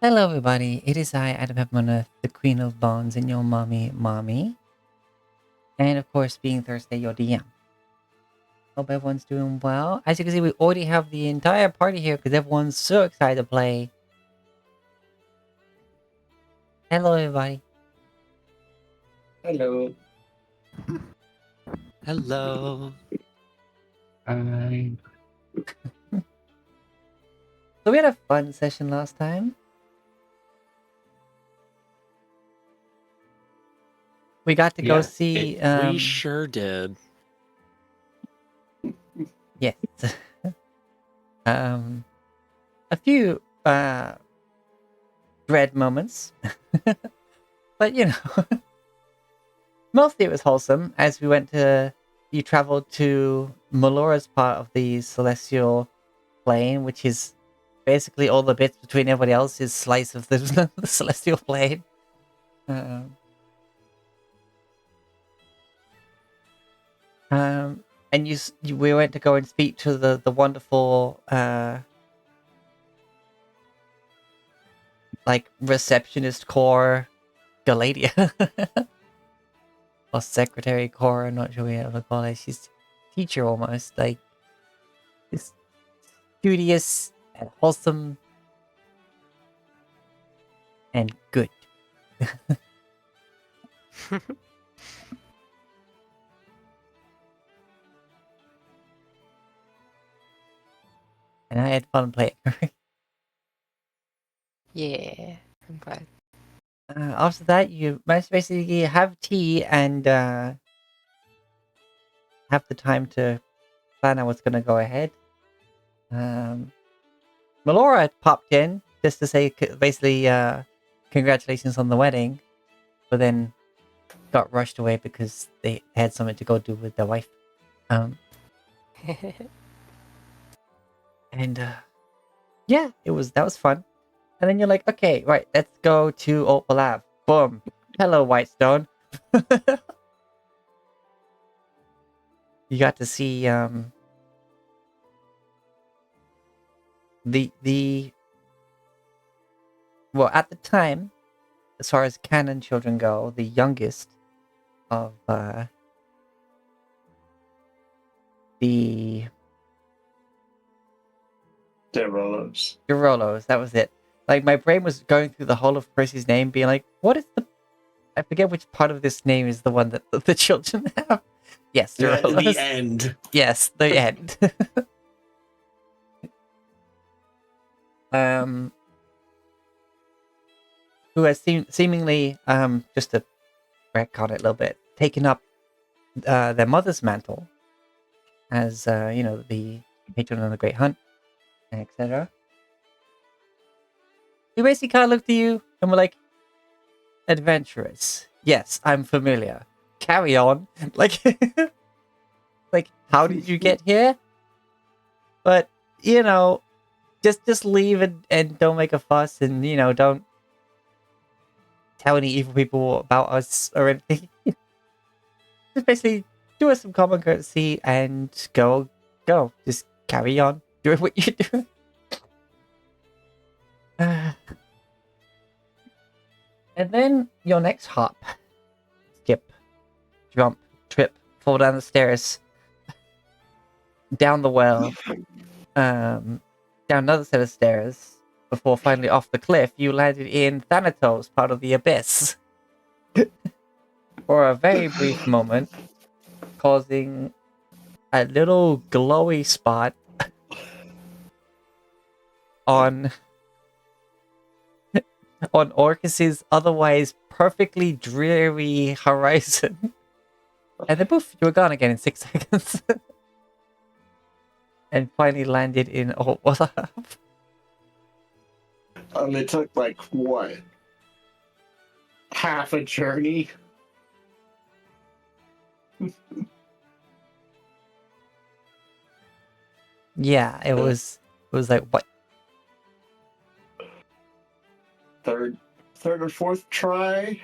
Hello, everybody. It is I, Adam Peppermint, the Queen of Bones, and your mommy. And of course, being Thursday, your DM. Hope everyone's doing well. As you can see, we already have the entire party here because everyone's so excited to play. Hello, everybody. Hello. Hello. Hi. So we had a fun session last time. We got to go see. We sure did. Yes. A few dread moments, but you know, mostly it was wholesome. As we went to, you traveled to Melora's part of the celestial plane, which is basically all the bits between everybody else's slice of the, the celestial plane. And we went to go and speak to the wonderful like receptionist core Galadia or secretary core. I'm not sure we have to call it. She's teacher almost, like this studious and wholesome and good. And I had fun playing her. Yeah, I'm glad. After that, you must basically have tea and have the time to plan out what's going to go ahead. Melora popped in just to say basically congratulations on the wedding, but then got rushed away because they had something to go do with their wife. And yeah, that was fun. And then you're like, okay, right, let's go to Old Walav. Boom. Hello, Whitestone. You got to see the well, at the time, as far as canon children go, the youngest of the Gerolos, that was it. Like, my brain was going through the whole of Percy's name, being like, what is the... I forget which part of this name is the one that the children have. Yes, Gerolos. The end. Yes, the end. Who has seemingly, just to retcon it a little bit, taken up their mother's mantle as, you know, the patron of the Great Hunt, etc. We basically kind of looked at you and were like, adventurous. Yes, I'm familiar. Carry on. Like, like, how did you get here? But, you know, just leave and don't make a fuss and, you know, don't tell any evil people about us or anything. Just basically do us some common courtesy and go. Just carry on doing what you're doing. And then your next hop, skip, jump, trip, fall down the stairs, down the well, down another set of stairs, before finally off the cliff, you landed in Thanatos, part of the Abyss. For a very brief moment, causing a little glowy spot on Orcus's otherwise perfectly dreary horizon. And then poof, you were gone again in 6 seconds. And finally landed in Walav. It took like what? Half a journey? Yeah, it was like what? Third or fourth try?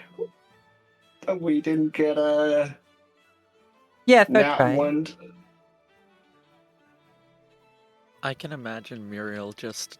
We didn't get a Third try. one. I can imagine Muriel just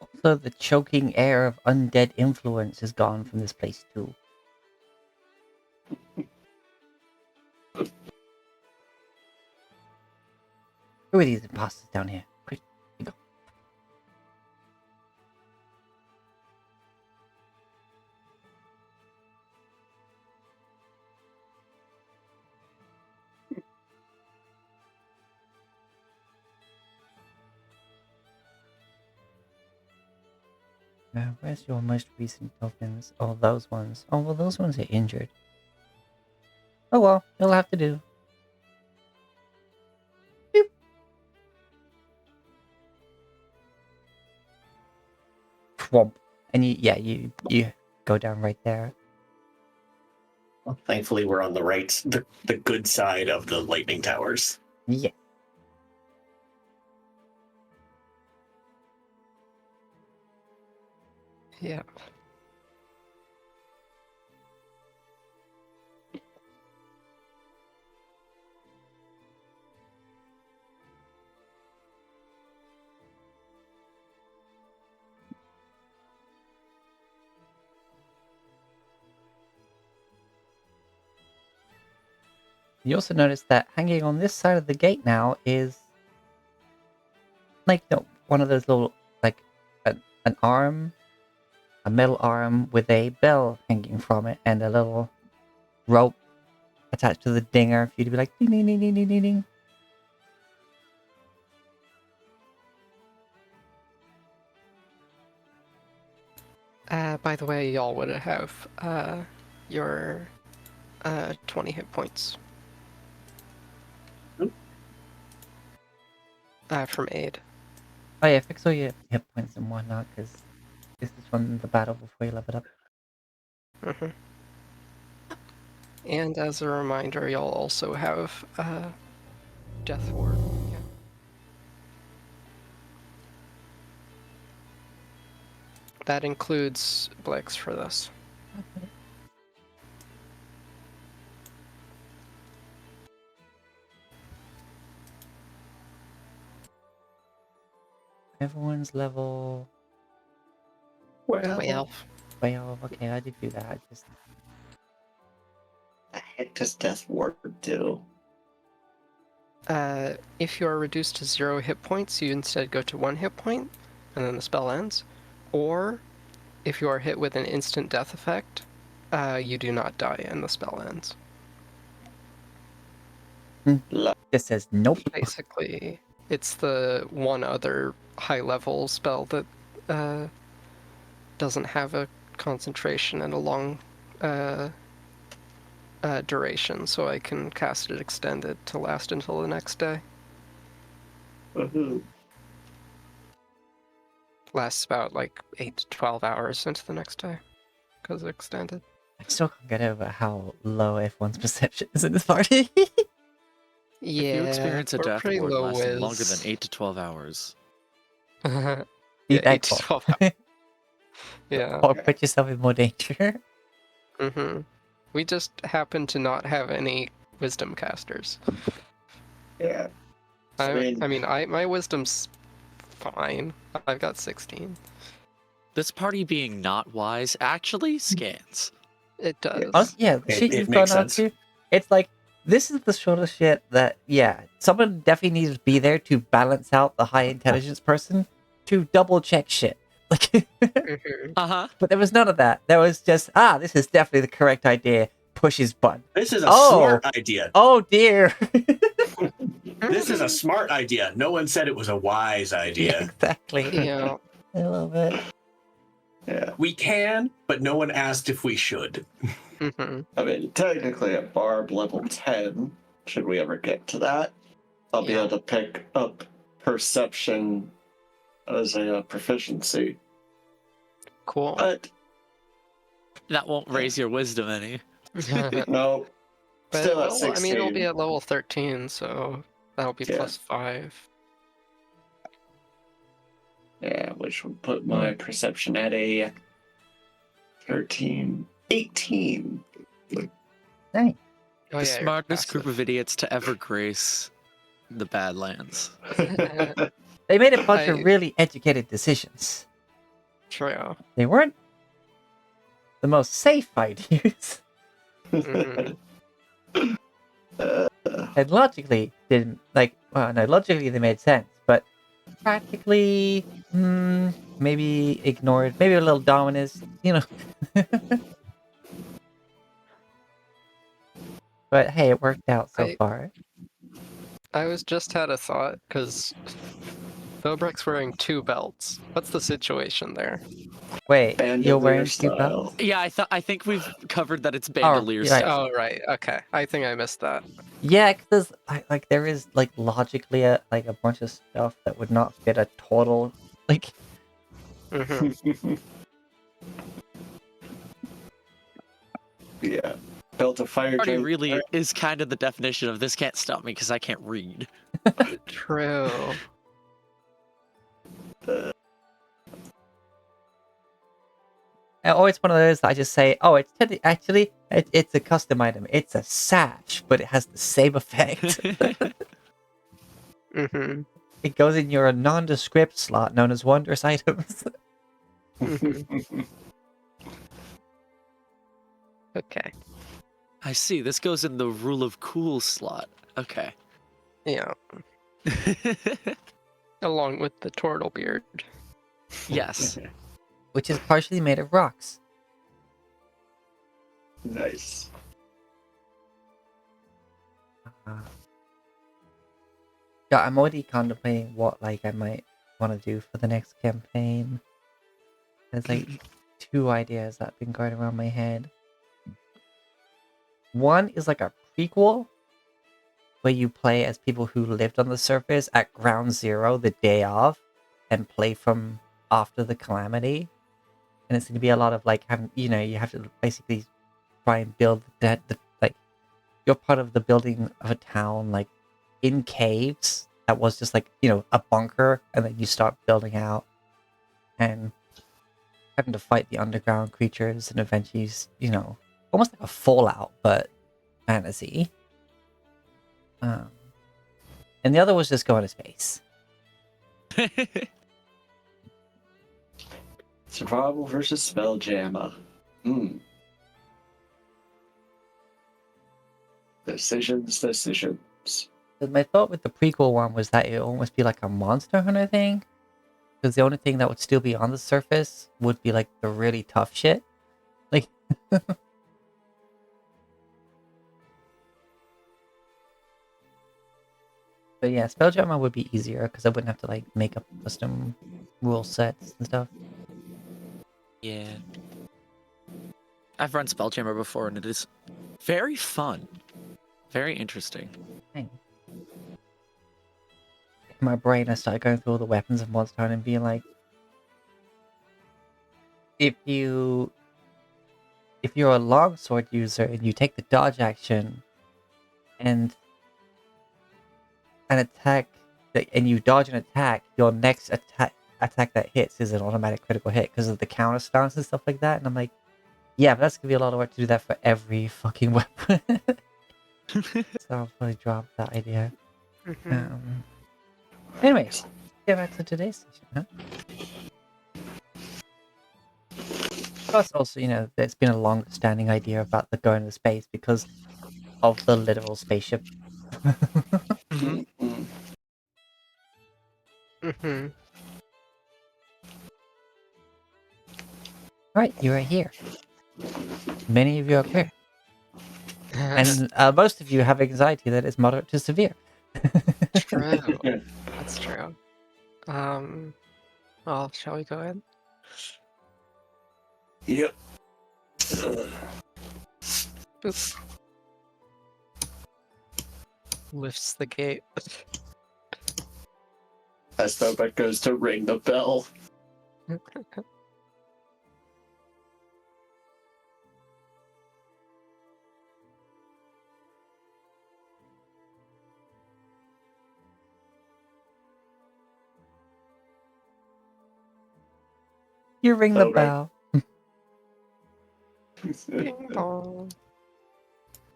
Also, the choking air of undead influence is gone from this place too. Who are these imposters down here? Quick, here you go. Where's your most recent tokens? Oh, those ones. Oh, well, those ones are injured. Oh well, it'll have to do. Boop. Whomp. And you go down right there. Well, thankfully, we're on the good side of the lightning towers. Yeah. Yeah. You also notice that hanging on this side of the gate now is like one of those little, like an arm, a metal arm with a bell hanging from it, and a little rope attached to the dinger for you to be like ding ding ding ding ding ding ding. By the way, y'all would have your 20 hit points. Oop. From aid. Oh yeah, fix all your hit points and whatnot, because this is from the battle before you level it up. hmm And as a reminder, y'all also have Death Ward. Yeah. That includes Blix for this. Everyone's level Well, 12. 12. Okay, I did do that. Just the heck does Death Ward do? If you are reduced to 0 hit points, you instead go to 1 hit point, and then the spell ends. Or, if you are hit with an instant death effect, you do not die and the spell ends. just says nope. Basically, it's the one other high-level spell that doesn't have a concentration and a long duration, so I can cast it extended to last until the next day. Woohoo. Lasts about like 8 to 12 hours into the next day, because extended. I still can't get over how low everyone's perception is in this party. Yeah, If you experience a we're death pretty ward low lasting whiz. longer than 8 to 12 hours, Yeah, Be 8 to thankful. 12 hours. Yeah. Or put yourself in more danger. We just happen to not have any wisdom casters. Yeah. I mean, my wisdom's fine. I've got 16. this party being not wise actually scans. It does. Yeah, the shit It you've makes gone on sense. to, it's like, this is the sort of shit that, yeah, someone definitely needs to be there to balance out the high intelligence person to double check shit. Like, Mhm. Uh-huh. but there was none of that. There was just, this is definitely the correct idea. Push his button. This is a Oh. smart idea. Oh dear. This is a smart idea. No one said it was a wise idea. Exactly. Yeah. I love it. Yeah. We can, but no one asked if we should. Mhm. I mean, technically at Barb level 10, should we ever get to that, I'll be Yeah. able to pick up Perception as a proficiency. Cool. But, That won't raise your wisdom any. no. But, Still at well, 16. I mean, it'll be at level 13, so that'll be Yeah. plus 5. Yeah, which would put my perception at a 13. 18. Nice. Oh, The yeah, you're smartest group passive. of idiots to ever grace the Badlands. They made a bunch of I- really educated decisions. True. They weren't the most safe ideas. Mhm. And logically didn't logically they made sense, but practically maybe ignored, maybe a little dominant, But hey, it worked out so I far. I was just had a thought because Bobrek's wearing 2 belts. What's the situation there? Wait, you're Bandolier wearing 2 belts? style. Yeah, I think we've covered that it's Oh, bandolier you're right. style. Oh right, okay. I think I missed that. Yeah, because there is logically a bunch of stuff that would not fit a total like. Hmm. Yeah. Built a fire Party drain. really is kind of the definition of this can't stop me because I can't read. True. Oh, it's one of those that I just say, oh, it's a custom item. It's a sash, but it has the same effect. Hmm. It goes in your nondescript slot known as wondrous items. Okay. I see. This goes in the rule of cool slot. Okay. Yeah. Along with the turtle beard. Yes. Which is partially made of rocks. Nice. Yeah, I'm already contemplating what I might want to do for the next campaign. There's 2 ideas that have been going around my head. One is a prequel where you play as people who lived on the surface at ground zero the day of and play from after the calamity. And it's going to be a lot of having, you have to basically try and build you're part of the building of a town in caves that was just a bunker, and then you start building out and having to fight the underground creatures and eventually almost like a Fallout but fantasy. And the other was just going to space. Survival versus Spelljammer. Decisions. But my thought with the prequel one was that it would almost be like a Monster Hunter thing, because the only thing that would still be on the surface would be the really tough shit. But yeah, Spelljammer would be easier because I wouldn't have to make up custom rule sets and stuff. Yeah. I've run Spelljammer before and it is very fun. Very interesting. Dang. In my brain, I started going through all the weapons of Monster Hunter and being like, if you're a longsword user and you take the dodge action and an attack and you dodge an attack, your next attack that hits is an automatic critical hit because of the counter stance and stuff like that. And I'm like, yeah, but that's gonna be a lot of work to do that for every fucking weapon. So I'll probably drop that idea. Anyways, get back to today's session, huh? Plus, also, there's been a long-standing idea about the going to space because of the literal spaceship. Right, you are here. Many of you are queer. And most of you have anxiety that is moderate to severe. True. That's true. Well, shall we go ahead? Yep. Boop. Lifts the gate. As Bobek goes to ring the bell. You ring the Right. bell. Ding dong.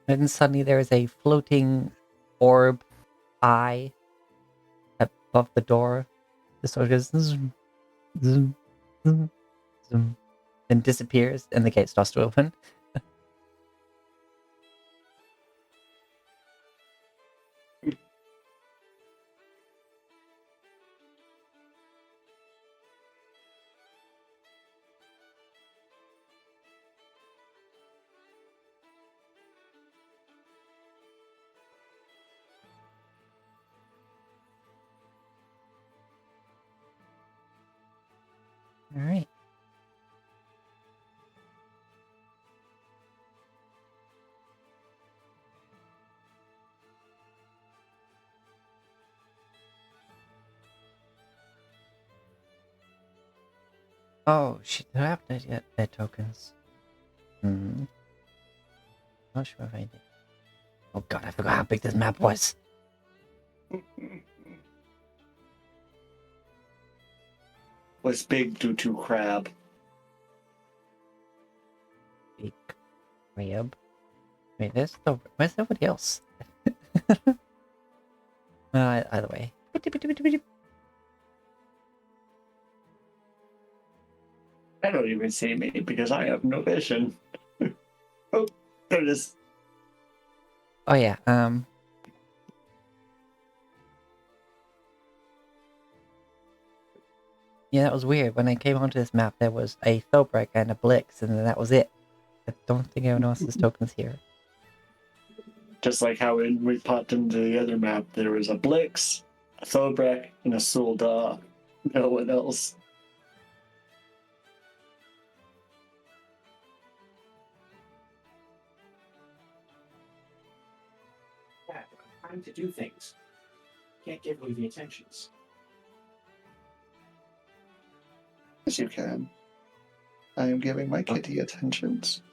And then suddenly there is a floating orb eye above the door. The sort of goes zoom, zoom, zoom. zoom, then disappears, and the gate starts to open. All right. Oh, shit, do I have to get their tokens? Not sure if I did. Oh god, I forgot how big this map was. Was big due to crab. Big crab. Wait, where's nobody else? Either way. I don't even see me because I have no vision. Oh, there it is. Oh yeah, yeah, that was weird. When I came onto this map, there was a Thobrek and a Blix, and then that was it. I don't think anyone else's tokens here. Just like how when we popped into the other map, there was a Blix, a Thobrek, and a Sul'dah. No one else. Yeah, time to do things. Can't give me the attentions. Yes, you can. I am giving my kitty attentions.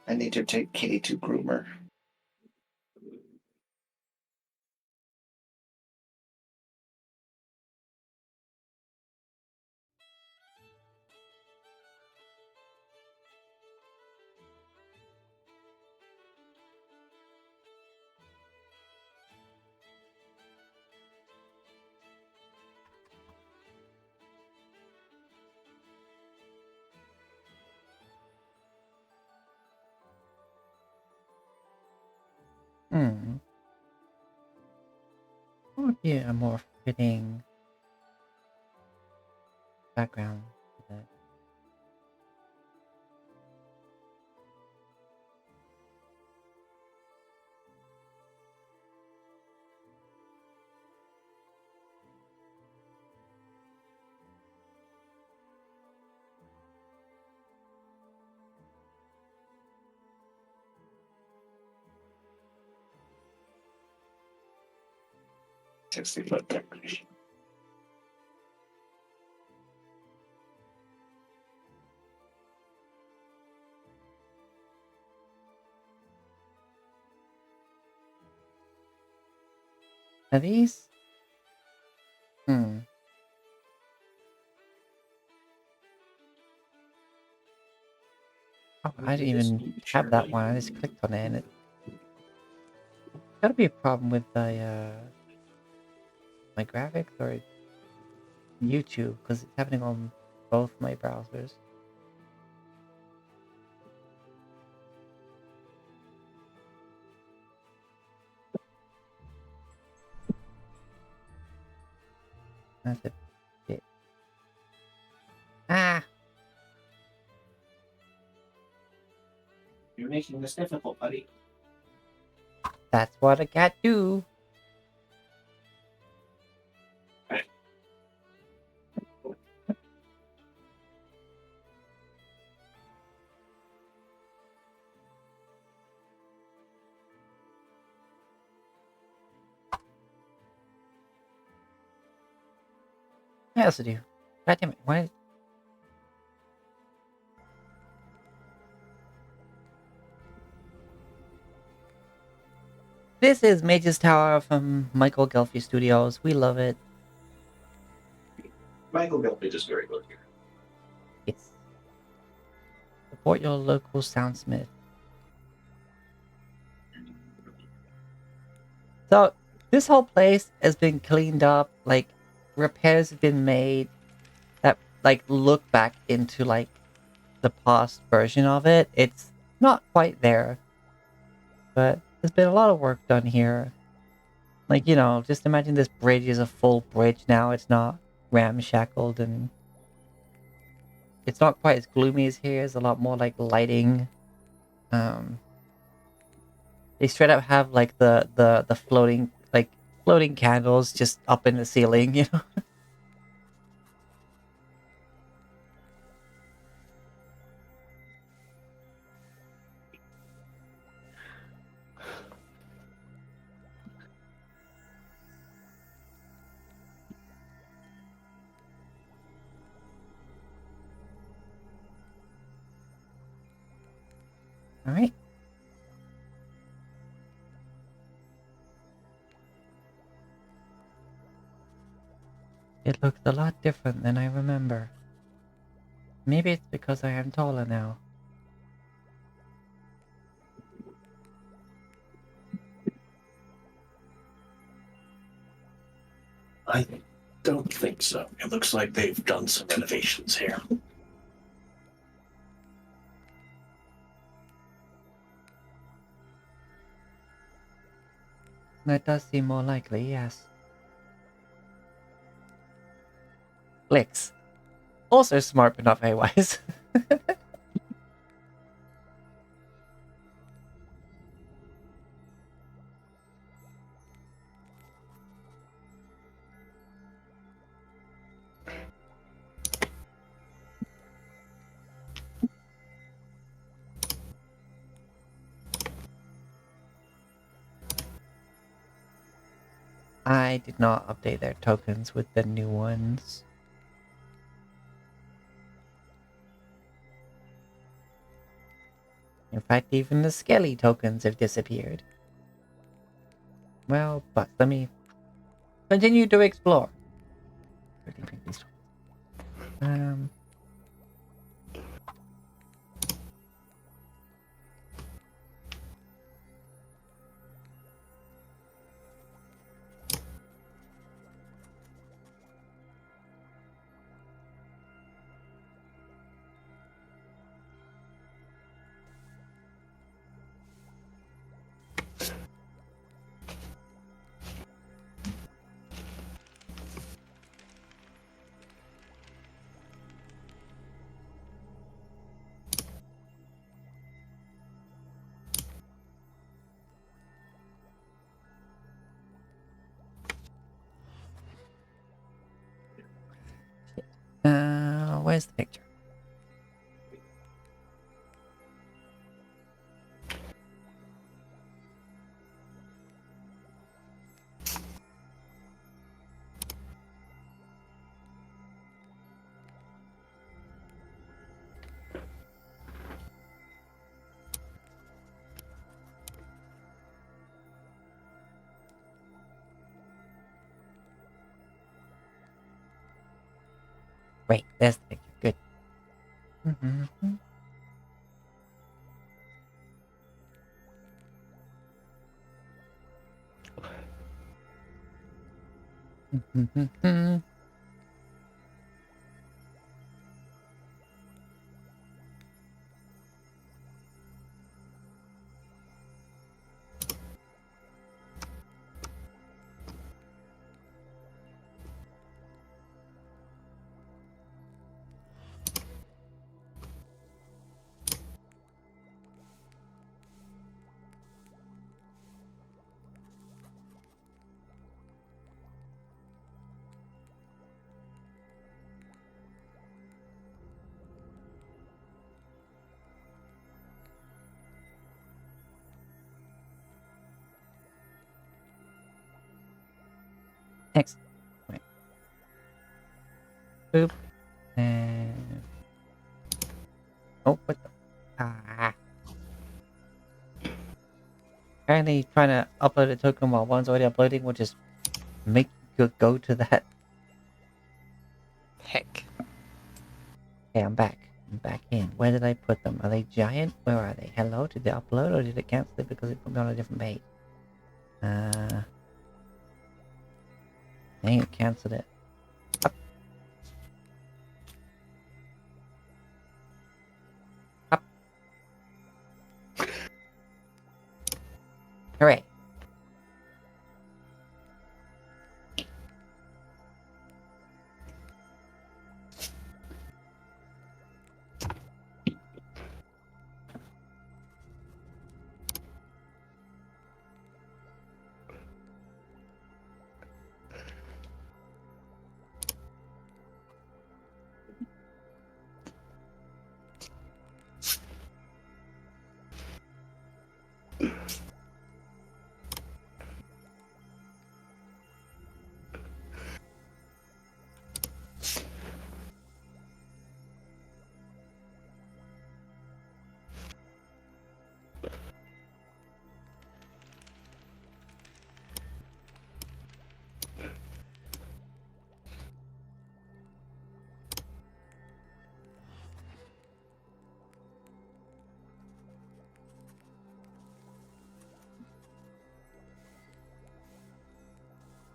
I need to take Kitty to groomer. What would be a more fitting background for that? $60 decoration. Are these? Oh, I didn't even have that one. I just clicked on it, and it gotta be a problem with the my graphics or YouTube, because it's happening on both my browsers. That's a bit. Ah! You're making this difficult, buddy. That's what a cat do. I also do. God damn it! Why? This is Mage's Tower from Michael Gelfi Studios. We love it. Michael Gelpage is very good here. Yes. Support your local soundsmith. So, This whole place has been cleaned up, like repairs have been made that like look back into like the past version of it. It's not quite there, but there's been a lot of work done here. Like, you know, just imagine this bridge is a full bridge now. It's not ramshackled and it's not quite as gloomy as here. There's a lot more like lighting. They straight up have like the floating candles just up in the ceiling, you know. All right. It looks a lot different than I remember. Maybe it's because I am taller now. I don't think so. It looks like they've done some renovations here. That does seem more likely, yes. Flicks. Also smart, but not very wise. I did not update their tokens with the new ones. In fact, even the skelly tokens have disappeared. Well, but let me continue to explore. Where's the picture? Wait, there's the picture. Good. Mm-hmm. Mm-hmm. Excellent. Right. Boop. And... Oh, what the... Ah. Apparently trying to upload a token while one's already uploading will just make you go to that. Heck. Okay, I'm back. I'm back in. Where did I put them? Are they giant? Where are they? Hello? Did they upload or did it cancel it because it put me on a different page? Dang it, canceled it. Up. Up. Hooray.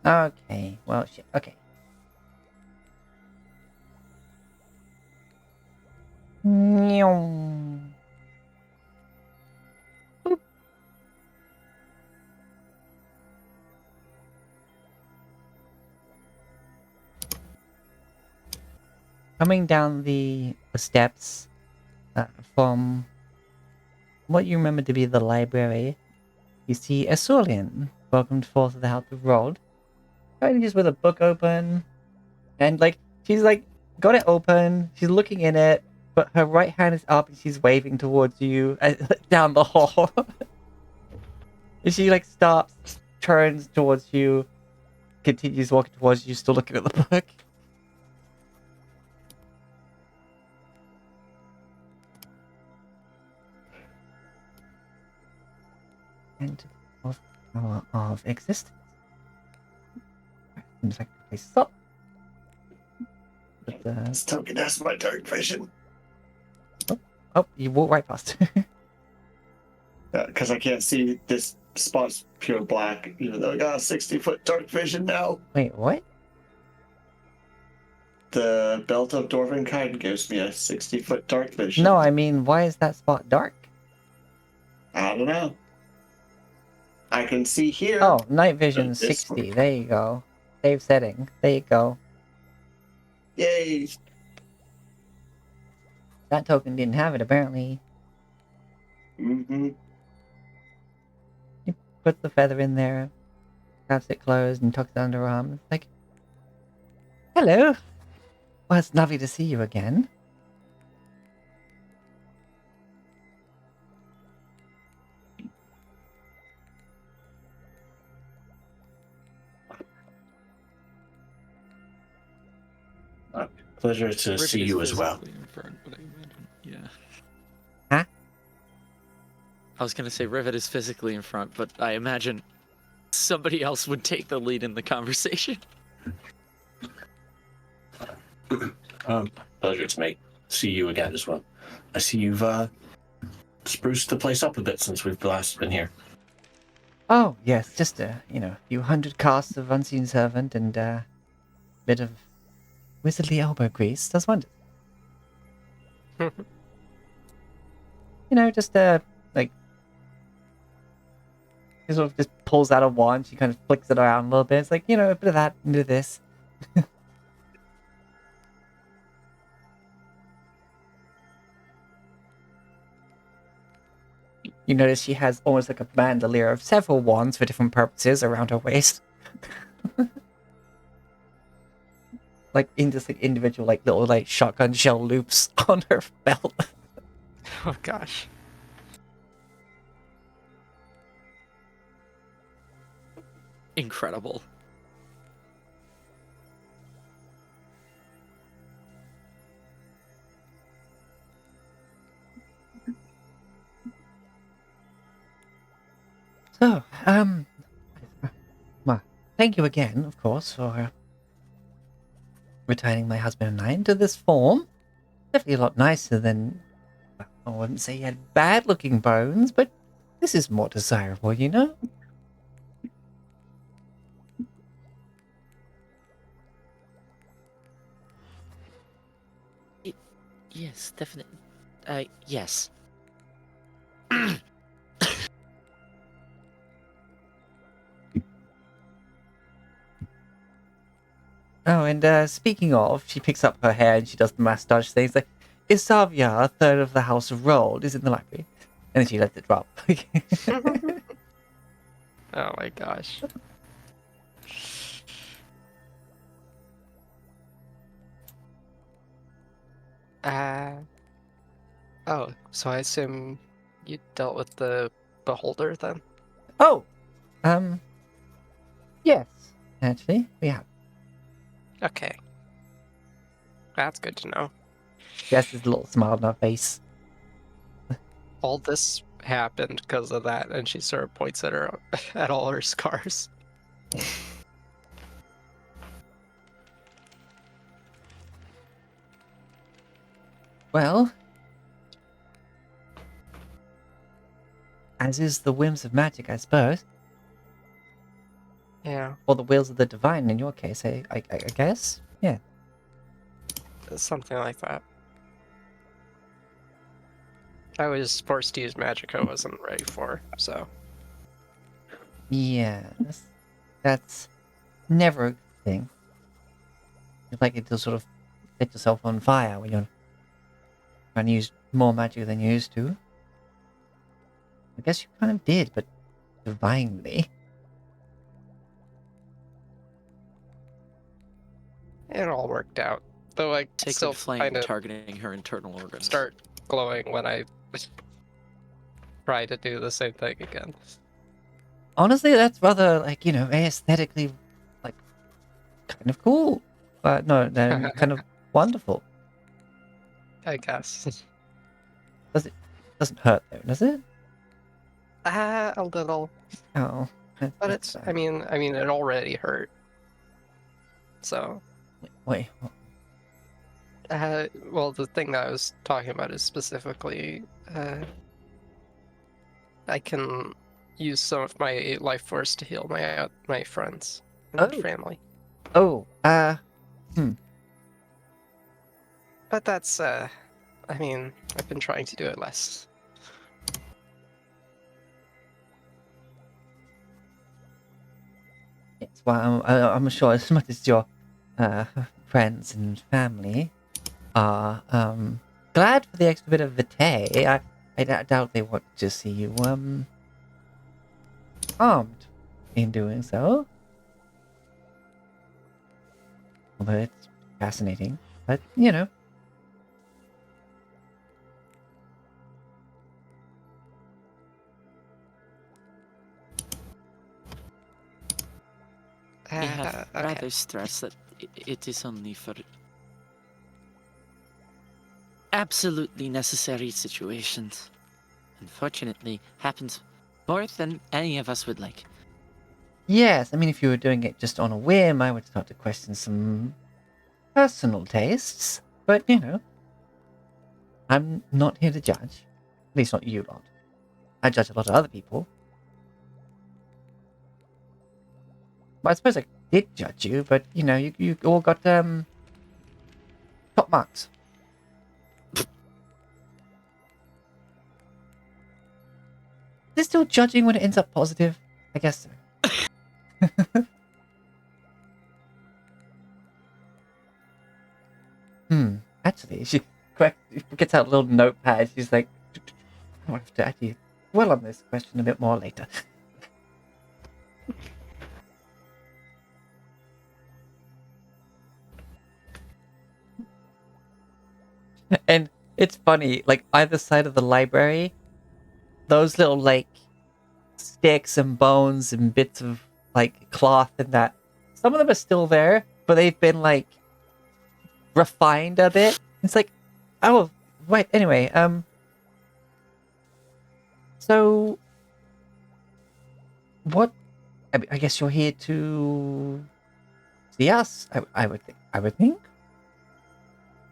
Okay, well, shit. Okay. Meow. Boop. Coming down the steps from what you remember to be the library, you see Asurlian, welcomed forth of the House of Rold, kind of just with a book open, and like she's like got it open, she's looking in it, but her right hand is up and she's waving towards you down the hall. And she like stops, turns towards you, continues walking towards you, still looking at the book. And of power of existence. Seems like a place to stop. But, This token has my dark vision. oh, you walk right past. Because I can't see this spot's pure black, even though I got a 60-foot dark vision now. Wait, what? The Belt of Dwarven Kind gives me a 60-foot dark vision. No, I mean, why is that spot dark? I don't know. I can see here. Oh, night vision This 60. one. There you go. Save setting. There you go. Yay! That token didn't have it, apparently. Mm-hmm. Puts the feather in there, snaps it closed, and tucks it under her arm. It's like, hello. Well, it's lovely to see you again. Pleasure to Rivet see is you as well. physically in front, but I imagine, yeah. Huh? I was gonna say Rivet is physically in front, but I imagine somebody else would take the lead in the conversation. Pleasure to see you again as well. I see you've spruced the place up a bit since we've last been here. Oh, yes, just a, few hundred casts of Unseen Servant and a bit of wizardly elbow grease does wonders. Just like, he sort of just pulls out a wand, she kind of flicks it around a little bit. It's like, a bit of that, a bit of this. You notice she has almost like a bandolier of several wands for different purposes around her waist. Like in just like individual like little like shotgun shell loops on her belt. Oh gosh. Incredible. So, well, thank you again, of course, for returning my husband and I into this form. Definitely a lot nicer than, well, I wouldn't say he had bad-looking bones, but this is more desirable, Yes, definitely. Yes. Oh, and speaking of, she picks up her hair and she does the mustache thing. It's like, Isavia, a third of the House of Rold, is in the library. And then she lets it drop. Oh my gosh. Uh, oh, so I assume you dealt with the beholder then? Oh, yes, actually, we have. Okay. That's good to know. She has this little smile on her face. All this happened because of that, and she sort of points at her at all her scars. Well, as is the whims of magic, I suppose. Yeah, Or the wills of the divine, in your case, I guess? Yeah. something like that. I was forced to use magic I wasn't ready for, so. Yeah, that's never a good thing. It's like it to sort of set yourself on fire when you're trying to use more magic than you used to. I guess you kind of did, but divinely. It all worked out. Though I Sacred still flame kind of targeting her internal organs. start glowing when I try to do the same thing again. Honestly, that's rather, like, aesthetically, like, kind of cool. But no, kind of wonderful. I guess. Doesn't hurt, though, does it? A little. Oh. But it's, I mean, it already hurt. So, Wait. well, the thing that I was talking about is specifically, I can use some of my life force to heal my friends and Oh. family. Oh, But that's, I mean, I've been trying to do it less. yes, well, I'm sure as much as your friends and family are glad for the extra bit of vitae, I doubt they want to see you harmed in doing so. Although it's fascinating, but I have Okay. rather stressed that it is only for absolutely necessary situations. Unfortunately, happens more than any of us would like. yes, I mean, if you were doing it just on a whim, I would start to question some personal tastes. But I'm not here to judge. At least not you lot. I judge a lot of other people. Well, I suppose I did judge you, but you all got top marks. Is this still judging when it ends up positive? I guess so. Actually, she gets out a little notepad. She's like, I have to actually dwell on this question a bit more later. And it's funny, like either side of the library, those little like sticks and bones and bits of like cloth and that, some of them are still there, but they've been like refined a bit. It's like, oh wait, anyway, so what? I guess you're here to see us. I would think.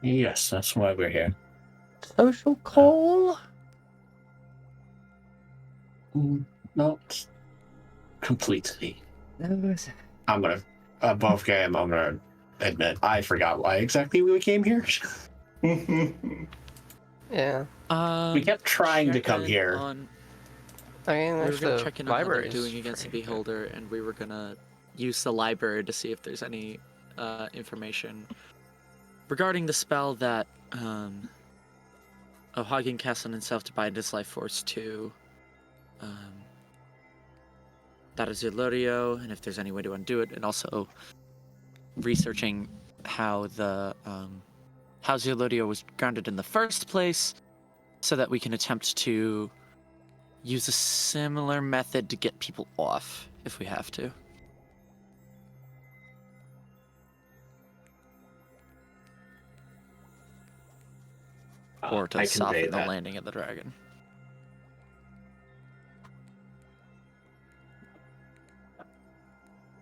Yes, that's why we're here. Social call. Not completely. Those- Above game, I'm gonna admit I forgot why exactly we came here. Yeah. We kept trying to come check in here. I mean, We were if gonna the check in on how they're library is doing against the free, Beholder, and we were gonna use the library to see if there's any information regarding the spell that Hagen cast on himself to bind his life force to that is Zelorio, and if there's any way to undo it, and also researching how the how Zelorio was grounded in the first place, so that we can attempt to use a similar method to get people off if we have to. Or to I convey soften the that. landing of the dragon.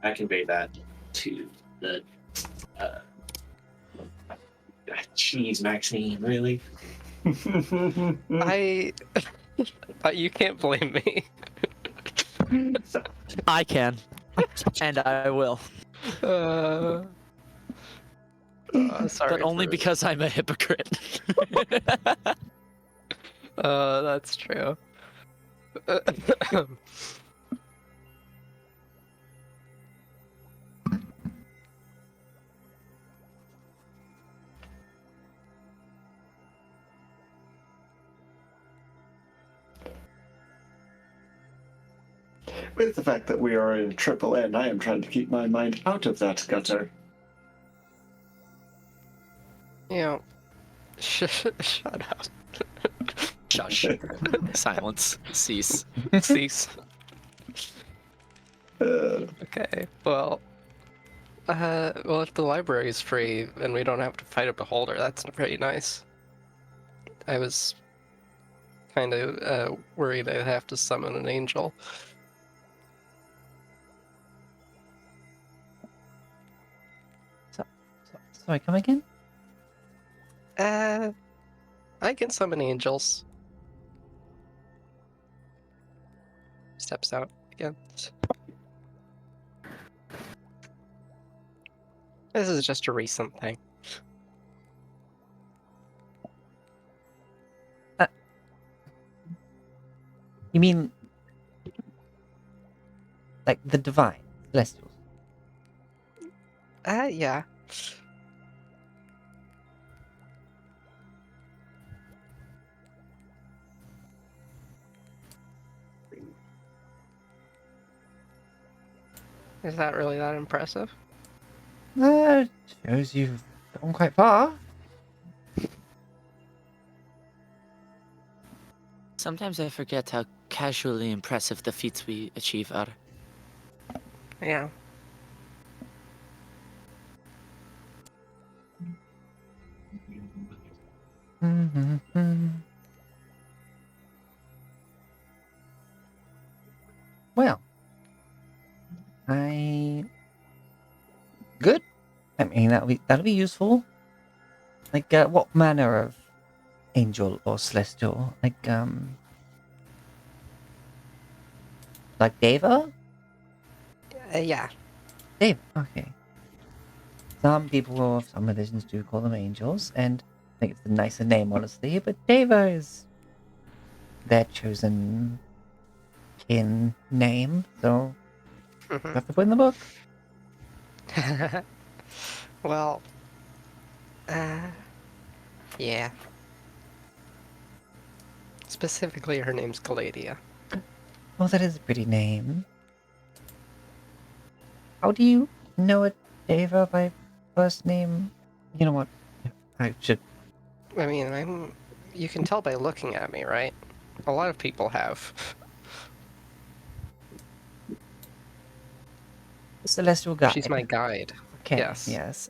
I convey that to the. Jeez, Maxine, really? I you can't blame me. I can. And I will. Sorry, But only for- because I'm a hypocrite. that's true. With the fact that we are in Triple N, I am trying to keep my mind out of that gutter. You know, shut up. Shush. Silence. Cease. Cease. Uh, Okay. Well, if the library is free and we don't have to fight a beholder, that's pretty nice. I was kind of worried I'd have to summon an angel. Sorry, come again? I can summon angels. Steps out again. This is just a recent thing. You mean like the divine celestials? Yeah. Is that really that impressive? Shows you've gone quite far. Sometimes I forget how casually impressive the feats we achieve are. Yeah. Well, good. I mean, that'll be useful. Like, what manner of angel or celestial? Like Deva? Yeah. Deva. Okay. Some people of some religions do call them angels, and I think it's a nicer name, honestly. But Deva is their chosen kin name, so you have to put in the book. Well, yeah. Specifically, her name's Galadia. Well, that is a pretty name. How do you know it, Deva, by first name? You know what? I should. I mean, you can tell by looking at me, right? A lot of people have. Celestial guide. She's my guide. Okay. yes. Yes.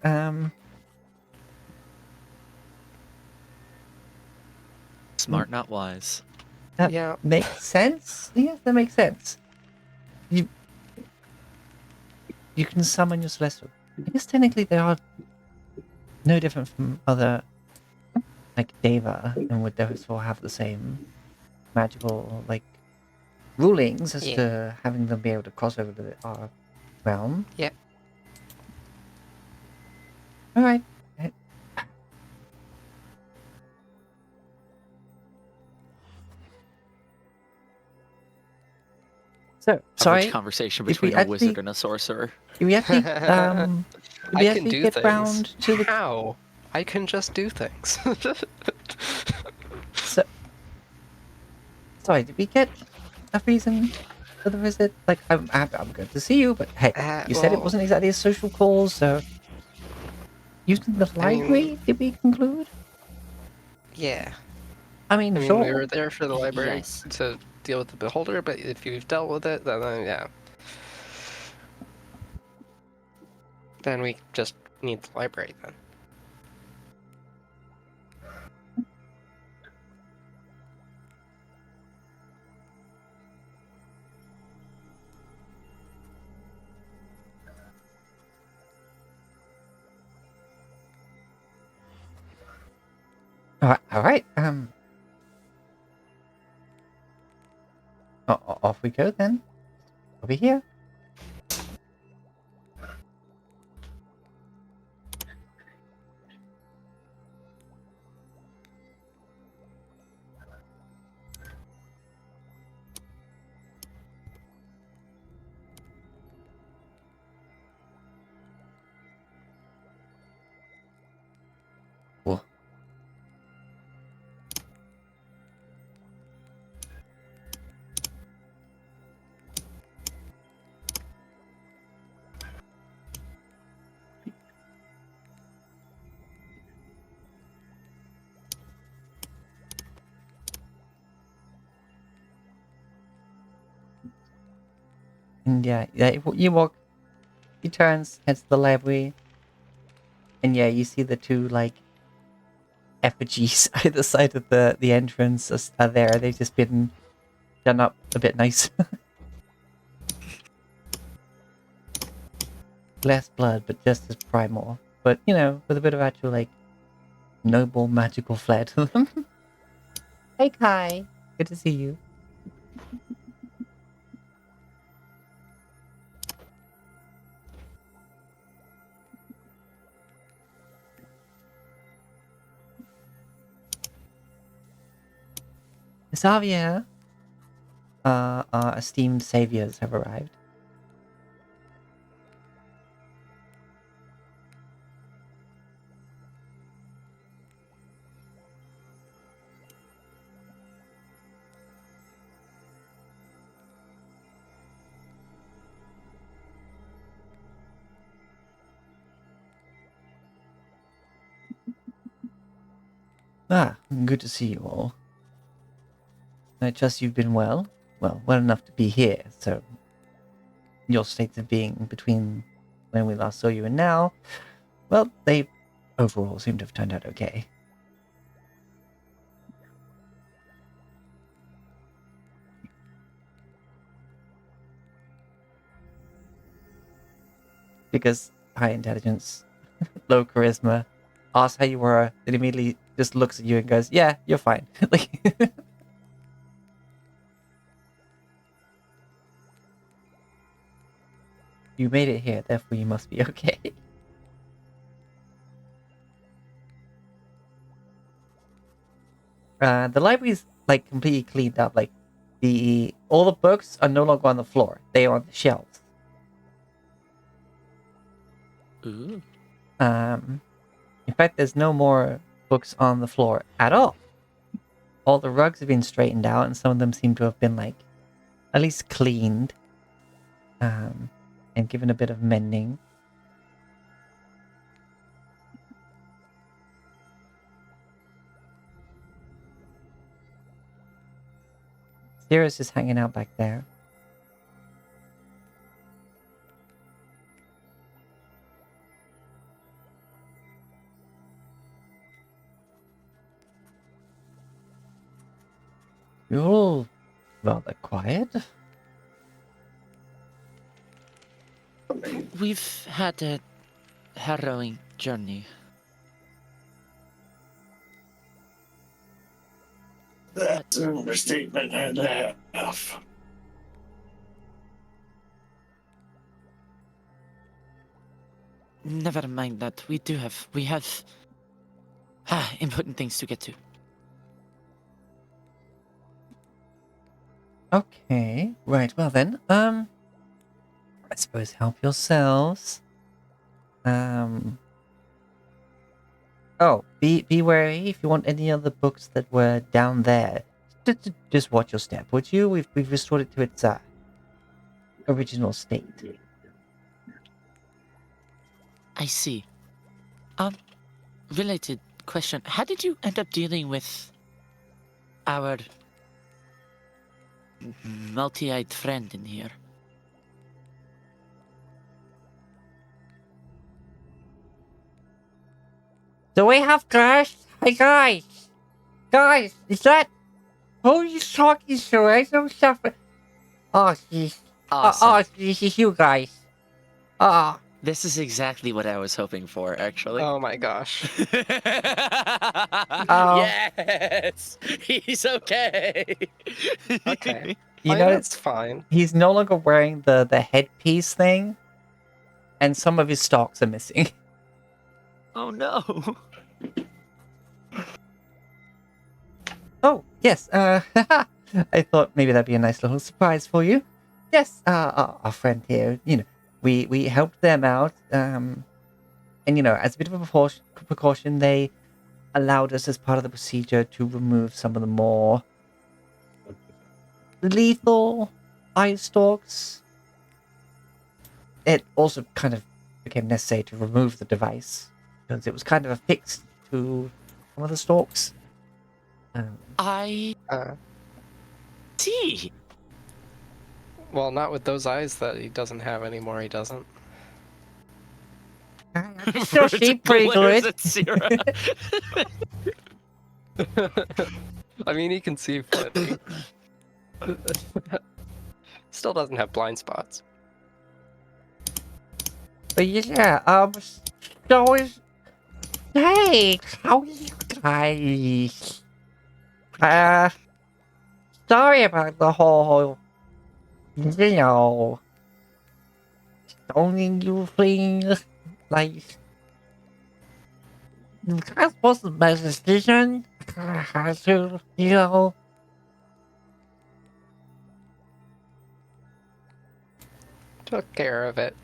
Smart, not wise. That Yeah. makes sense. Yes, that makes sense. You can summon your celestial. I guess technically they are no different from other, like Deva, and would therefore have the same magical rulings as Yeah. to having them be able to cross over to our realm. Yep. All right. So, sorry, Average conversation if we between a actually- wizard and a sorcerer. did we actually, did we I can actually do get things. round to the... How? I can just do things. So, sorry, did we get a reason for the visit? Like, I'm good to see you, but hey, you said it well, wasn't exactly a social call, so... Using the I mean- library, did we conclude? yeah. I mean, I mean, sure. we were there for the library Yes. to deal with the beholder, but if you've dealt with it, then yeah. Then we just need the library then. All right. Off we go then. Over here. Whoa. And yeah, you walk, he turns, heads to the library, and yeah, you see the two, like, effigies either side of the entrance are there. They've just been done up a bit nice. Less blood, but just as primal. But, you know, with a bit of actual, like, noble magical flair to them. Hey, Kai. Good to see you. Xavier, our esteemed saviors have arrived. Ah, good to see you all. I trust you've been well. Well enough to be here, so... Your states of being between when we last saw you and now, well, they overall seem to have turned out okay. Because high intelligence, low charisma, asks how you were, then immediately just looks at you and goes, yeah, you're fine. Like... You made it here, therefore you must be okay. The library's like completely cleaned up. Like all the books are no longer on the floor; they are on the shelves. Ooh. In fact, there's no more books on the floor at all. All the rugs have been straightened out, and some of them seem to have been like at least cleaned. And given a bit of mending. Sirius just hanging out back there. You're all rather quiet. We've had a harrowing journey. That's an understatement and a half. Never mind that. We have important things to get to. Okay, right. Well then, I suppose help yourselves. Oh, be wary if you want any other books that were down there. Just watch your step, would you? We've restored it to its original state. I see. Um, related question. How did you end up dealing with our multi-eyed friend in here? Do we have guys? Hey guys, is that who you talking to? I don't suffer. Oh, jeez. Awesome. This is you guys. Ah. This is exactly what I was hoping for, actually. Oh my gosh. Yes! He's okay! Okay. You I know, mean, that's fine. he's no longer wearing the headpiece thing, and some of his stalks are missing. Oh no! Oh, yes, I thought maybe that'd be a nice little surprise for you. Yes, our friend here, we helped them out, and, as a bit of a precaution, they allowed us as part of the procedure to remove some of the more lethal eye stalks. It also kind of became necessary to remove the device because it was kind of affixed to one of the stalks. I Uh, see! well, not with those eyes that he doesn't have anymore, he doesn't. I can still see pretty Glares good. at Sierra. I mean, he can see plenty. Still doesn't have blind spots. But yeah, so is... Hey, how are you guys? Sorry about the whole, stoning you thing. Like, that wasn't my decision. I had to, Took care of it.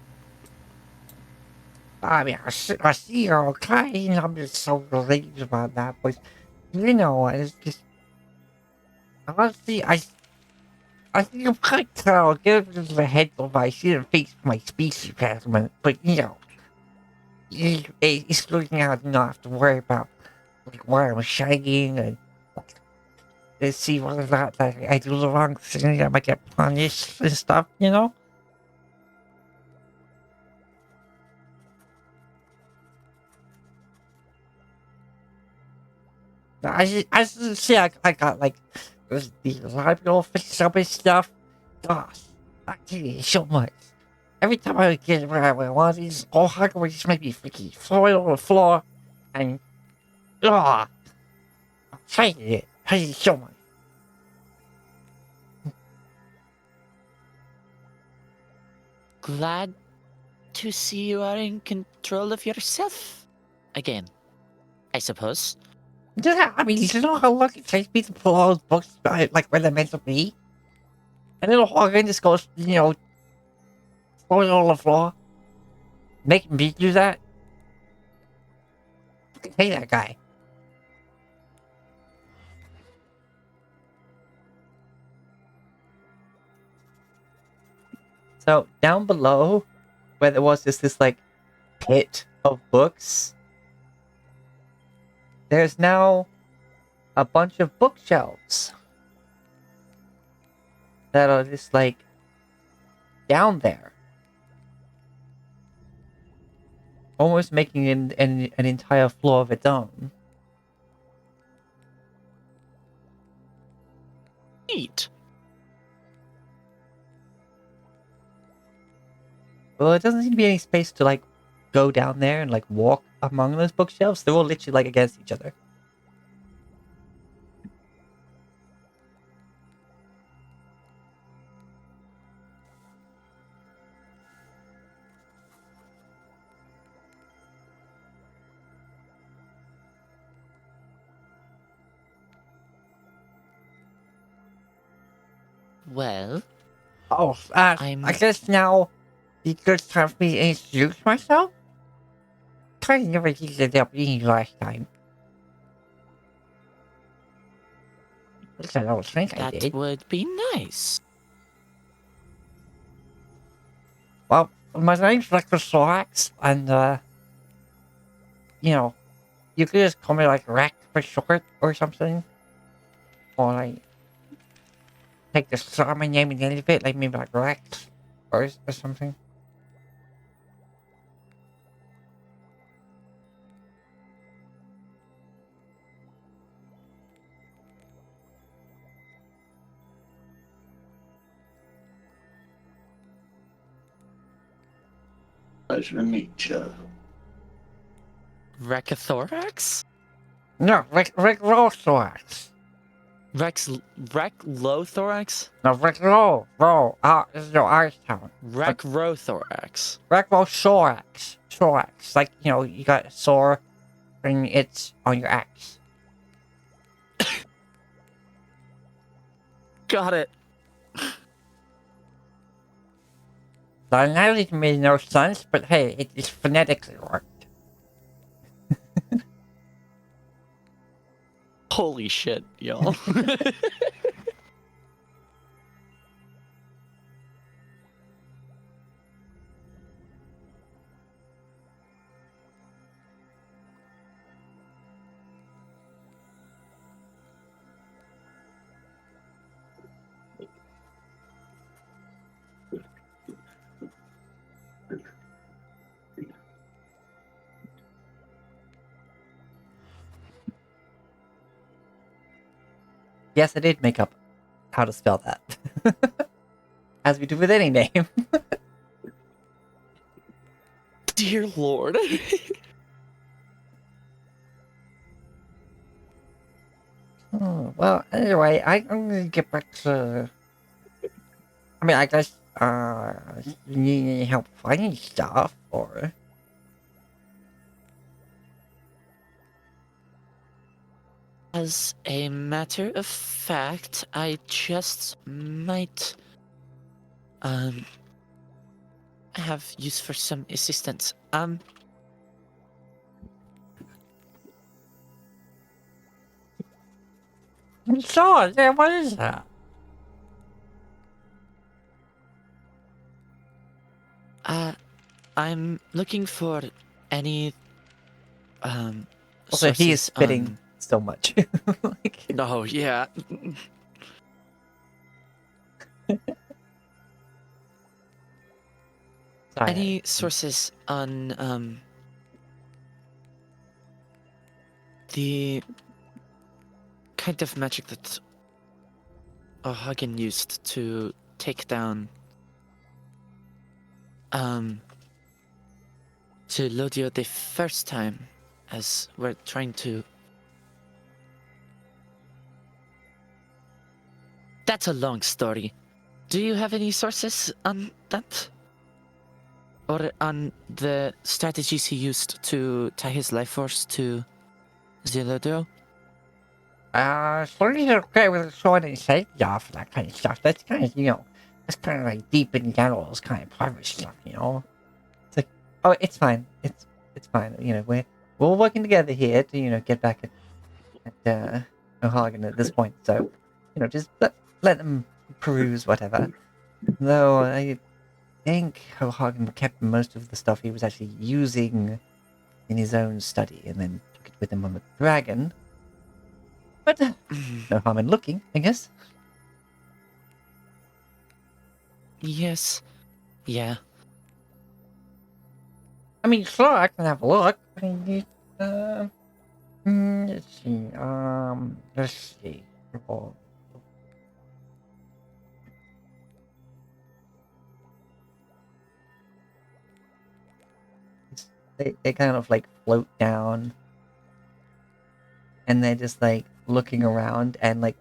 I mean, I see you're okay, and I'm just so relieved about that, but, it's just, honestly, I think I'm quite proud. Give this a head of I shouldn't fix my species pattern, but, it's looking out to not have to worry about, like, where I'm shagging, and, like, let's see whether or not that I do the wrong thing, I might get punished and stuff, I got like the library fix up and stuff. Gosh, I tell you so much. Every time I would get where I want these, all hunger would just make me freaky fall on the floor, and I hated it. Hated it so much. Glad to see you are in control of yourself. Again, I suppose. Yeah, I mean, you know how long it takes me to pull all those books, like where they're meant to be? And little Hogan just goes, falling on the floor, making me do that. I hate that guy. So down below, where there was this like pit of books, there's now a bunch of bookshelves that are just like down there, almost making an entire floor of its own. Neat. Well, it doesn't seem to be any space to like go down there and like walk among those bookshelves. They're all literally like against each other. Well, Oh, I'm- I guess now it's good time for me to introduce myself. Kind of never did the WE last time. At least I don't think I that did. would be nice. Well, my name's Thorax, and you know, you could just call me like Rex for short or something. Or like take the star of my name and end of it, like maybe like Rex or something. Pleasure to meet you. Recathorax? No, Rex Thorax. Reclothorax? No, this is your Irish town. Recrothorax. Thorax. Like, you know, you got sore and it's on your axe. Got it. So I know it made no sense, but hey, it is phonetically worked. Holy shit, y'all. Yes, I did make up how to spell that. As we do with any name. Dear Lord. Oh, well, anyway, I'm gonna get back to... I mean, I guess, you need any help finding stuff, or... As a matter of fact, I just might have use for some assistance. Sure, yeah, what is that? I'm looking for any Also, he is sources spitting on- so much. Like, Oh yeah. sorry. Any sources on the kind of magic that Hagen used to take down to Lodio the first time, as we're trying to... That's a long story. Do you have any sources on that? Or on the strategies he used to tie his life force to Zelodio? Certainly okay with sword and safety off that kind of stuff. That's kind of, you know, that's kind of like deep in Geralt's kind of private stuff, you know? It's like, oh, it's fine. It's fine. You know, we're all working together here to, you know, get back at O'Hagan at this point. So, you know, just let them peruse whatever. Though I think O'Hagan kept most of the stuff he was actually using in his own study and then took it with him on the dragon. But no harm in looking, I guess. Yes. Yeah. I mean, sure, I can have a look. I mean, let's see. Oh, they kind of like float down, and they're just like looking around, and like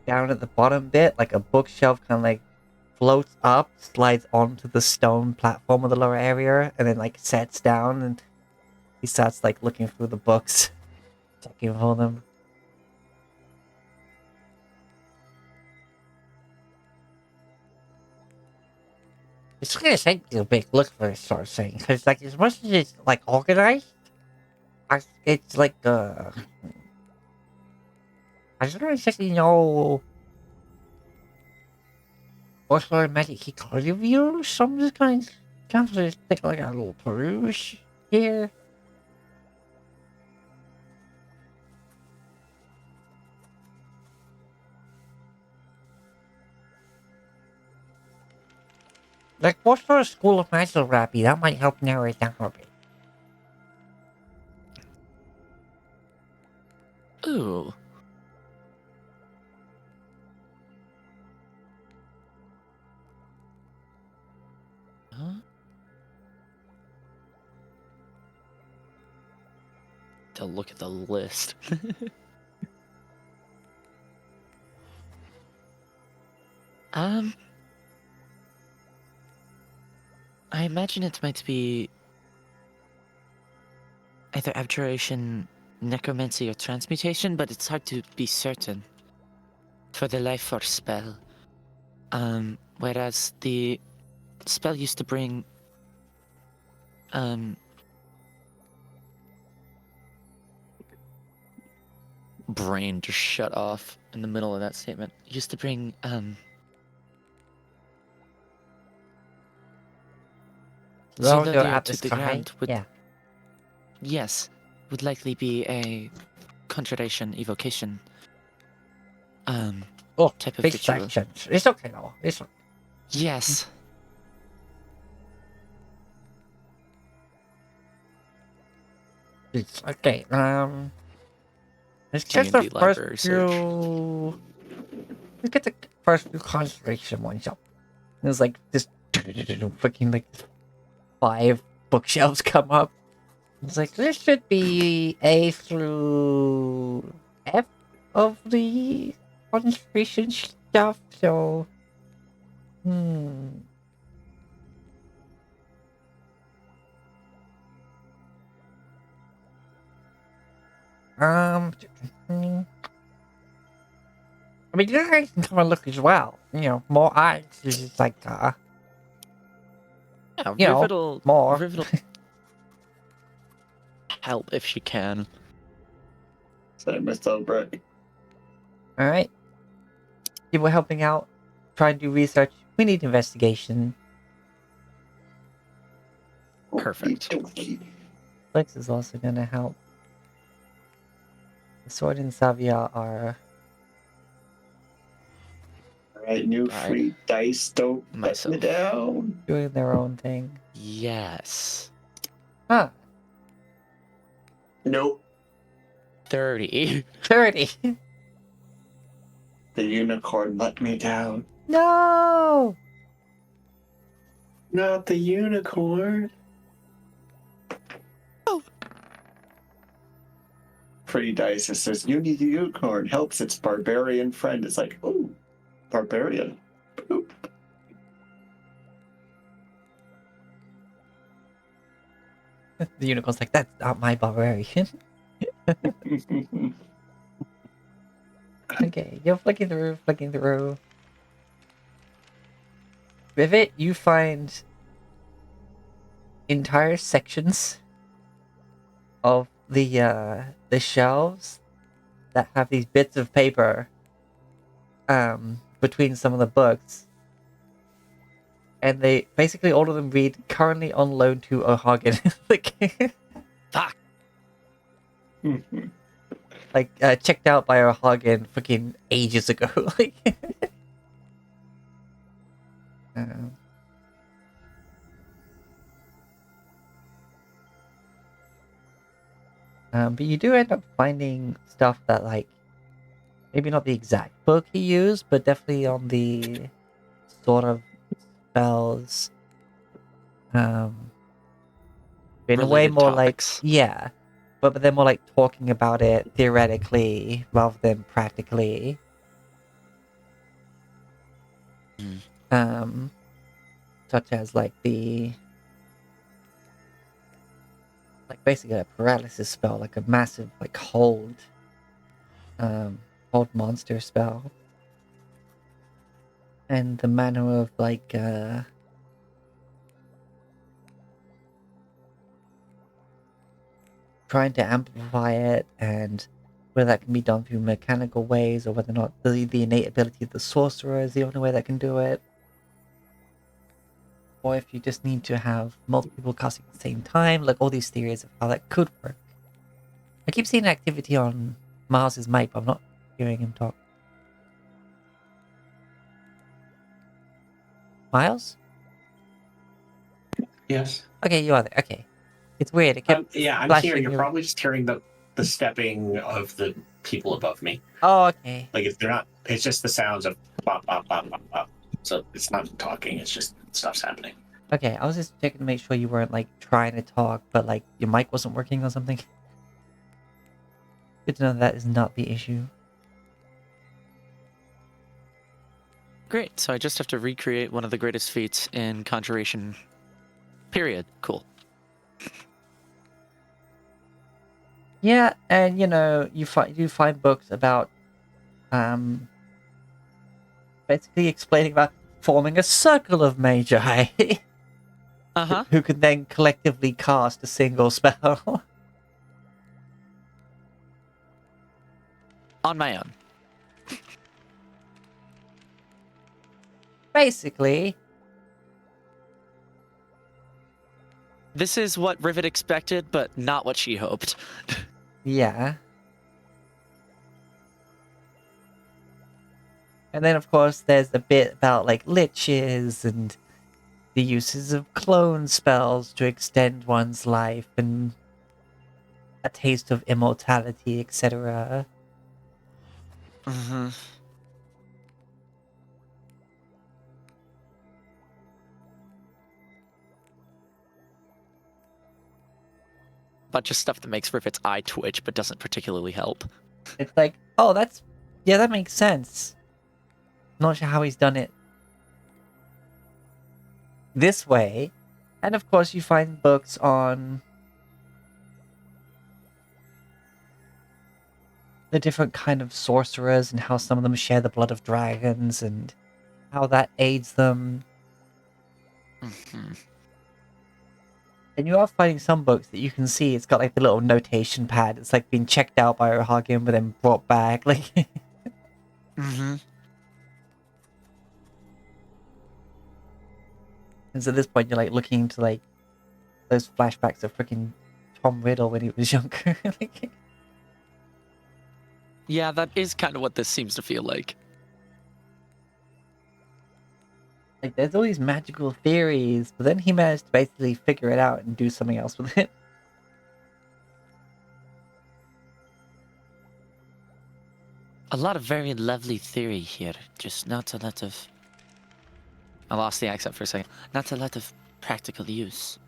down at the bottom bit, like a bookshelf kind of like floats up, slides onto the stone platform of the lower area, and then like sets down, and he starts like looking through the books, checking for them. It's gonna take you a big look for this sort of thing, because like as much as it's like organized, it's like I don't exactly know what sort of magic he could have used. So I'm just kind of just take like a little peruse here. Like, what sort of school of magic would that be? That might help narrow it down a bit. Ooh. Huh? To look at the list. um, I imagine it might be either abjuration, necromancy, or transmutation, but it's hard to be certain for the life force spell. Whereas the spell used to bring brain just shut off in the middle of that statement. Used to bring Those are Zelodia at to this the time. ground would Yeah. yes, would likely be a conjuration evocation Oh, type of big ritual. sections. It's okay though. It's okay. Yes. It's okay. Let's get D&D the first library search. few. Let's get the first few concentration ones up. There's like this freaking like 5 bookshelves come up. It's like this should be A through F of the concentration stuff. So, I mean, you guys can come and look as well. You know, more eyes is like, Yeah, you know, Rivet'll more. Rivet'll help if she can. Same with Obrecht. All right. People helping out, trying to do research. We need investigation. Perfect. Okey-dokey. Flex is also going to help. The Sword and Savia are Alright, new Alright. free dice, don't let Myself. me down. doing their own thing. Yes. Huh. Nope. 30. 30. The unicorn let me down. No! Not the unicorn. Free dice, it says, you need a unicorn, helps its barbarian friend. It's like, ooh, barbarian. Boop. The unicorn's like, that's not my barbarian. Okay, you're flicking through. With it, you find entire sections of the shelves that have these bits of paper between some of the books. And they basically all of them read currently on loan to O'Hagan. Fuck. Like checked out by O'Hagan fucking ages ago. Like but you do end up finding stuff that like maybe not the exact book he used, but definitely on the sort of spells. In a way Related more topics. like yeah. But they're more like talking about it theoretically rather than practically. Such as like the like basically a paralysis spell, like a massive like hold monster spell. And the manner of like trying to amplify it, and whether that can be done through mechanical ways or whether or not the innate ability of the sorcerer is the only way that can do it. Or if you just need to have multiple people casting at the same time, like all these theories of how that could work. I keep seeing activity on Miles's mic, but I'm not hearing him talk. Miles? Yes. Okay, you are there. Okay. It's weird. It kept Yeah, I'm flashing hearing. You're your- probably just hearing the stepping of the people above me. Oh, okay. Like if they're not, it's just the sounds of bop bop bop bop bop. So it's not talking. It's just stuff's happening. Okay, I was just checking to make sure you weren't like trying to talk, but like your mic wasn't working or something. Good to know that is not the issue. Great. So I just have to recreate one of the greatest feats in Conjuration. Period. Cool. Yeah, and you know, you find books about basically explaining about forming a circle of magi Uh-huh. who can then collectively cast a single spell. On my own. Basically, This is what Rivet expected, but not what she hoped. yeah. And then, of course, there's the bit about, like, liches and the uses of clone spells to extend one's life and a taste of immortality, etc. Mm-hmm. Bunch of stuff that makes Rivet's eye twitch, but doesn't particularly help. It's like, oh, yeah, that makes sense. Not sure how he's done it this way. And of course, you find books on the different kind of sorcerers and how some of them share the blood of dragons and how that aids them. Mm-hmm. And you are finding some books that you can see it's got like the little notation pad. It's like being checked out by O'Hagan but then brought back. Like, Mm-hmm. and so at this point you're like looking into like those flashbacks of freaking Tom Riddle when he was younger. Like, Yeah, that is kind of what this seems to feel like. like there's all these magical theories, but then he managed to basically figure it out and do something else with it. A lot of very lovely theory here, just not a lot of... I lost the accent for a second. Not a lot of practical use.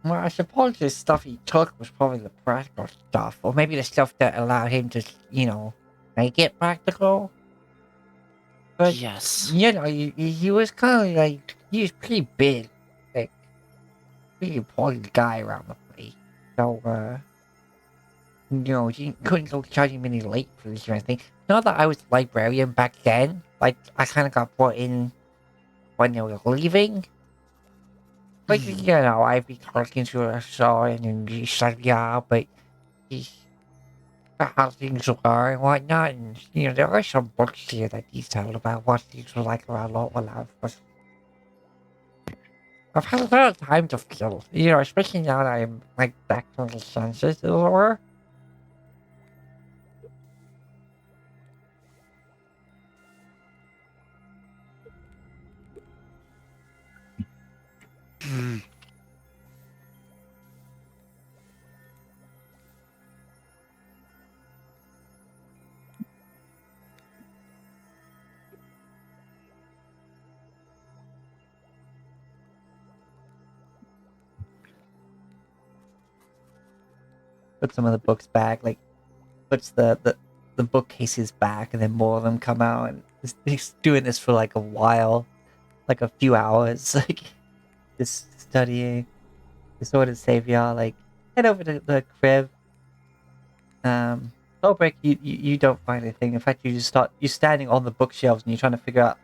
Well, I suppose the stuff he took was probably the practical stuff, or maybe the stuff that allowed him to, you know, make it practical. But Yes. you know, he was kind of like, he was pretty big, like, pretty important guy around the place. So, you know, he couldn't go charging many late fees or anything. Not that I was librarian back then. Like, I kind of got brought in when they were leaving. Like, you know, I'd be talking to a son and he's like, yeah, but he's how things were and whatnot. And, you know, there are some books here that detail about what things were like around Walav. But I've had a lot of time to feel, you know, especially now that I'm, like, back to the senses, as it were. Put some of the books back, like, puts the bookcases back, and then more of them come out. And he's doing this for, like, a while. Like, a few hours. Like, just studying. The Sword of Savior, like, head over to the crib. Solbrick, you don't find anything. In fact, you're standing on the bookshelves and you're trying to figure out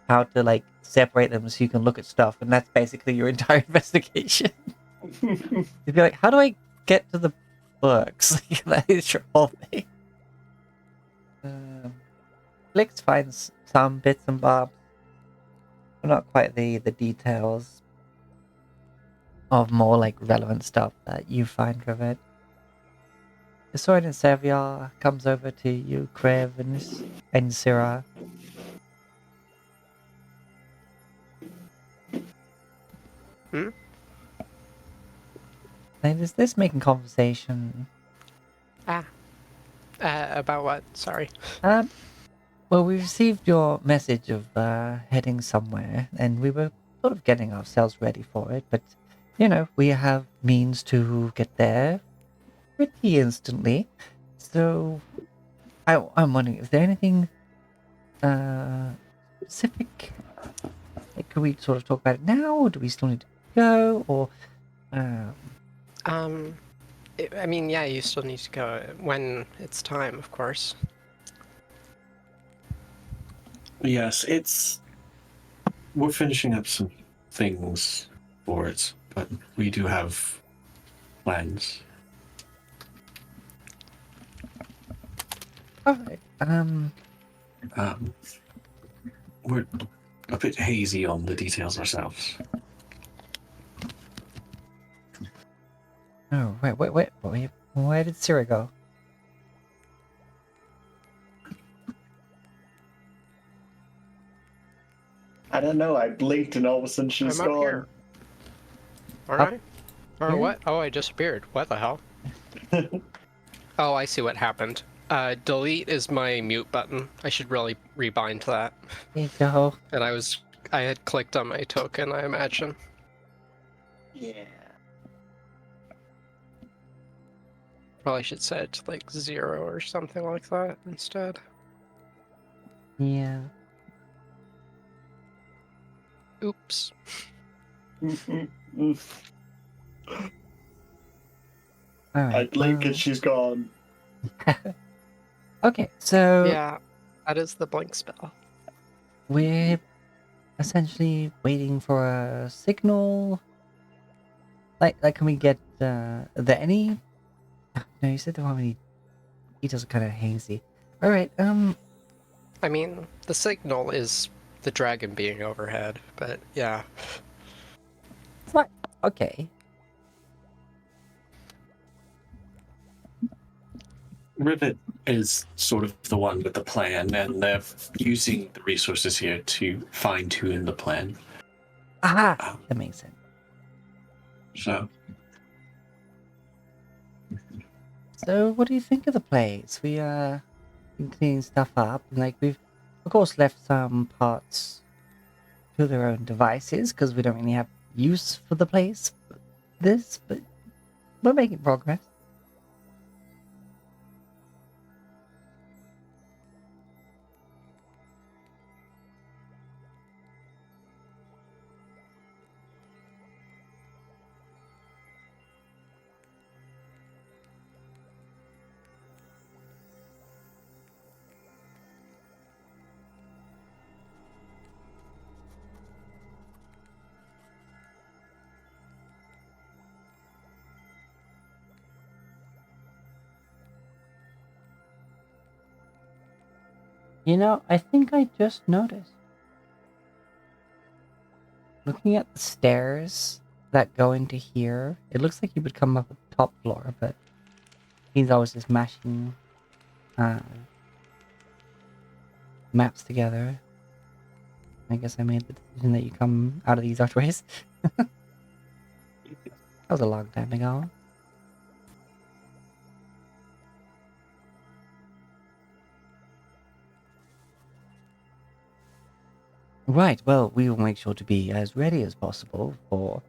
how to, like, separate them so you can look at stuff, and that's basically your entire investigation. You'd be like, how do I get to the books. That is your whole thing. Blix finds some bits and bobs, but not quite the details of more like relevant stuff that you find from it. The sword and Sevier comes over to you, Krev and Syrah. And is this making conversation? About what? Sorry. Well, we received your message of heading somewhere, and we were sort of getting ourselves ready for it, but, you know, we have means to get there pretty instantly. So, I'm wondering, is there anything specific? Like, could we sort of talk about it now, or do we still need to go, or... I mean, yeah, you still need to go when it's time, of course. Yes, we're finishing up some things for it, but we do have plans. Alright, We're a bit hazy on the details ourselves. oh, wait, where did Syrah go? I don't know. I blinked and all of a sudden she's I'm up gone. here. Aren't Up I? Or here? what? Oh, I disappeared. What the hell? Oh, I see what happened. Delete is my mute button. I should really rebind that. There you go. And I had clicked on my token, I imagine. Yeah. Probably should set it to like 0 or something like that instead. Yeah. Oops. Alright. I blink and she's gone. Okay, so Yeah, that is the blink spell. we're essentially waiting for a signal. Like, can we get are there any? No, you said there weren't any details. Are kind of hazy. All right. I mean, the signal is the dragon being overhead, but yeah. What? Okay. Rivet is sort of the one with the plan, and they're using the resources here to fine-tune the plan. Aha, that makes sense. So, So, what do you think of the place? We been cleaning stuff up, and like we've, of course, left some parts to their own devices because we don't really have use for the place. But we're making progress. You know, I think I just noticed. Looking at the stairs that go into here, it looks like you would come up at the top floor, but he's always just mashing maps together. I guess I made the decision that you come out of these archways. That was a long time ago. Right, well, we will make sure to be as ready as possible for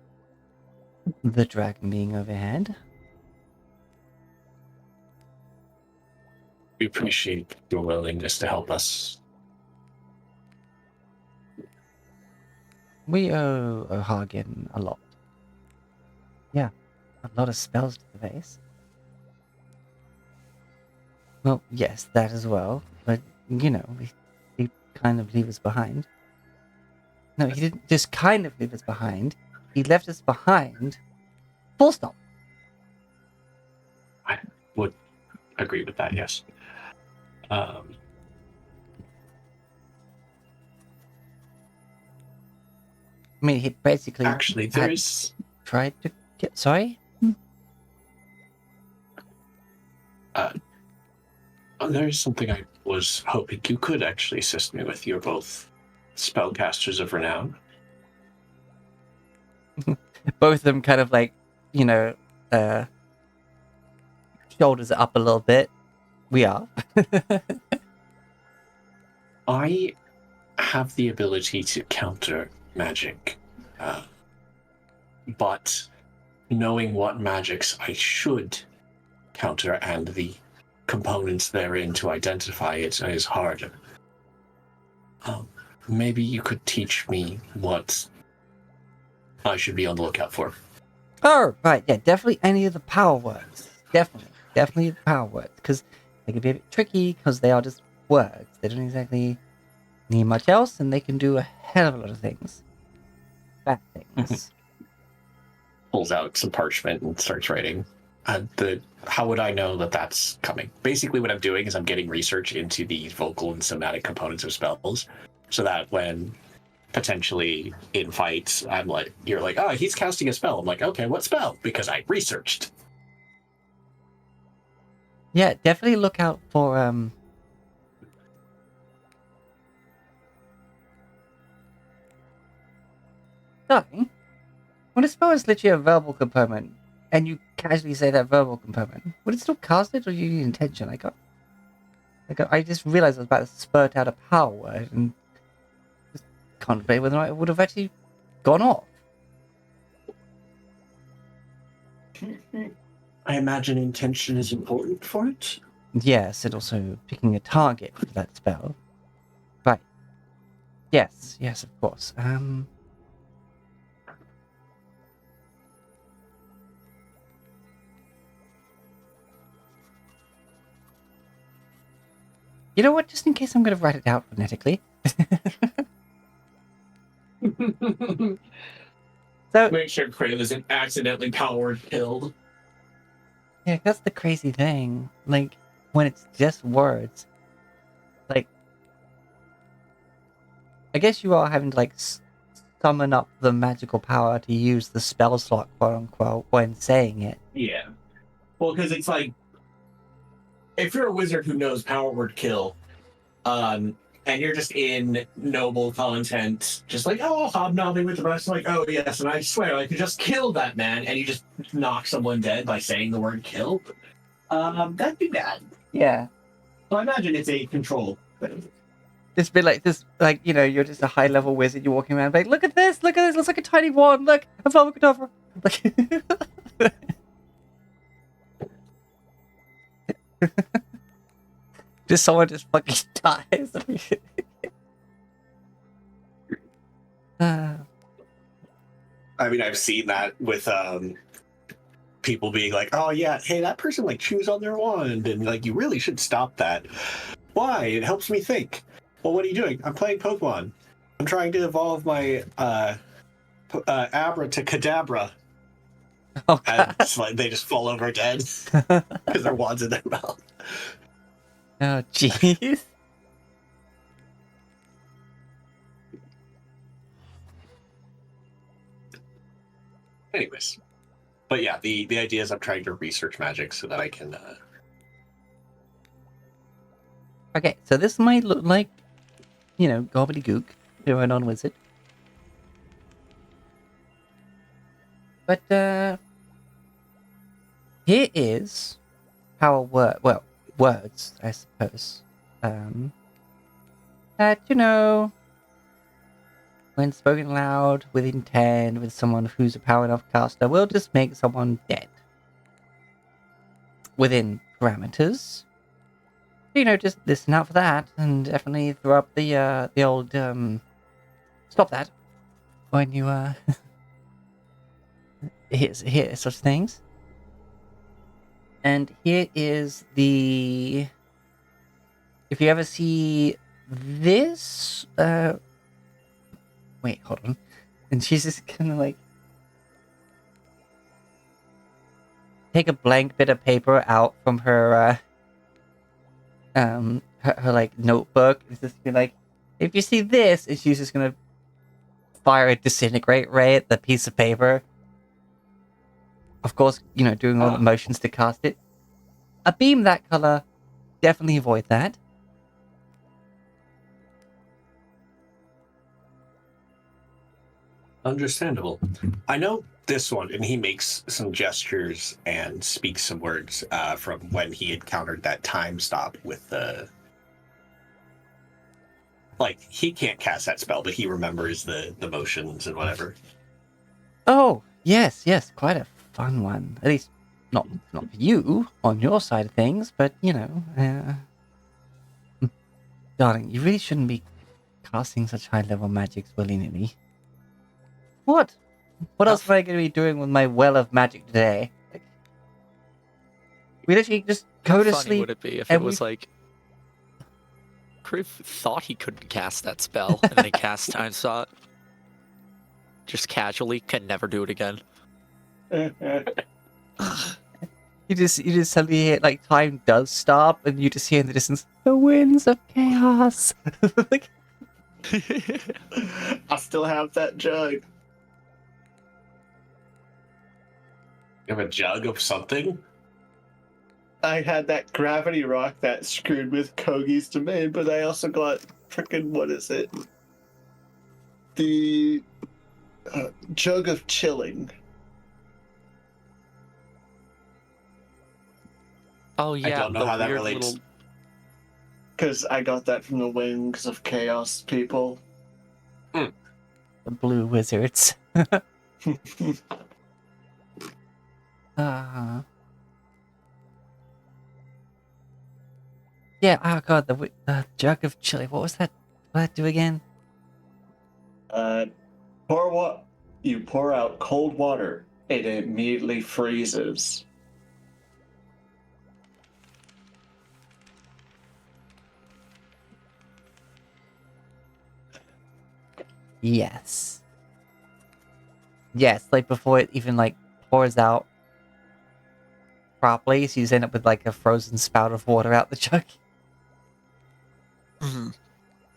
the dragon being overhead. we appreciate your willingness to help us. We owe O'Hagan a lot. Yeah, a lot of spells to the face. Well, yes, that as well. But, you know, he kind of leave us behind. No, he didn't just kind of leave us behind. He left us behind. Full stop. I would agree with that, yes. I mean, he basically Actually, had there's tried to get. Sorry. there's something I was hoping you could actually assist me with. You're both spellcasters of renown. Both of them kind of like, you know, shoulders up a little bit. We are. I have the ability to counter magic, but knowing what magics I should counter and the components therein to identify it is harder. Maybe you could teach me what I should be on the lookout for. Oh, right. Yeah, definitely any of the power words. Definitely the power words. Because they can be a bit tricky because they are just words. They don't exactly need much else, and they can do a hell of a lot of things. Bad things. Pulls out some parchment and starts writing. How would I know that that's coming? Basically, what I'm doing is I'm getting research into the vocal and somatic components of spells, so that when potentially in fights, I'm like, you're like, oh, he's casting a spell. I'm like, okay, what spell? Because I researched. Yeah, definitely look out for Darling, when a spell is literally a verbal component, and you casually say that verbal component, would it still cast it, or do you need intention? I just realized I was about to spurt out a power word, and just contemplate whether or not it would have actually gone off. I imagine intention is important for it. Yes, and also picking a target for that spell. Right. Yes, of course. You know what? Just in case I'm going to write it out phonetically. So Make sure Crave isn't accidentally powered killed. yeah, that's the crazy thing. Like when it's just words. Like I guess you are having to like summon up the magical power to use the spell slot, quote unquote, when saying it. Yeah. Well, because it's like, if you're a wizard who knows power word kill, and you're just in noble content, just like, oh, hobnobbing with the rest, like, oh, yes, and I swear I could just kill that man, and you just knock someone dead by saying the word kill, that'd be bad. Yeah. So I imagine it's a control thing. It's been like this, like, you know, you're just a high level wizard, you're walking around like, look at this, looks like a tiny wand, look, a flower cadaver. Like just someone just fucking dies. I mean, I've seen that with people being like, oh yeah, hey, that person like chews on their wand, and like, you really should stop that. Why? It helps me think. Well, what are you doing? I'm playing Pokemon. I'm trying to evolve my Abra to Kadabra. Oh, And it's like they just fall over dead because their wand's in their mouth. oh, jeez. Anyways, but yeah, the idea is I'm trying to research magic so that I can. Okay, so this might look like, you know, gobbledygook to a non-wizard. But, here is how words, I suppose. That, you know, when spoken aloud, with intent, with someone who's a power enough caster, will just make someone dead. Within parameters. You know, just listen out for that, and definitely throw up the old, stop that when you, hear such things. And here is the, if you ever see this, wait, hold on. And she's just kind of like, take a blank bit of paper out from her, her like notebook. It's just be like, if you see this, and she's just gonna fire a disintegrate ray at the piece of paper. Of course, you know, doing all the motions to cast it. A beam that color, definitely avoid that. Understandable. I know this one, and he makes some gestures and speaks some words from when he encountered that time stop with the. Like, he can't cast that spell, but he remembers the motions and whatever. Oh, yes, quite a fun one. At least, not for you, on your side of things, but, you know, darling, you really shouldn't be casting such high-level magics willy-nilly. What? What else am I going to be doing with my well of magic today? Like, we literally just go to How funny sleep. would it be if and it was like Kriv thought he couldn't cast that spell, and then he cast Time Stop. Just casually, can never do it again. You just suddenly hear, like, time does stop, and you just hear in the distance, the winds of chaos. Like, I still have that jug. You have a jug of something? I had that gravity rock that screwed with Kogi's domain, but I also got frickin' what is it? The jug of chilling. Oh yeah, don't know the how that weird relates. little- Because I got that from the Wings of Chaos people. the blue wizards. Yeah, oh god, the jug of chili. What was that? What did that do again? You pour out cold water, it immediately freezes. Yes. Yes, like before it even like pours out properly, so you just end up with like a frozen spout of water out the jug. Mhm.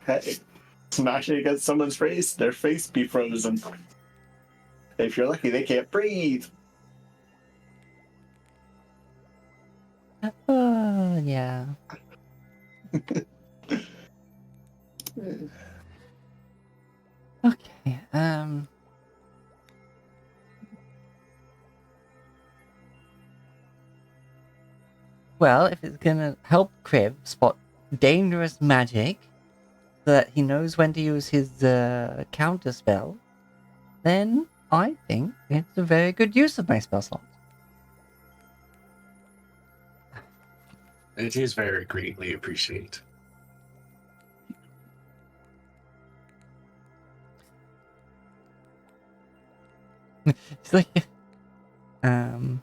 Hey, smash it against someone's face, their face be frozen. If you're lucky, they can't breathe. Yeah. Okay, well, if it's gonna help Crib spot dangerous magic so that he knows when to use his counter spell, then I think it's a very good use of my spell slot. It is very greatly appreciated. She's like, and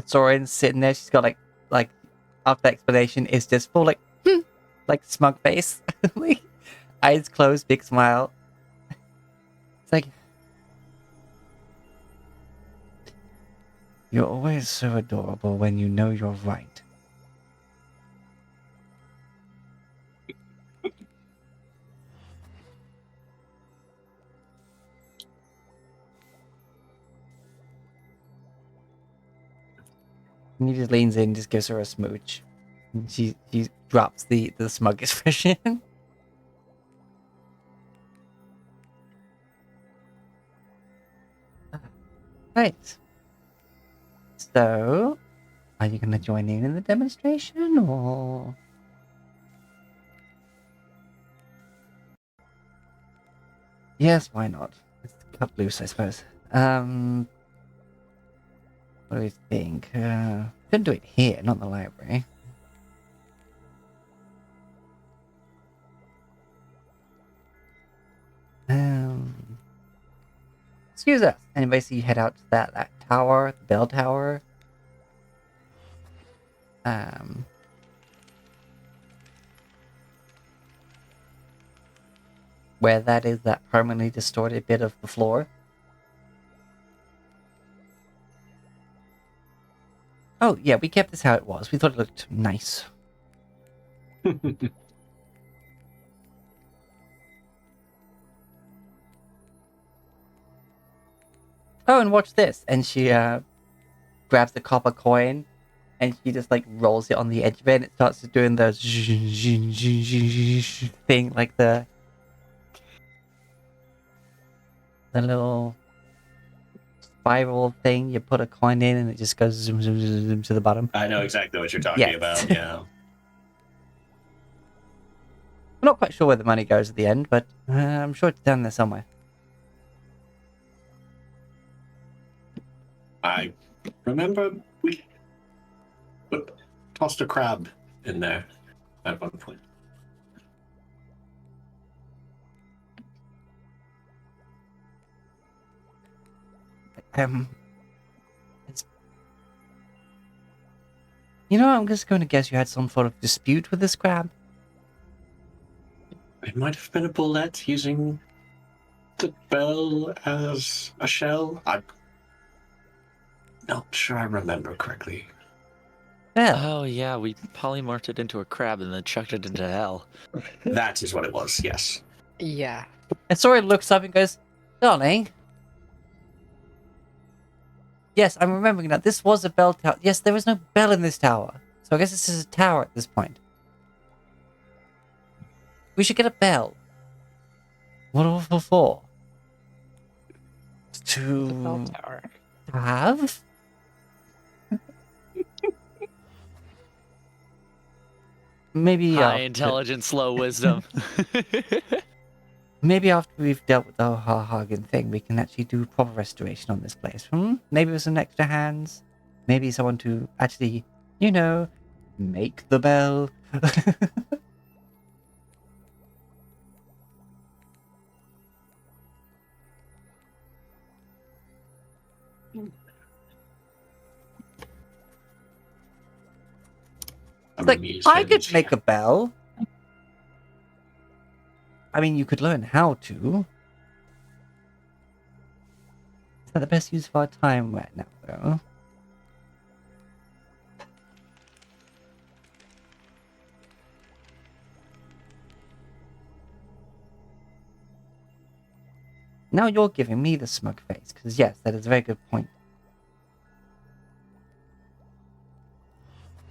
Soren's sitting there. She's got like after the explanation is just full like, like smug face, like eyes closed, big smile. It's like, you're always so adorable when you know you're right. And he just leans in, and just gives her a smooch. And she drops the smug expression. Right. So, are you going to join in the demonstration, or? Yes, why not? It's cut loose, I suppose. What do you think? Couldn't do it here, not in the library. Excuse us. Anybody see you head out to that tower, the bell tower? Where that is, that permanently distorted bit of the floor. Oh, yeah, we kept this how it was. We thought it looked nice. Oh, and watch this. And she grabs the copper coin, and she just, like, rolls it on the edge of it, and it starts doing the thing, like the little spiral thing. You put a coin in, and it just goes zoom, zoom, zoom, zoom to the bottom. I know exactly what you're talking Yes. about. Yeah. I'm not quite sure where the money goes at the end, but I'm sure it's down there somewhere. I remember we tossed a crab in there at one point. It's... You know, I'm just going to guess you had some sort of dispute with this crab. It might have been a bullet using the bell as a shell. I'm not sure I remember correctly. Well, Oh yeah, we polymorphed it into a crab and then chucked it into hell. That is what it was, yes. Yeah. and Sora looks up and goes, "Darling, yes, I'm remembering now. This was a bell tower. Yes, there was no bell in this tower. So I guess this is a tower at this point. We should get a bell. What for? The bell To tower. have? Maybe High after, intelligence, low wisdom. maybe after we've dealt with the Hagen thing, we can actually do proper restoration on this place. Maybe with some extra hands. Maybe someone to actually, make the bell. I'm Like, amused I at could it. make a bell. I mean, you could learn how to. It's not the best use of our time right now, though. Now you're giving me the smug face, because yes, that is a very good point.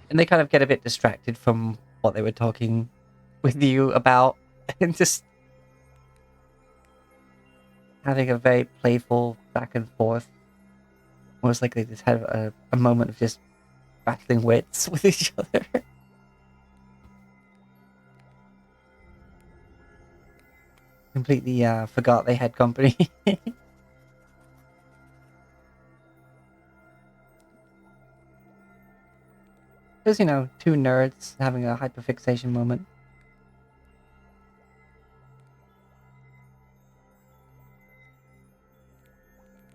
And they kind of get a bit distracted from what they were talking with you about, and just having a very playful back and forth. Almost like they just had a moment of just battling wits with each other. Completely forgot they had company. Just, two nerds having a hyperfixation moment.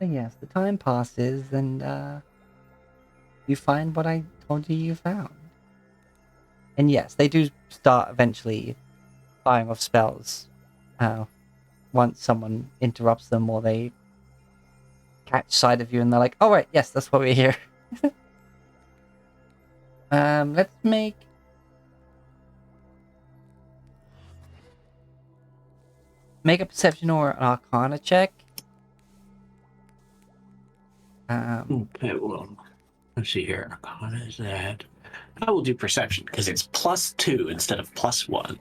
But yes, the time passes and you find what I told you found. And yes, they do start eventually firing off spells once someone interrupts them or they catch sight of you and they're like, oh right, yes, that's why we're here. Let's make a perception or an arcana check. Okay, well, let's see here. Arcana is that. I will do perception because it's +2 instead of +1.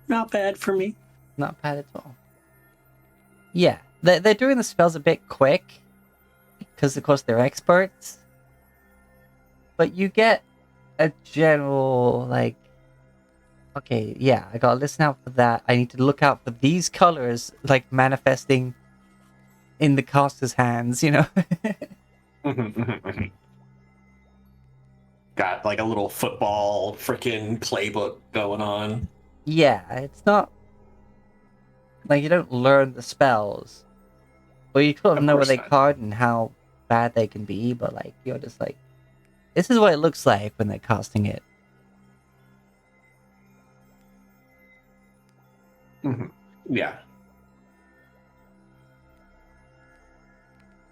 Not bad for me. Not bad at all. Yeah, they're doing the spells a bit quick because, of course, they're experts. But you get a general, like, okay, yeah, I gotta listen out for that. I need to look out for these colors, like, manifesting in the caster's hands, Got like a little football freaking playbook going on. Yeah, it's not like you don't learn the spells, but you kind of Of know where course they not. card and how bad they can be. But like you're just like, this is what it looks like when they're casting it. Yeah.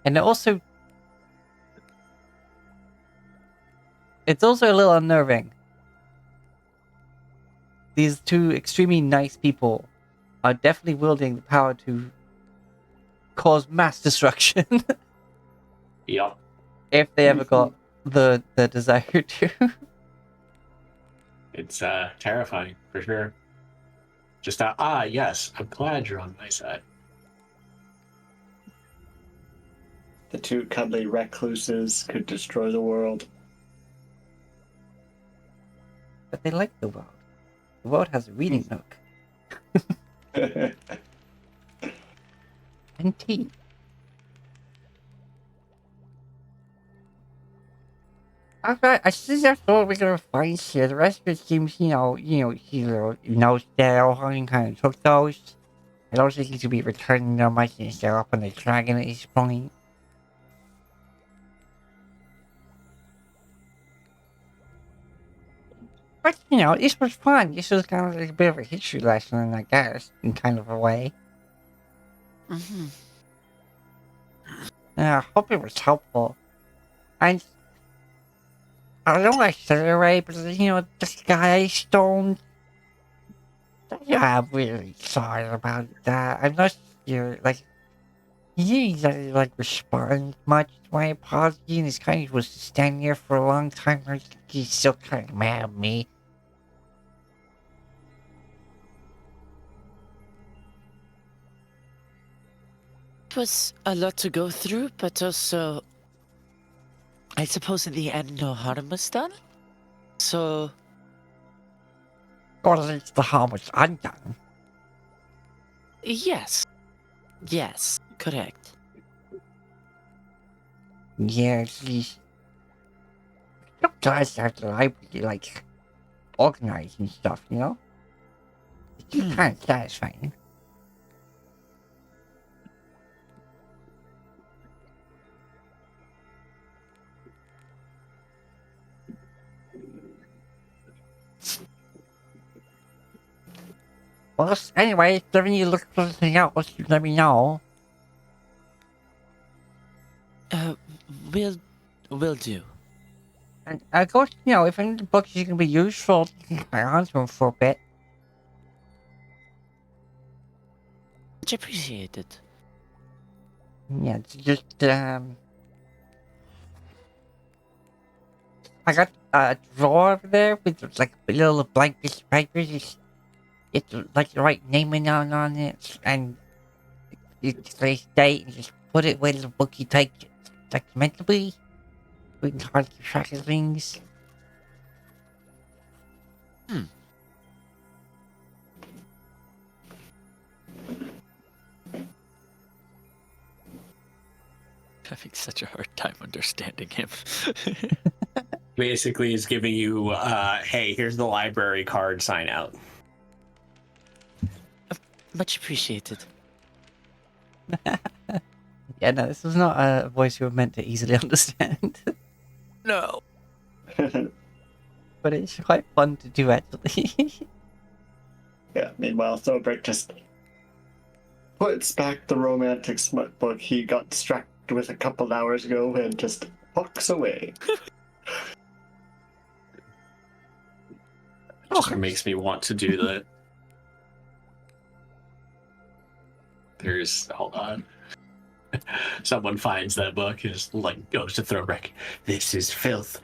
And it's also a little unnerving. These two extremely nice people are definitely wielding the power to cause mass destruction Yep. if they ever got the desire to. It's terrifying for sure. Just yes, I'm glad you're on my side. The two cuddly recluses could destroy the world. But they like the world. The world has a reading nook and tea. Okay, I see that's all we're gonna find here. The rest of it seems, knows that O'Hara kind of took those. I don't think he should be returning them much since they're up on the dragon at this point. But, this was fun. This was kind of like a bit of a history lesson, I guess, in kind of a way. Mm-hmm. I hope it was helpful. And I don't know I said it right, but, the sky stone. Yeah, I'm really sorry about that. I'm not sure, he didn't, respond much to my apology, and his kind of was standing there for a long time. He's still kind of mad at me. It was a lot to go through, but also, I suppose in the end, no harm was done. So, Or at least the harm was undone. yes. Yes, correct. Yeah, he's... You guys have to, organize and stuff, It's just kind of satisfying. Well, anyway, if there you look for something else, you let me know. Will do. And of course, if any of the books are going to be useful, you can hang on to them for a bit. Much appreciated. Yeah, it's just, I got a drawer over there with, a little blank piece of paper. It's the right naming on it, and it's today's date, and just put it where the book you take it's meant to be. We can hardly keep track of things. Having such a hard time understanding him. Basically, is giving you, hey, here's the library card, sign out. Much appreciated. Yeah, no, this was not a voice you were meant to easily understand. No. But it's quite fun to do, actually. Yeah, meanwhile, Thorbrick just puts back the romantic smut book he got distracted with a couple hours ago and just walks away. Just makes me want to do that. Hold on. Someone finds that book and just goes to Thorbrick. This is filth.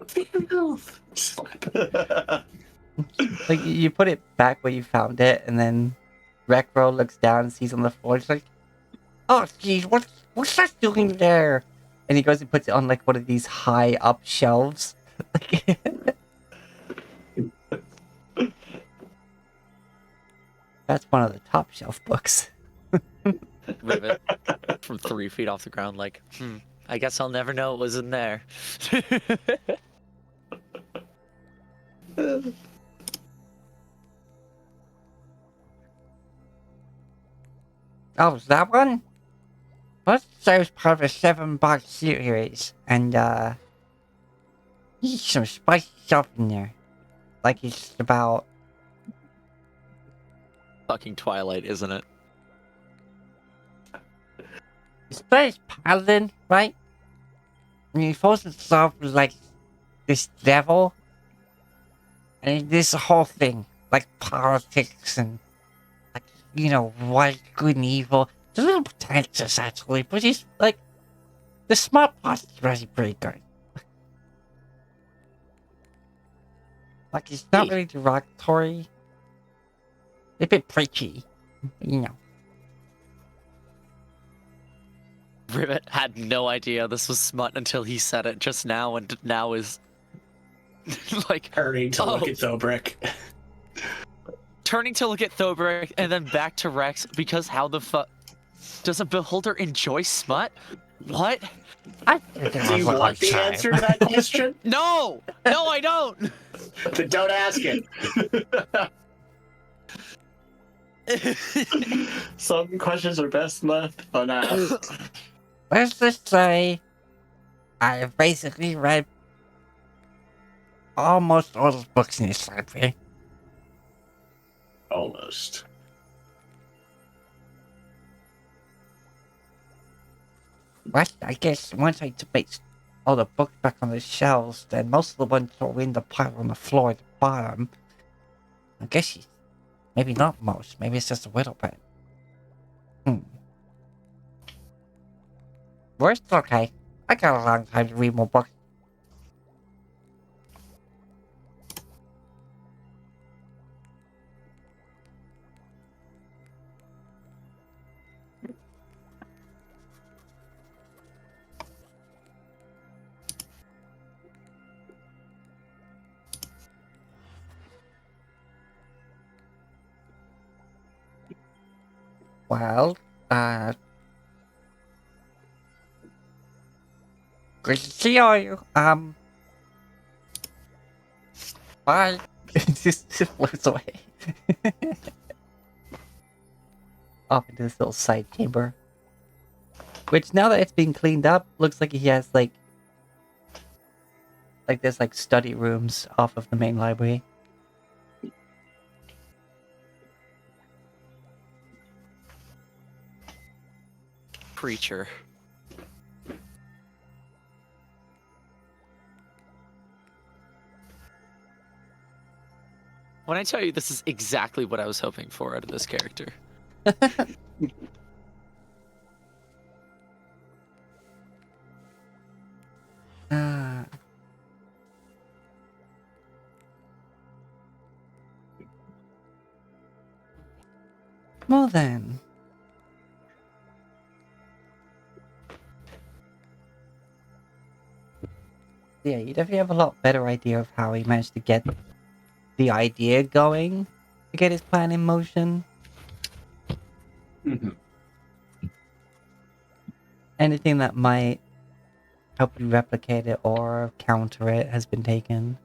Filth. Slap. You put it back where you found it, and then Rekro looks down and sees on the floor. He's like, "Oh, geez, what's that doing there?" And he goes and puts it on one of these high up shelves. That's one of the top shelf books. Rivet from 3 feet off the ground, I guess I'll never know what was in there. Oh, is that one? Let's say it was part of a 7-box series, and there's some spicy stuff in there. It's about... Fucking Twilight, isn't it? Space paladin, right? And he falls in love with, like, this devil. And this whole thing, like, politics and, like, right, good and evil. It's a little pretentious, actually, but he's, like, the smart part is really pretty good. Like, he's not really derogatory. A bit preachy, Rivet had no idea this was smut until he said it just now, and now is like Turning to look Oh. at Zobrick. turning to look at Thobrick and then back to Rex because how the fuck does a beholder enjoy smut? What? Do you want the answer to that question? No, I don't. Then don't ask it. Some questions are best left unasked. Let's just say I've basically read almost all the books in this library. Almost. But I guess once I put all the books back on the shelves, then most of the ones are in the pile on the floor at the bottom. I guess maybe not most, maybe it's just a little bit. Worst, okay. I got a long time to read more books. Well, good to see all you. Bye. It just floats away. Off into this little side chamber. Which, now that it's being cleaned up, looks like he has, like there's, like, study rooms off of the main library. Preacher. When I tell you this is exactly what I was hoping for out of this character. Well then. Yeah, you definitely have a lot better idea of how he managed to get the idea going, to get his plan in motion. Mhm. Anything that might help you replicate it or counter it has been taken.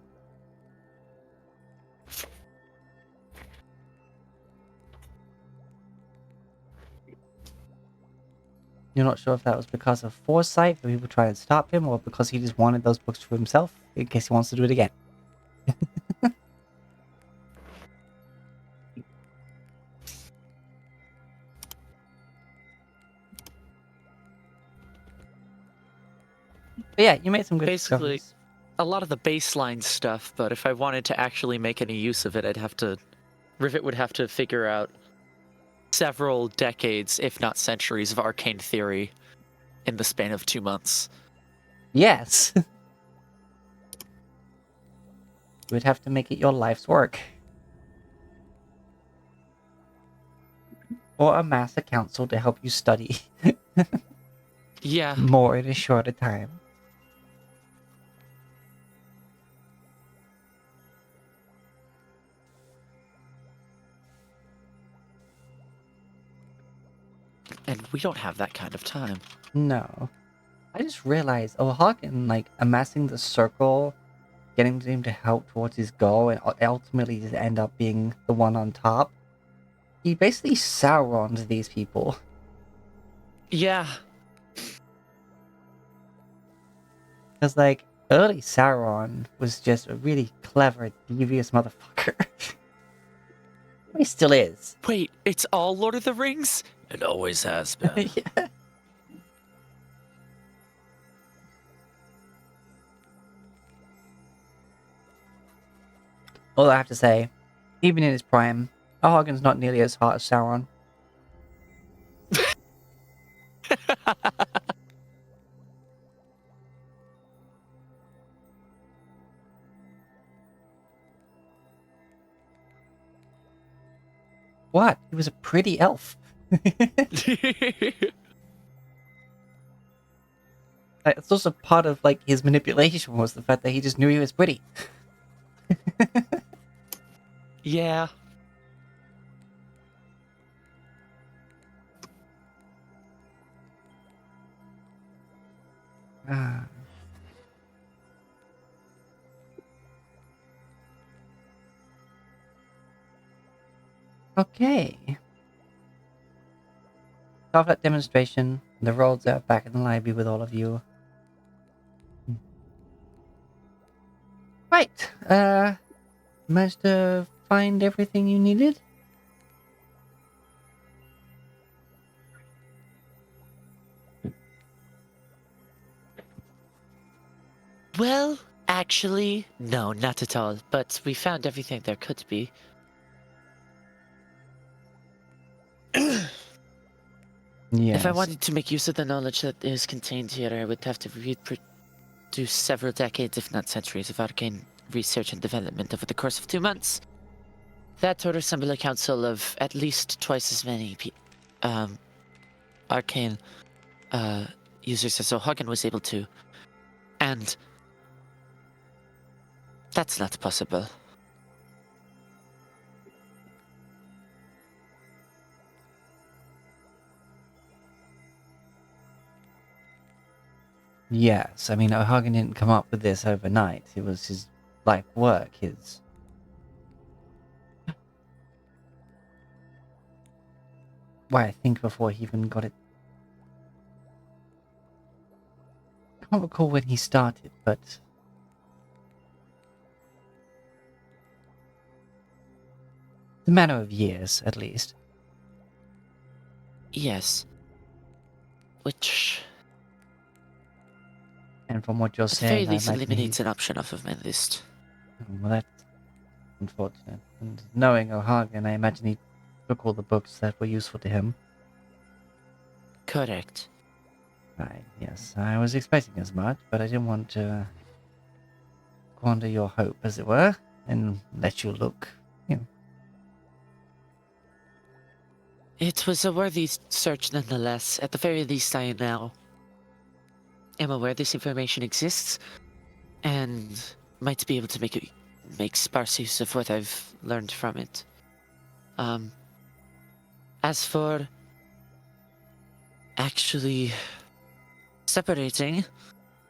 You're not sure if that was because of foresight for people trying to stop him, or because he just wanted those books for himself, in case he wants to do it again. But yeah, you made some good Basically, discoveries. a lot of the baseline stuff, but if I wanted to actually make any use of it, Rivet would have to figure out several decades, if not centuries, of arcane theory in the span of 2 months. Yes. You would have to make it your life's work. Or amass a council to help you study Yeah, more in a shorter time. and we don't have that kind of time. No. I just realized, Hawken, like, amassing the circle, getting him to help towards his goal, and ultimately just end up being the one on top. He basically Saurons these people. Yeah, Because, like, early Sauron was just a really clever, devious motherfucker. He still is. wait, it's all Lord of the Rings? It always has been. Yeah. Although I have to say, even in his prime, O'Hagan's not nearly as hot as Sauron. What? He was a pretty elf. It's also part of like his manipulation was the fact that he just knew he was pretty. Yeah. Ah. Okay. After that demonstration, the roads are back in the library with all of you. Right. Managed to find everything you needed? Well, actually, no, not at all. But we found everything there could be. Yes. If I wanted to make use of the knowledge that is contained here, I would have to reproduce several decades, if not centuries, of arcane research and development over the course of 2 months. That would assemble a council of at least twice as many arcane users as O'Hagan was able to. And that's not possible. Yes, I mean, O'Hagan didn't come up with this overnight. It was his life work, his... Why, I think before he even got it... I can't recall when he started, but... The matter of years, at least. Yes. Which, And from what you're at the very saying, I least, imagine eliminates he's... an option off of my list. Well, that's unfortunate. And knowing O'Hagan, I imagine he took all the books that were useful to him. Correct. Right, yes. I was expecting as much, but I didn't want to squander your hope, as it were, and let you look, you know. It was a worthy search nonetheless. At the very least, I now am aware this information exists, and might be able to make sparse use of what I've learned from it. As for actually separating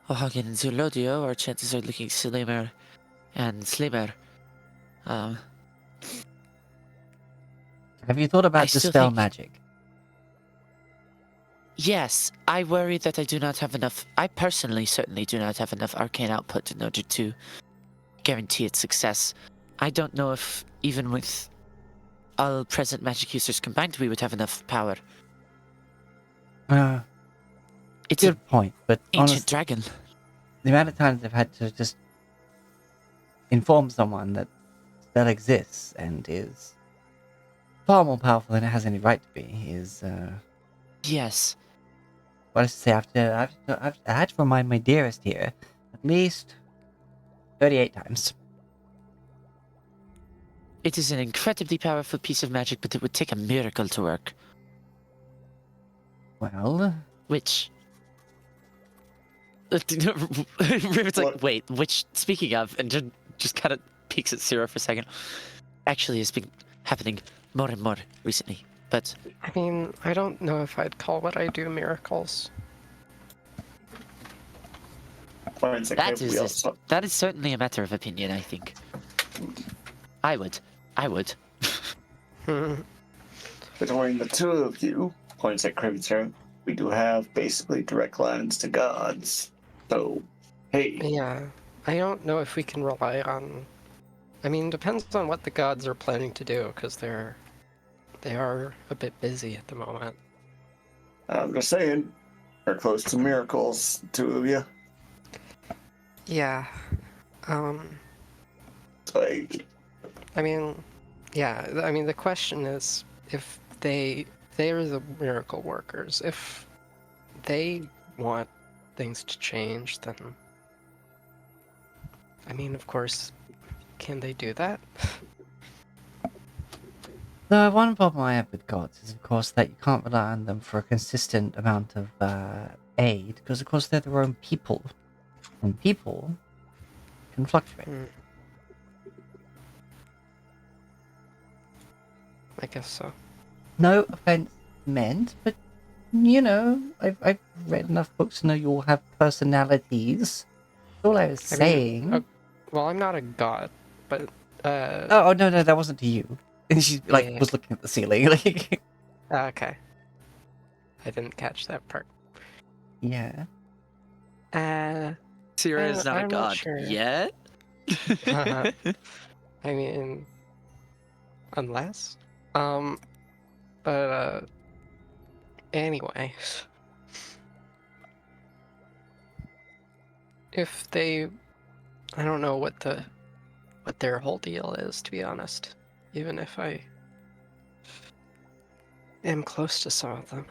O'Hagan and Zulodio, our chances are looking slimmer and slimmer. Have you thought I about still dispel think- magic? Yes, I worry that I do not have enough. I personally certainly do not have enough arcane output in order to guarantee its success. I don't know if even with all present magic users combined, we would have enough power. It's an Good point, but ancient honestly, dragon. the amount of times I've had to just inform someone that spell exists and is far more powerful than it has any right to be is, Yes, what I should say, I had to remind my dearest here at least 38 times. it is an incredibly powerful piece of magic, but it would take a miracle to work. Well, Which... Rivet's like, What? wait, which, speaking of, and just kind of peeks at Zero for a second, actually has been happening more and more recently. But I mean, I don't know if I'd call what I do miracles. Finds a that cave, we is also- that is certainly a matter of opinion, I think. I would. Between the two of you, points at Crimson, we do have basically direct lines to gods. So, hey, Yeah, I don't know if we can rely on... I mean, depends on what the gods are planning to do, because they are a bit busy at the moment. I'm just saying, we're close to miracles, two of you. Yeah. Like, I mean, yeah. I mean, the question is if they're the miracle workers. If they want things to change, then I mean, of course, can they do that? The one problem I have with gods is, of course, that you can't rely on them for a consistent amount of aid, because, of course, they're their own people, and people can fluctuate. I guess so. No offense meant, but you know, I've read enough books to know you all have personalities. That's all I was I mean, saying. well, I'm not a god, but Oh no, that wasn't to you. And she like yeah. was looking at the ceiling, like Okay. I didn't catch that part. yeah. Sierra is not a I'm not god sure. yet. I mean, unless, but anyway, if they, I don't know what their whole deal is, to be honest. Even if I am close to some of them.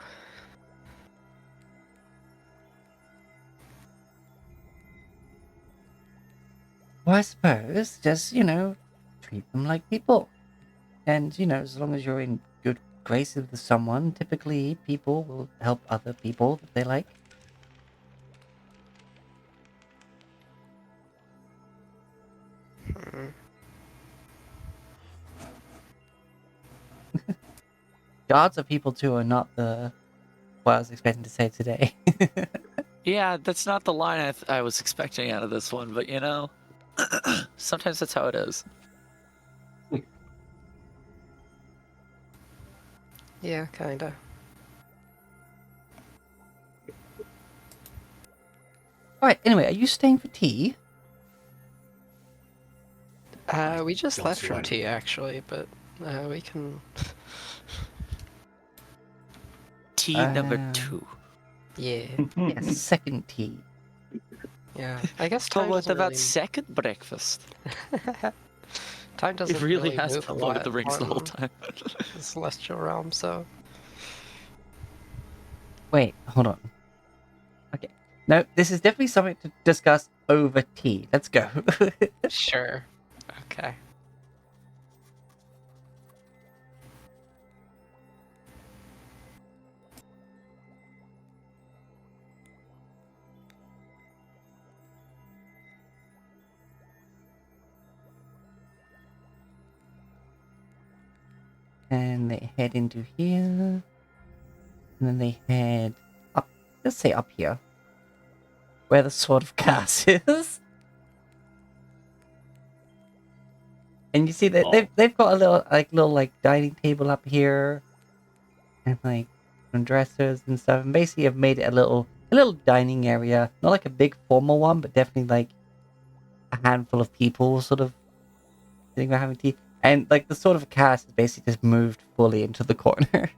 Well, I suppose just treat them like people, and as long as you're in good graces with someone, typically people will help other people that they like. Hmm. Gods are people too, are not what I was expecting to say today. Yeah, that's not the line I was expecting out of this one, but sometimes that's how it is. Yeah, kinda. All right. Anyway, are you staying for tea? We just don't left see from why not. tea actually, but we can. Tea number Uh, 2. Yeah, Yes, second tea. yeah. I guess But time what doesn't about really. second breakfast? Time It doesn't really really has move a been Lord of lot the Rings the whole on time. the celestial realm, so Wait, hold on. Okay. No, this is definitely something to discuss over tea. Let's go. sure. Okay. And they head into here. And then they head up. Let's say up here. Where the Sword of Chaos is. And you see that they've got a little dining table up here. And some dressers and stuff. And basically have made it a little dining area. Not like a big formal one, but definitely like a handful of people sort of sitting around having tea. And like the Sword of Chaos is basically just moved fully into the corner.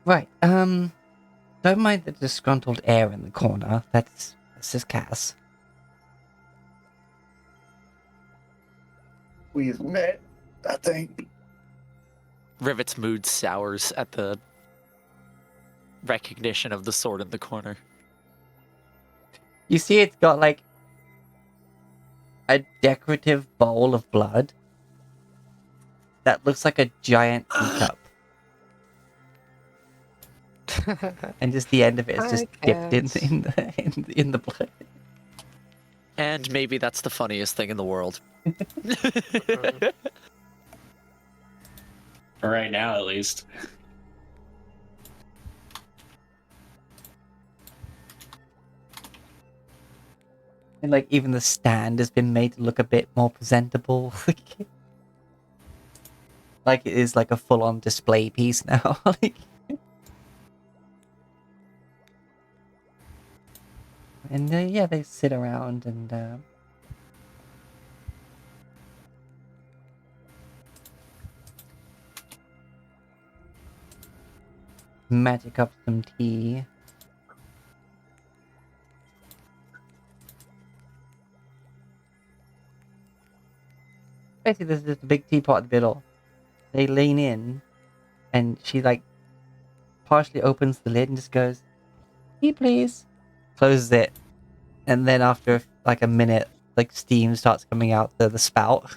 Right. Don't mind the disgruntled air in the corner. That's just Cass. We've met, I think. Rivet's mood sours at the recognition of the sword in the corner. You see, it's got like a decorative bowl of blood that looks like a giant teacup, and just the end of it is just Hi, dipped in Cass. in the blood. And maybe that's the funniest thing in the world. For right now, at least. And like even the stand has been made to look a bit more presentable. Like it is like a full-on display piece now. And yeah, they sit around and magic up some tea. Basically, there's this big teapot in the middle. They lean in, and she like partially opens the lid and just goes, "Tea, please." Closes it, and then after like a minute, like steam starts coming out the spout.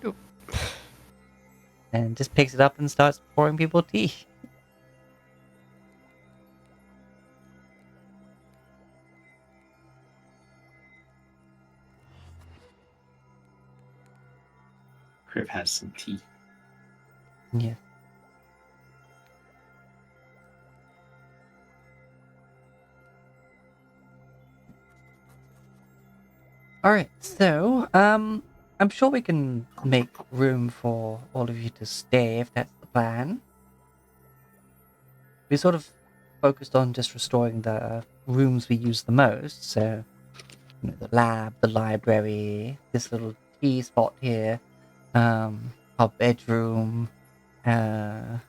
Oop. And just picks it up and starts pouring people tea. Crib has some tea. Yeah. All right, so I'm sure we can make room for all of you to stay if that's the plan. We sort of focused on just restoring the rooms we use the most, so the lab, the library, this little tea spot here, our bedroom, our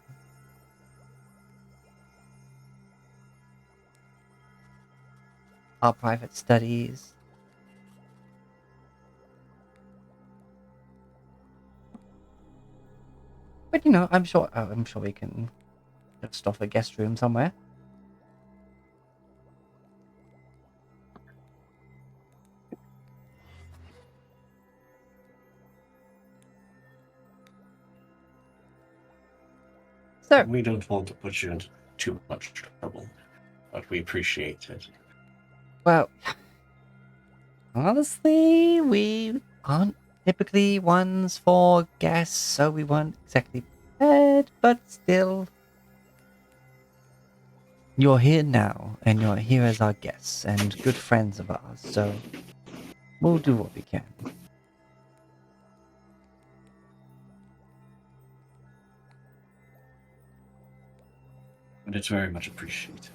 private studies. But I'm sure we can just off a guest room somewhere. So, We don't want to put you into too much trouble, but we appreciate it. well, honestly, we aren't typically ones for guests, so we weren't exactly prepared, but still. You're here now, and you're here as our guests and good friends of ours, so we'll do what we can. But it's very much appreciated.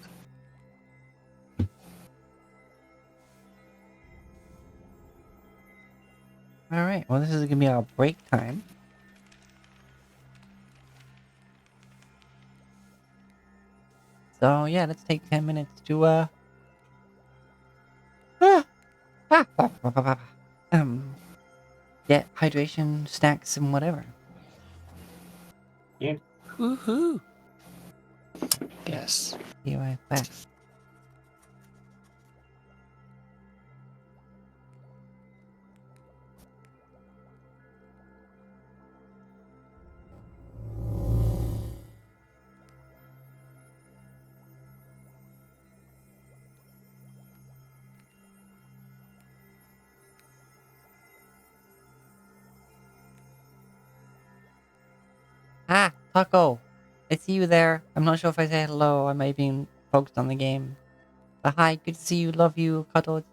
Alright, well, this is gonna be our break time. So, yeah, let's take 10 minutes to, get hydration, snacks, and whatever. Woohoo! Yes. See you right back. Ah, Taco! I see you there. I'm not sure if I say hello. I might have been focused on the game. But hi, good to see you. Love you. Cuddles.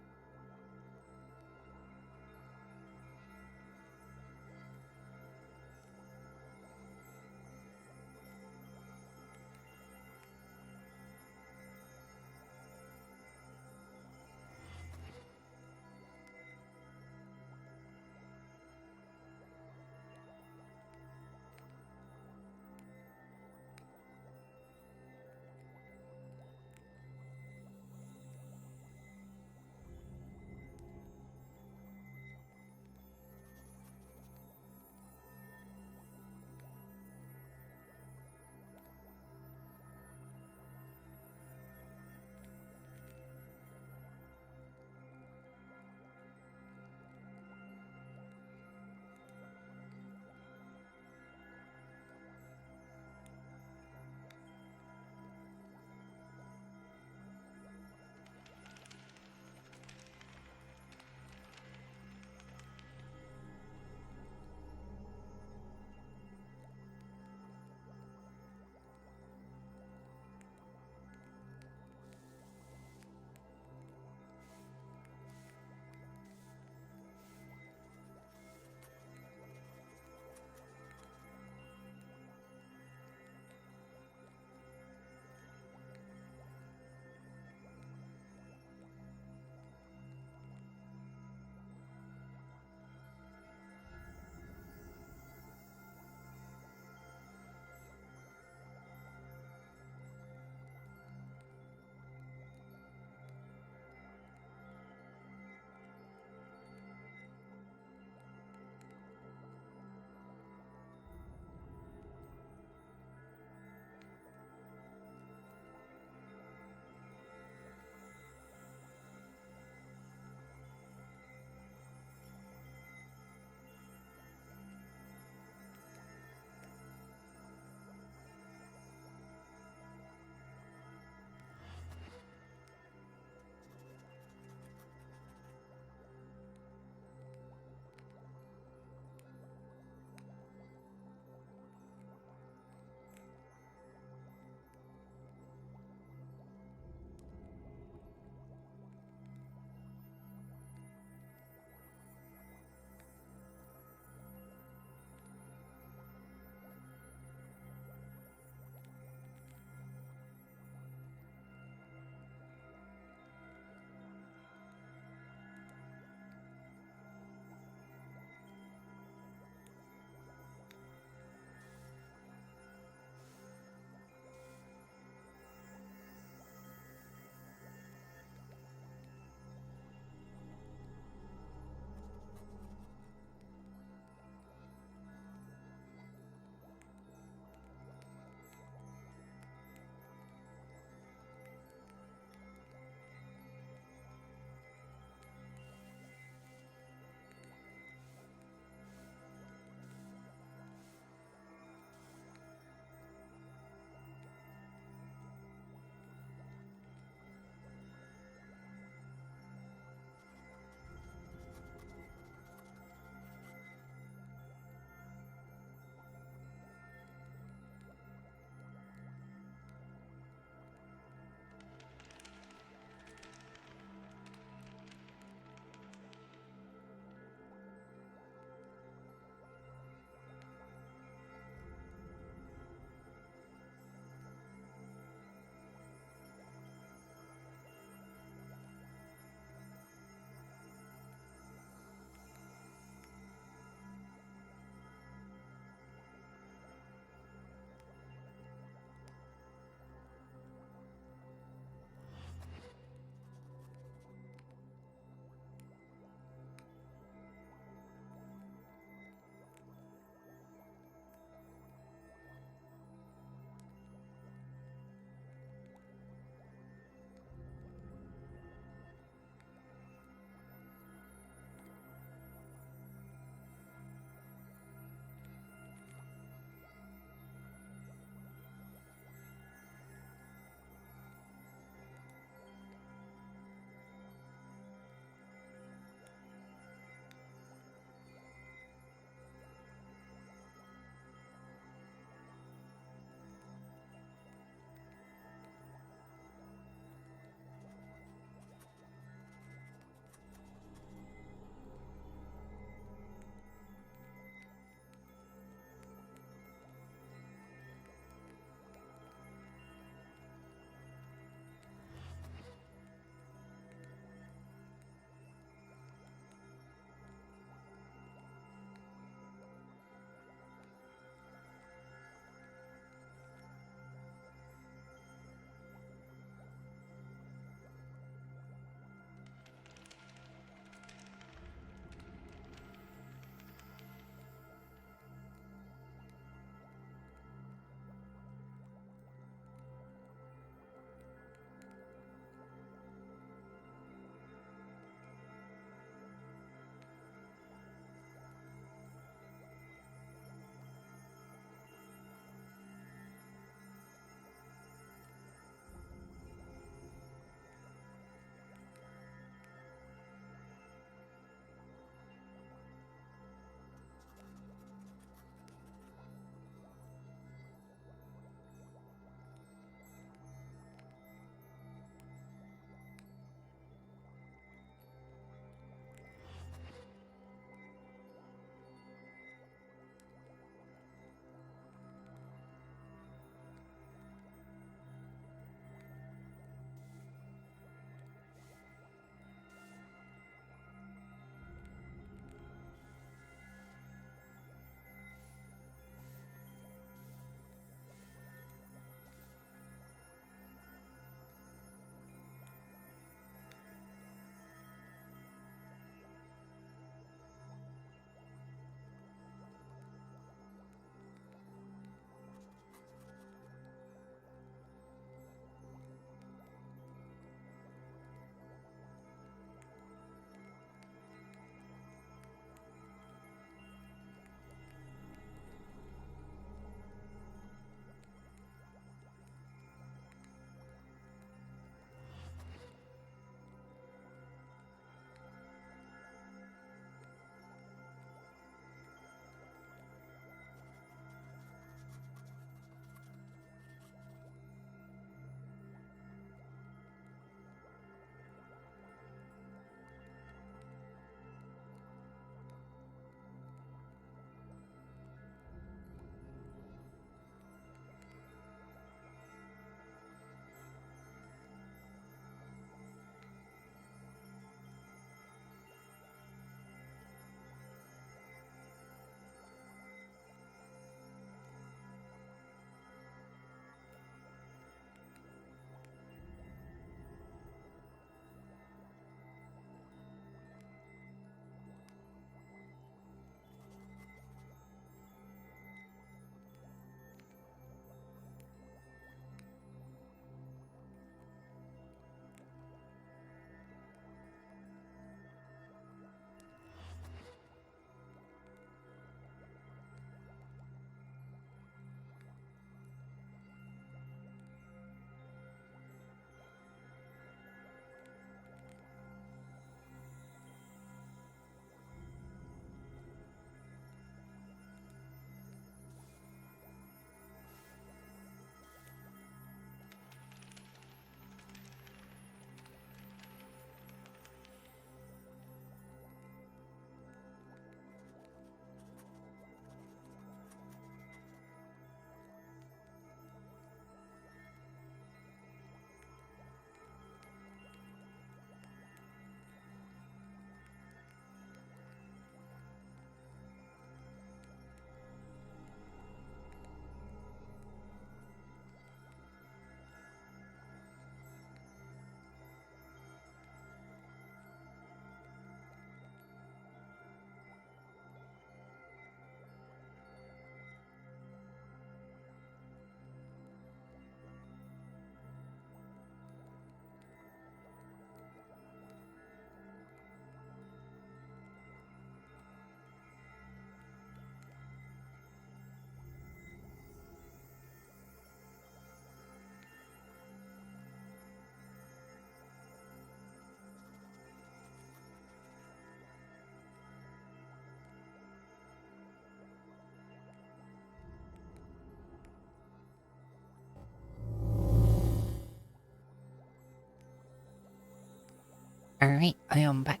Alright, I am back.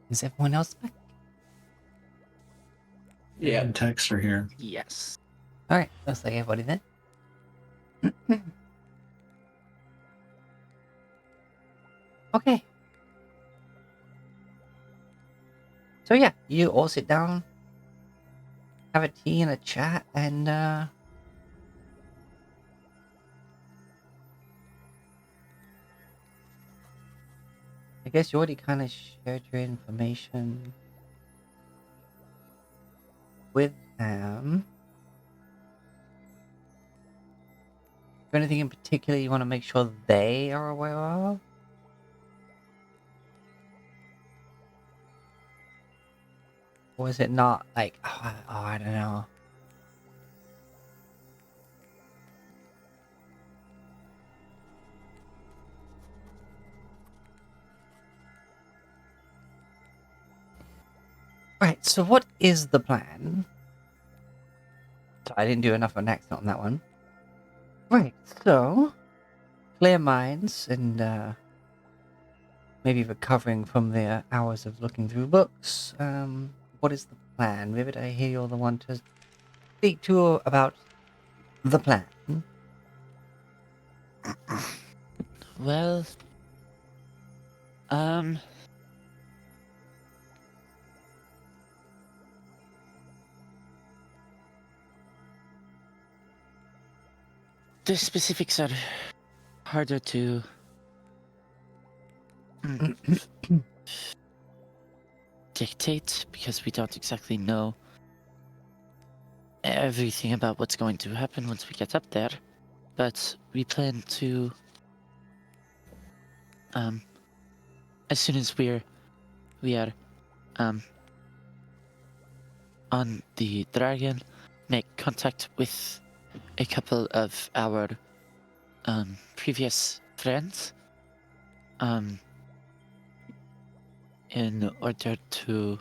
Is everyone else back? Yeah, and texts are here. Yes. Alright, looks like everybody then. Okay. So yeah, you all sit down, have a tea and a chat, and I guess you already kind of shared your information with them. Is there anything in particular you want to make sure they are aware of? Or is it not like, I don't know. Right, so what is the plan? So I didn't do enough of an accent on that one. Right, so clear minds and maybe recovering from their hours of looking through books. What is the plan? Vivid, I hear you're the one to speak to about the plan. Well, the specifics are harder to dictate because we don't exactly know everything about what's going to happen once we get up there. But we plan to, as soon as we are, on the dragon, make contact with a couple of our, previous friends, in order to...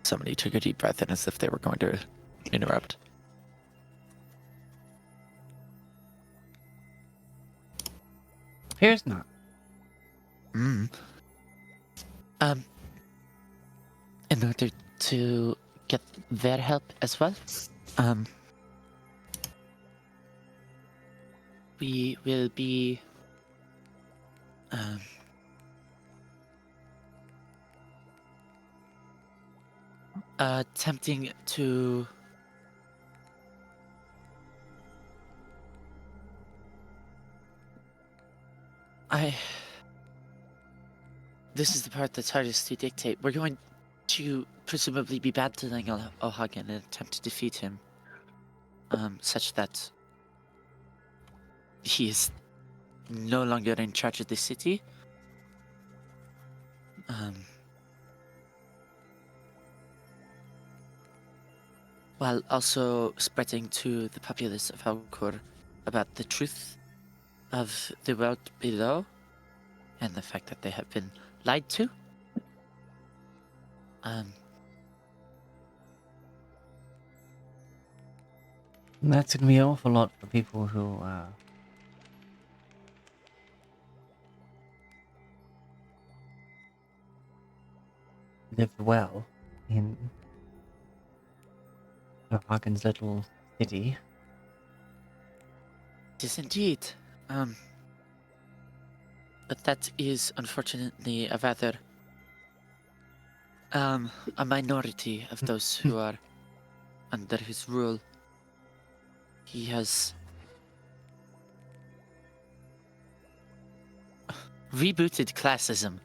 Somebody took a deep breath in as if they were going to interrupt. Appears not. In order to get their help as well, we will be, attempting to this is the part that's hardest to dictate. We're going to presumably be battling Ohag in an attempt to defeat him, such that he is no longer in charge of the city. While also spreading to the populace of Halkor about the truth of the world below and the fact that they have been lied to. That's gonna be an awful lot for people who lived well in Hagen's little city. It is indeed. But that is unfortunately a rather a minority of those who are under his rule. He has rebooted classism,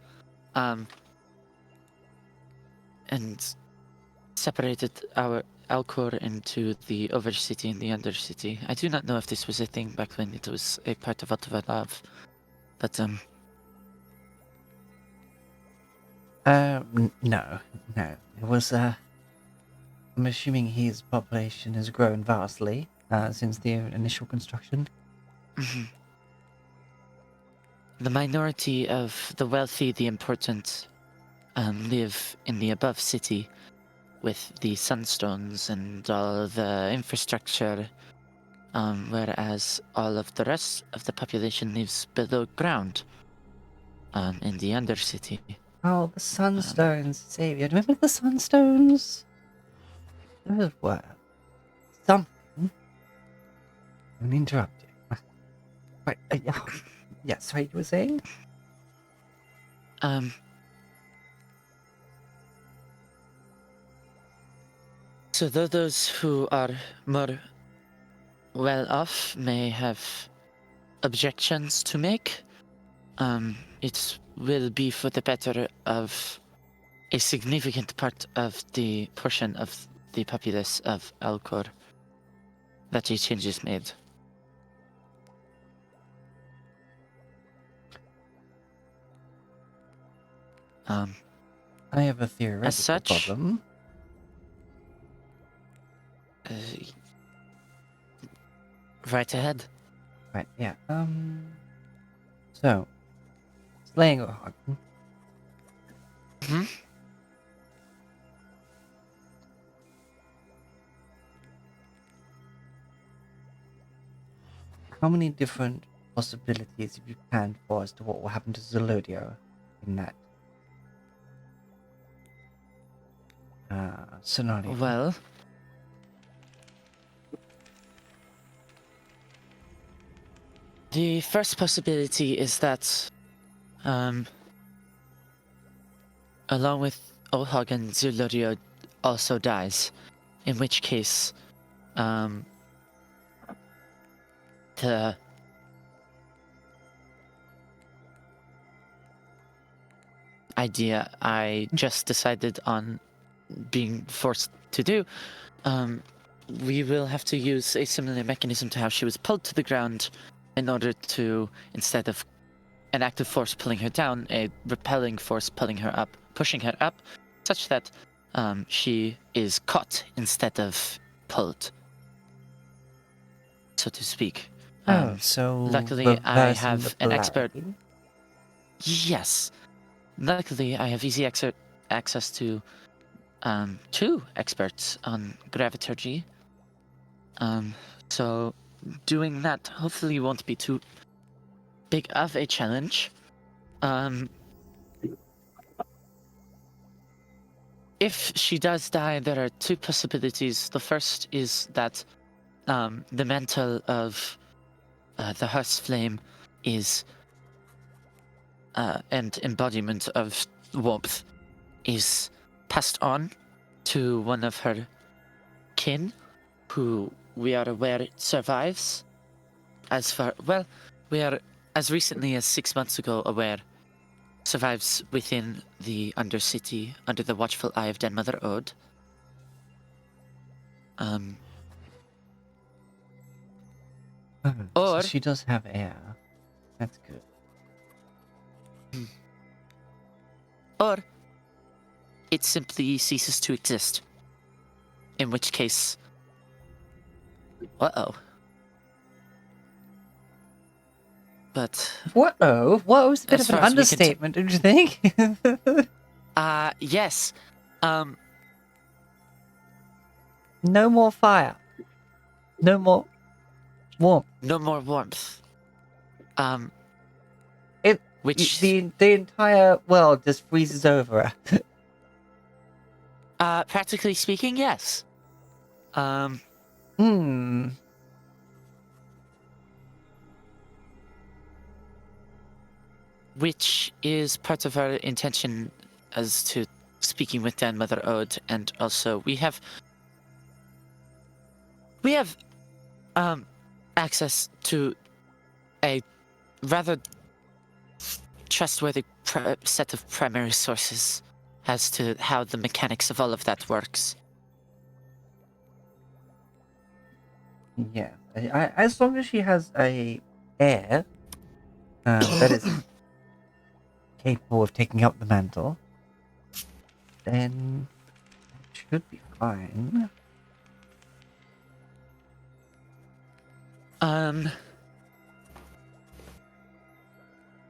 and separated our Alcor into the Overcity and the Undercity. I do not know if this was a thing back when it was a part of Walav, but No. It was, I'm assuming his population has grown vastly, since the initial construction. the minority of the wealthy, the important, live in the above city, with the sunstones and all the infrastructure, whereas all of the rest of the population lives below ground, in the Undercity. Oh, the Sunstones, Xavier. Remember the Sunstones? Those were something. I'm interrupted. Right. Yeah, sorry, you were saying? So though those who are more well off may have objections to make, it will be for the better of a significant part of the portion of the populace of Alcor that a change is made. I have a theoretical such- problem. Right ahead. Right, yeah. So, slaying or hugging. Hmm? How many different possibilities have you planned for as to what will happen to Zelodio in that scenario? Well, the first possibility is that, along with Olhagen, Zulorio also dies, in which case, the idea I just decided on being forced to do, we will have to use a similar mechanism to how she was pulled to the ground in order to, instead of an active force pulling her down, a repelling force pulling her up, pushing her up, such that she is caught instead of pulled, so to speak. So luckily I reversing have the an expert. polarity? Yes. Luckily, I have easy access to 2 experts on graviturgy. So doing that hopefully won't be too big of a challenge. If she does die, there are 2 possibilities. The first is that the mantle of the hearth's flame is and embodiment of warmth is passed on to one of her kin, who we are aware survives. We are as recently as 6 months ago aware survives within the Undercity under the watchful eye of Den Mother Ode. So Or she does have air. That's good. or it simply ceases to exist. In which case, uh-oh. But What-oh? What was a bit As of an far as we can understatement, don't you think? yes. No more fire. No more warmth. No more warmth. Which The entire world just freezes over. practically speaking, yes. Which is part of our intention as to speaking with Dan Mother Ode, and also we have access to a rather trustworthy set of primary sources as to how the mechanics of all of that works. Yeah. As long as she has a air that is capable of taking up the mantle, then it should be fine.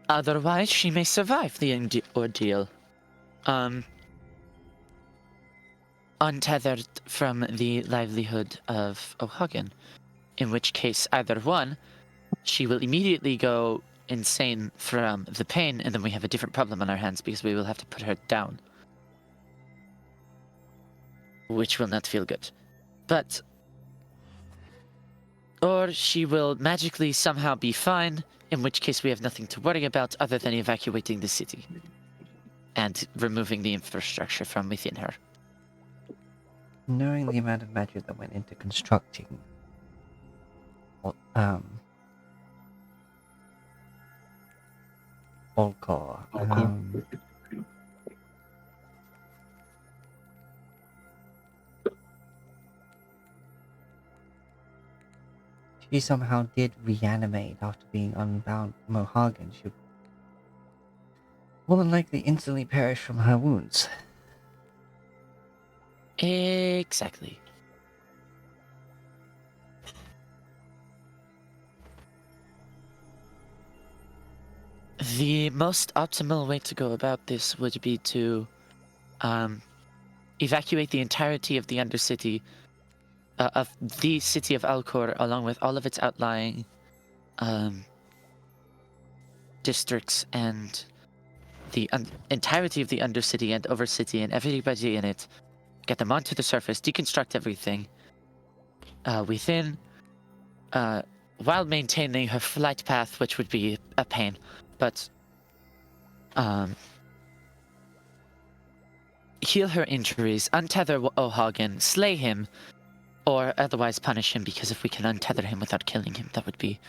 Otherwise, she may survive the ordeal. untethered from the livelihood of O'Hagan. In which case, either one, she will immediately go insane from the pain, and then we have a different problem on our hands because we will have to put her down. Which will not feel good. But... Or she will magically somehow be fine, in which case we have nothing to worry about other than evacuating the city. And removing the infrastructure from within her. Knowing the amount of magic that went into constructing Volkor, she somehow did reanimate after being unbound from O'Hagan. She would more than likely instantly perish from her wounds. Exactly. The most optimal way to go about this would be to evacuate the entirety of the Undercity, of the city of Alcor, along with all of its outlying districts and the entirety of the Undercity and Overcity and everybody in it. Get them onto the surface, deconstruct everything within, while maintaining her flight path, which would be a pain, but heal her injuries, untether O'Hagan, slay him, or otherwise punish him, because if we can untether him without killing him, that would be...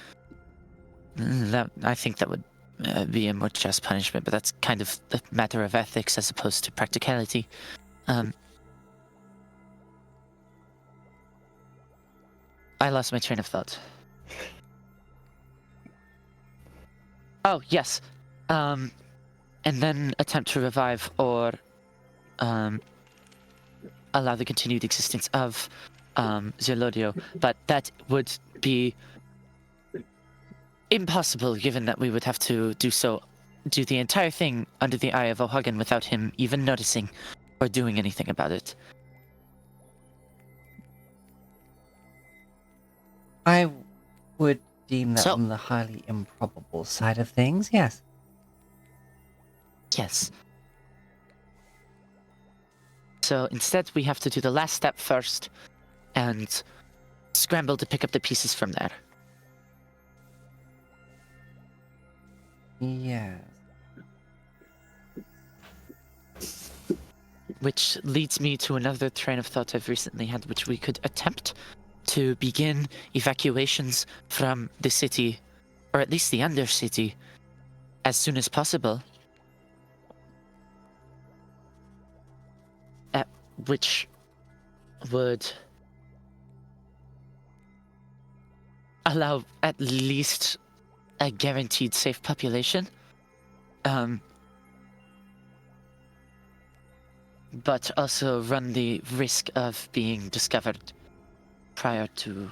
I think that would be a more just punishment, but that's kind of a matter of ethics as opposed to practicality. I lost my train of thought. Oh, yes. And then attempt to revive or allow the continued existence of Zelodio. But that would be impossible, given that we would have to do the entire thing under the eye of O'Hagan without him even noticing or doing anything about it. I would deem that So- on the highly improbable side of things, yes. Yes. So instead, we have to do the last step first and scramble to pick up the pieces from there. Yes. Which leads me to another train of thought I've recently had, which we could attempt to begin evacuations from the city, or at least the Undercity, as soon as possible. Which would allow at least a guaranteed safe population. But also run the risk of being discovered prior to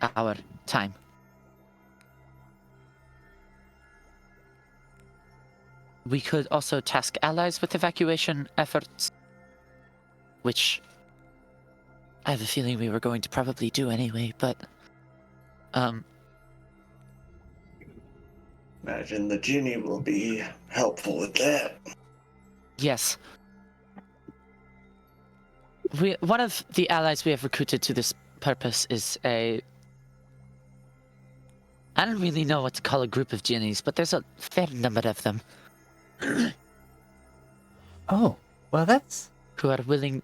our time. We could also task allies with evacuation efforts, which I have a feeling we were going to probably do anyway, but Imagine the genie will be helpful with that. yes. One of the allies we have recruited to this purpose is I don't really know what to call a group of genies, but there's a fair number of them Oh, well that's... who are willing.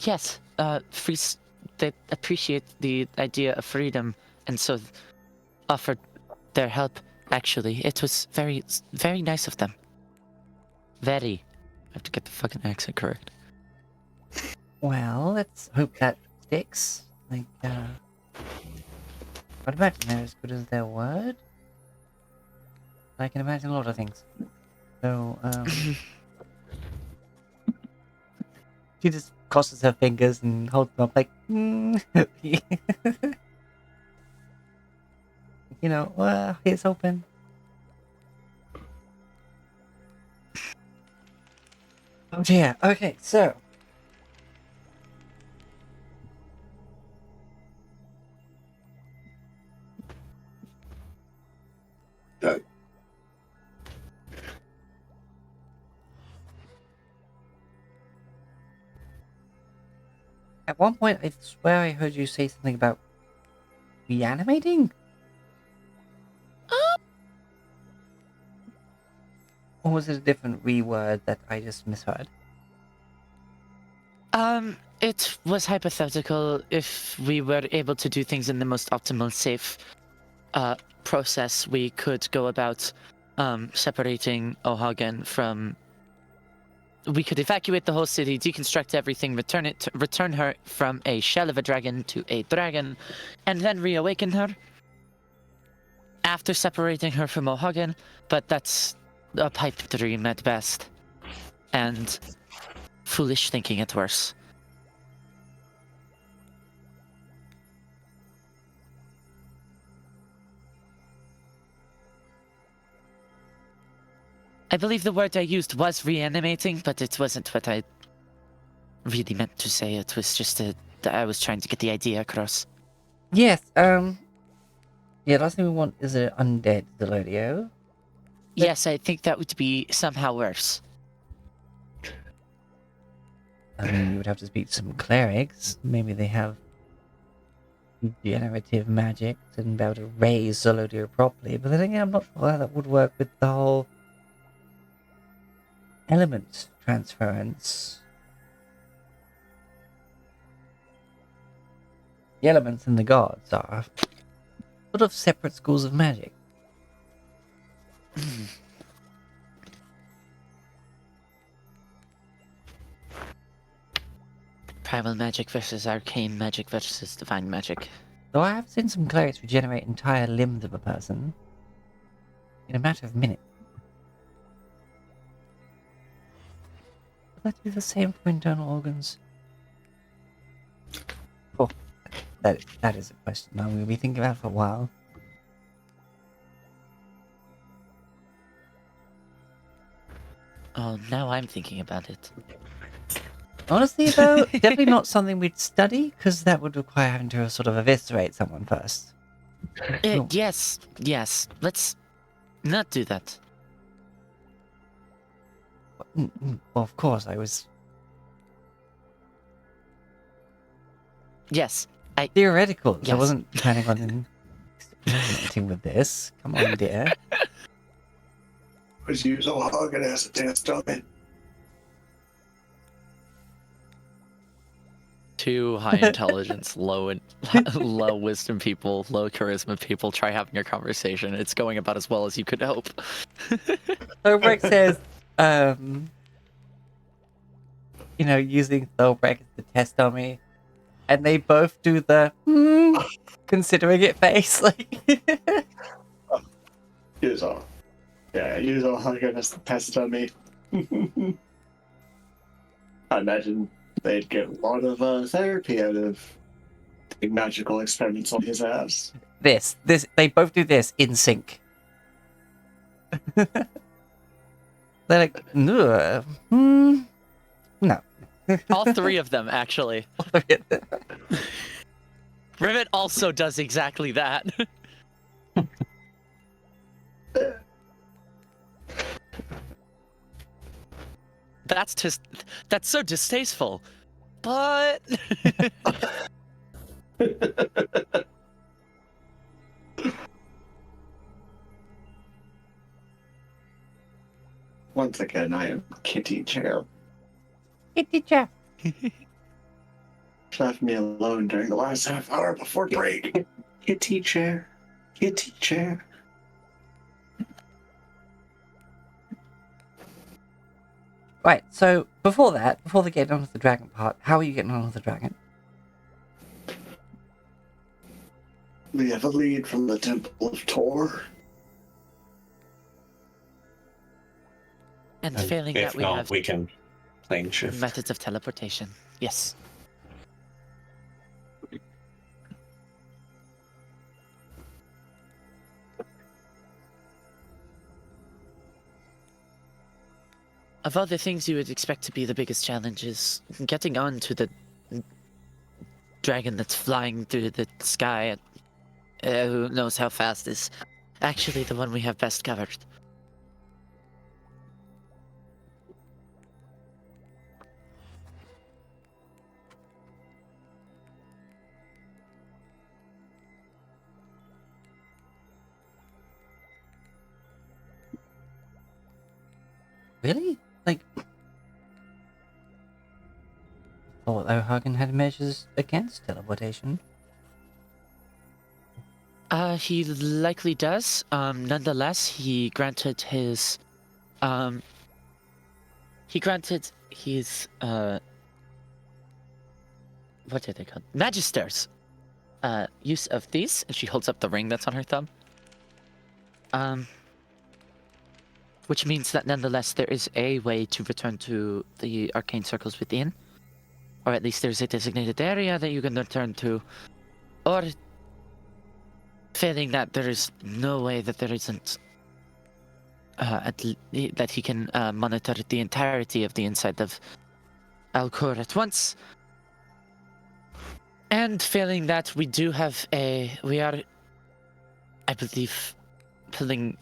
Yes, they appreciate the idea of freedom, and so offered their help. Actually, it was very, very nice of them. Very. I have to get the fucking accent correct. Well, let's hope that sticks. Like, I'd imagine they're as good as their word. I can imagine a lot of things. So, she just crosses her fingers and holds them up like, you know, well, it's open. Oh dear. Okay, so At one point, I swear I heard you say something about reanimating? Or was it a different word that I just misheard? It was hypothetical if we were able to do things in the most optimal, safe process. We could go about separating O'Hagan from. We could evacuate the whole city, deconstruct everything, return her from a shell of a dragon to a dragon, and then reawaken her after separating her from O'Hagan. But that's a pipe dream at best, and foolish thinking at worst. I believe the word I used was reanimating, but it wasn't what I really meant to say. It was just I was trying to get the idea across. Yes, yeah, last thing we want is an undead Zelodio. Yes, I think that would be somehow worse. I mean, you would have to speak to some clerics. Maybe they have regenerative magic and be able to raise Zelodio properly. But then again, I'm not sure how that would work with the whole element transference. The elements and the gods are sort of separate schools of magic. Primal magic versus arcane magic versus divine magic. Though I have seen some clerics regenerate entire limbs of a person in a matter of minutes. Would that do the same for internal organs? Oh, that is a question I'm going to be thinking about for a while. Oh, now I'm thinking about it. Honestly, though, definitely not something we'd study, because that would require having to sort of eviscerate someone first. Oh. Yes. Let's not do that. Well, of course, I was Yes. theoretical. Yes. I wasn't planning on experimenting with this. Come on, dear. Was use O'Hagan as a test dummy. Two high intelligence, low wisdom people, low charisma people try having a conversation. It's going about as well as you could hope. So Breck says, using Thorbrek as the test dummy, and they both do the considering it face, like. Use O'Hagan as the test dummy. I imagine they'd get a lot of therapy out of doing magical experiments on his ass. This, they both do this in sync. They're like, no. All three of them, actually. Rivet also does exactly that. That's so distasteful. But Once again, I am Kitty Chair. Kitty chair. Left me alone during the last half hour before break. Kitty Chair. Kitty Chair. Right, so before they get on with the dragon part, how are you getting on with the dragon? We have a lead from the Temple of Tor. and failing that, If we not, have we can plane shift. methods of teleportation. Yes. Of all the things you would expect to be the biggest challenges, getting on to the dragon that's flying through the sky, who knows how fast, is actually the one we have best covered. Really? Like, thought O'Hagan had measures against teleportation. He likely does. Nonetheless, he granted his what are they called? Magisters. Use of these, and she holds up the ring that's on her thumb. Which means that nonetheless there is a way to return to the arcane circles within, or at least there's a designated area that you can return to, or failing that, there is no way that there isn't that he can monitor the entirety of the inside of Alcor at once. And failing that, we are, I believe, pulling,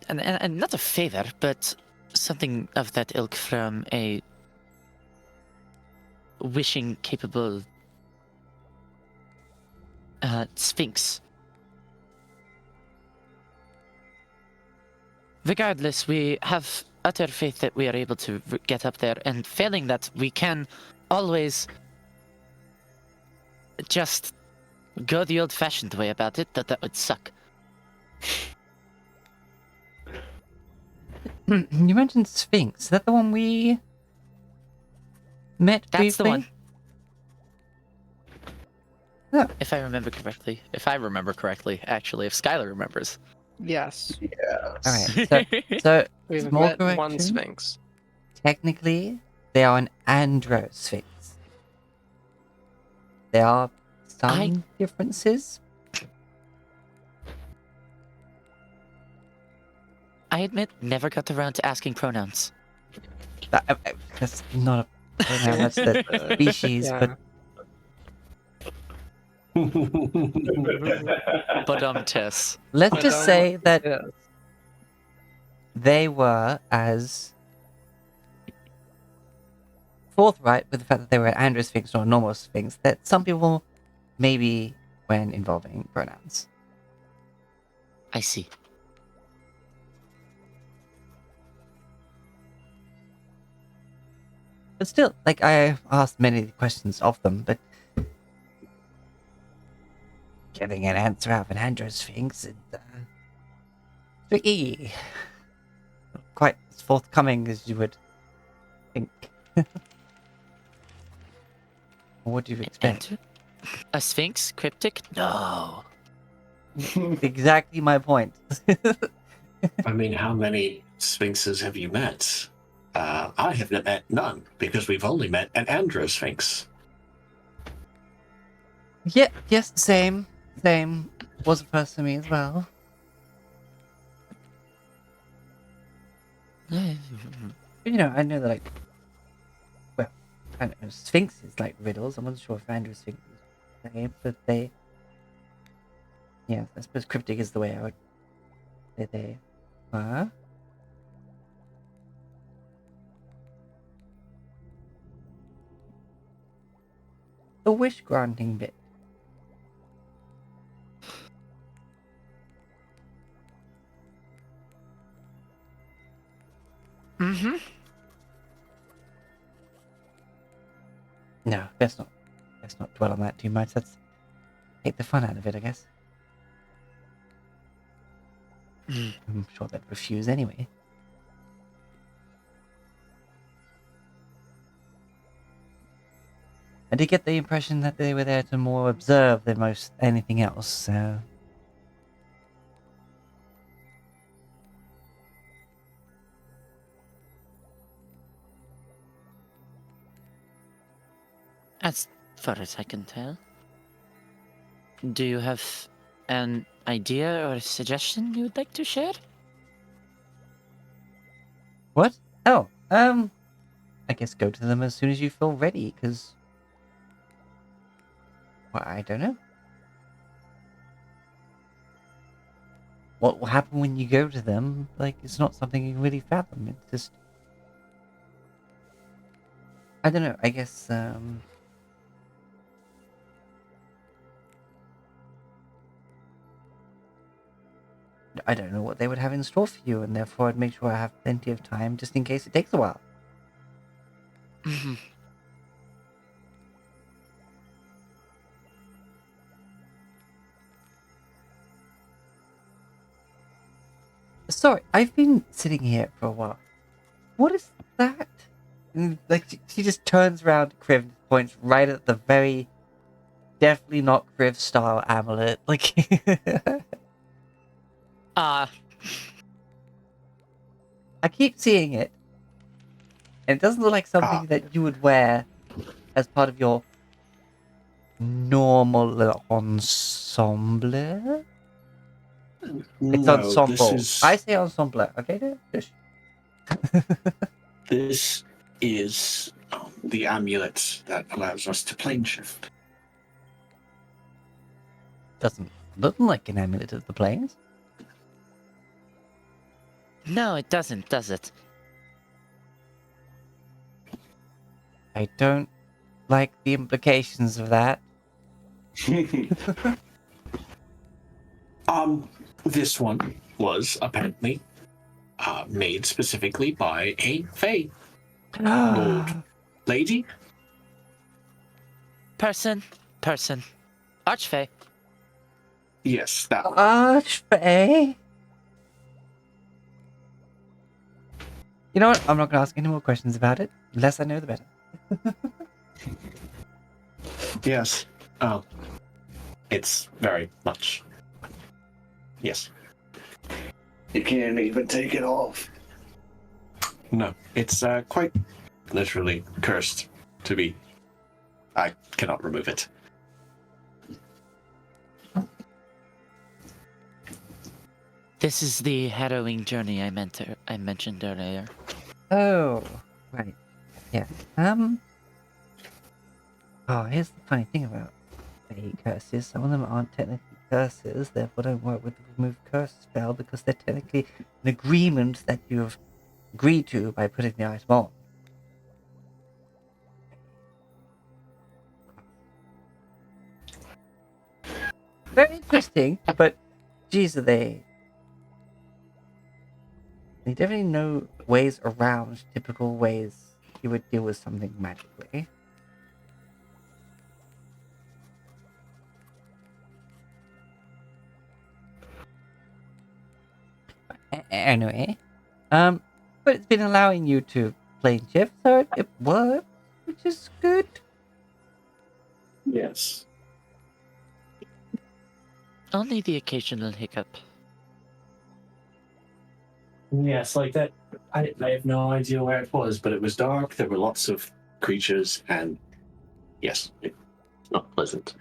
and not a favor, but something of that ilk from a wishing capable Sphinx. Regardless, we have utter faith that we are able to get up there, and failing that, we can always just go the old-fashioned way about it, that would suck. You mentioned Sphinx. Is that the one we met That's briefly? the one. Yeah. If I remember correctly. Actually, if Skylar remembers. Yes. Alright, so We've small met one correction. Sphinx. Technically, they are an andro sphinx. There are some differences. I admit, never got around to asking pronouns. That's not a pronoun, that's the species, Yeah. but But Tess. let's But, just say that Yeah. they were as forthright with the fact that they were an andro sphinx or a normal sphinx that some people maybe when involving pronouns. I see. But still, like, I asked many questions of them, but getting an answer out of an andro sphinx is tricky. Not quite as forthcoming as you would think. What do you expect? A sphinx? Cryptic? No. Exactly my point. I mean, how many sphinxes have you met? I have met none, because we've only met an andro sphinx. Yeah, yes, same. Was a first for me as well. But, you know, I know that, like, well, I don't know, Sphinx is like riddles. I wasn't sure if Andrew Sphinx is the same, but they, yeah, I suppose cryptic is the way I would say they are. The wish granting bit. Mm-hmm. No, let's not dwell on that too much. Let's take the fun out of it, I guess. I'm sure they'd refuse anyway. I did get the impression that they were there to more observe than most anything else, so... As far as I can tell. Do you have an idea or a suggestion you would like to share? What? Oh, I guess go to them as soon as you feel ready, because... Well, I don't know. What will happen when you go to them? Like, it's not something you can really fathom. It's just... I don't know, I guess, I don't know what they would have in store for you, and therefore I'd make sure I have plenty of time just in case it takes a while. Mhm. Sorry, I've been sitting here for a while. What is that? And, like, she just turns around to Kriv and points right at the very, definitely not Kriv style amulet. Like, Ah, I keep seeing it, and it doesn't look like something that you would wear as part of your normal ensemble. It's No, ensemble. this is I say ensemble. Okay, Fish. this is the amulet that allows us to plane shift. Doesn't look like an amulet of the plains. no, it doesn't, does it? I don't like the implications of that. This one was apparently made specifically by a Fae lord, lady. Person. Archfey. Yes, that one. Archfey. You know what? I'm not gonna ask any more questions about it. The less I know, the better. Yes. It's very much. Yes. You can't even take it off. No, it's quite literally cursed to be. I cannot remove it. This is the harrowing journey I mentioned earlier. Oh, right. Yeah. Oh, here's the funny thing about Fey curses. Some of them aren't technically curses, therefore don't work with the remove curse spell because they're technically an agreement that you've agreed to by putting the item on. Very interesting, but geez, are they definitely know ways around typical ways you would deal with something magically. Anyway, but it's been allowing you to plane shift, so it works, which is good. Yes. Only the occasional hiccup. Yes, like that. I have no idea where it was, but it was dark. There were lots of creatures, and yes, it's not pleasant.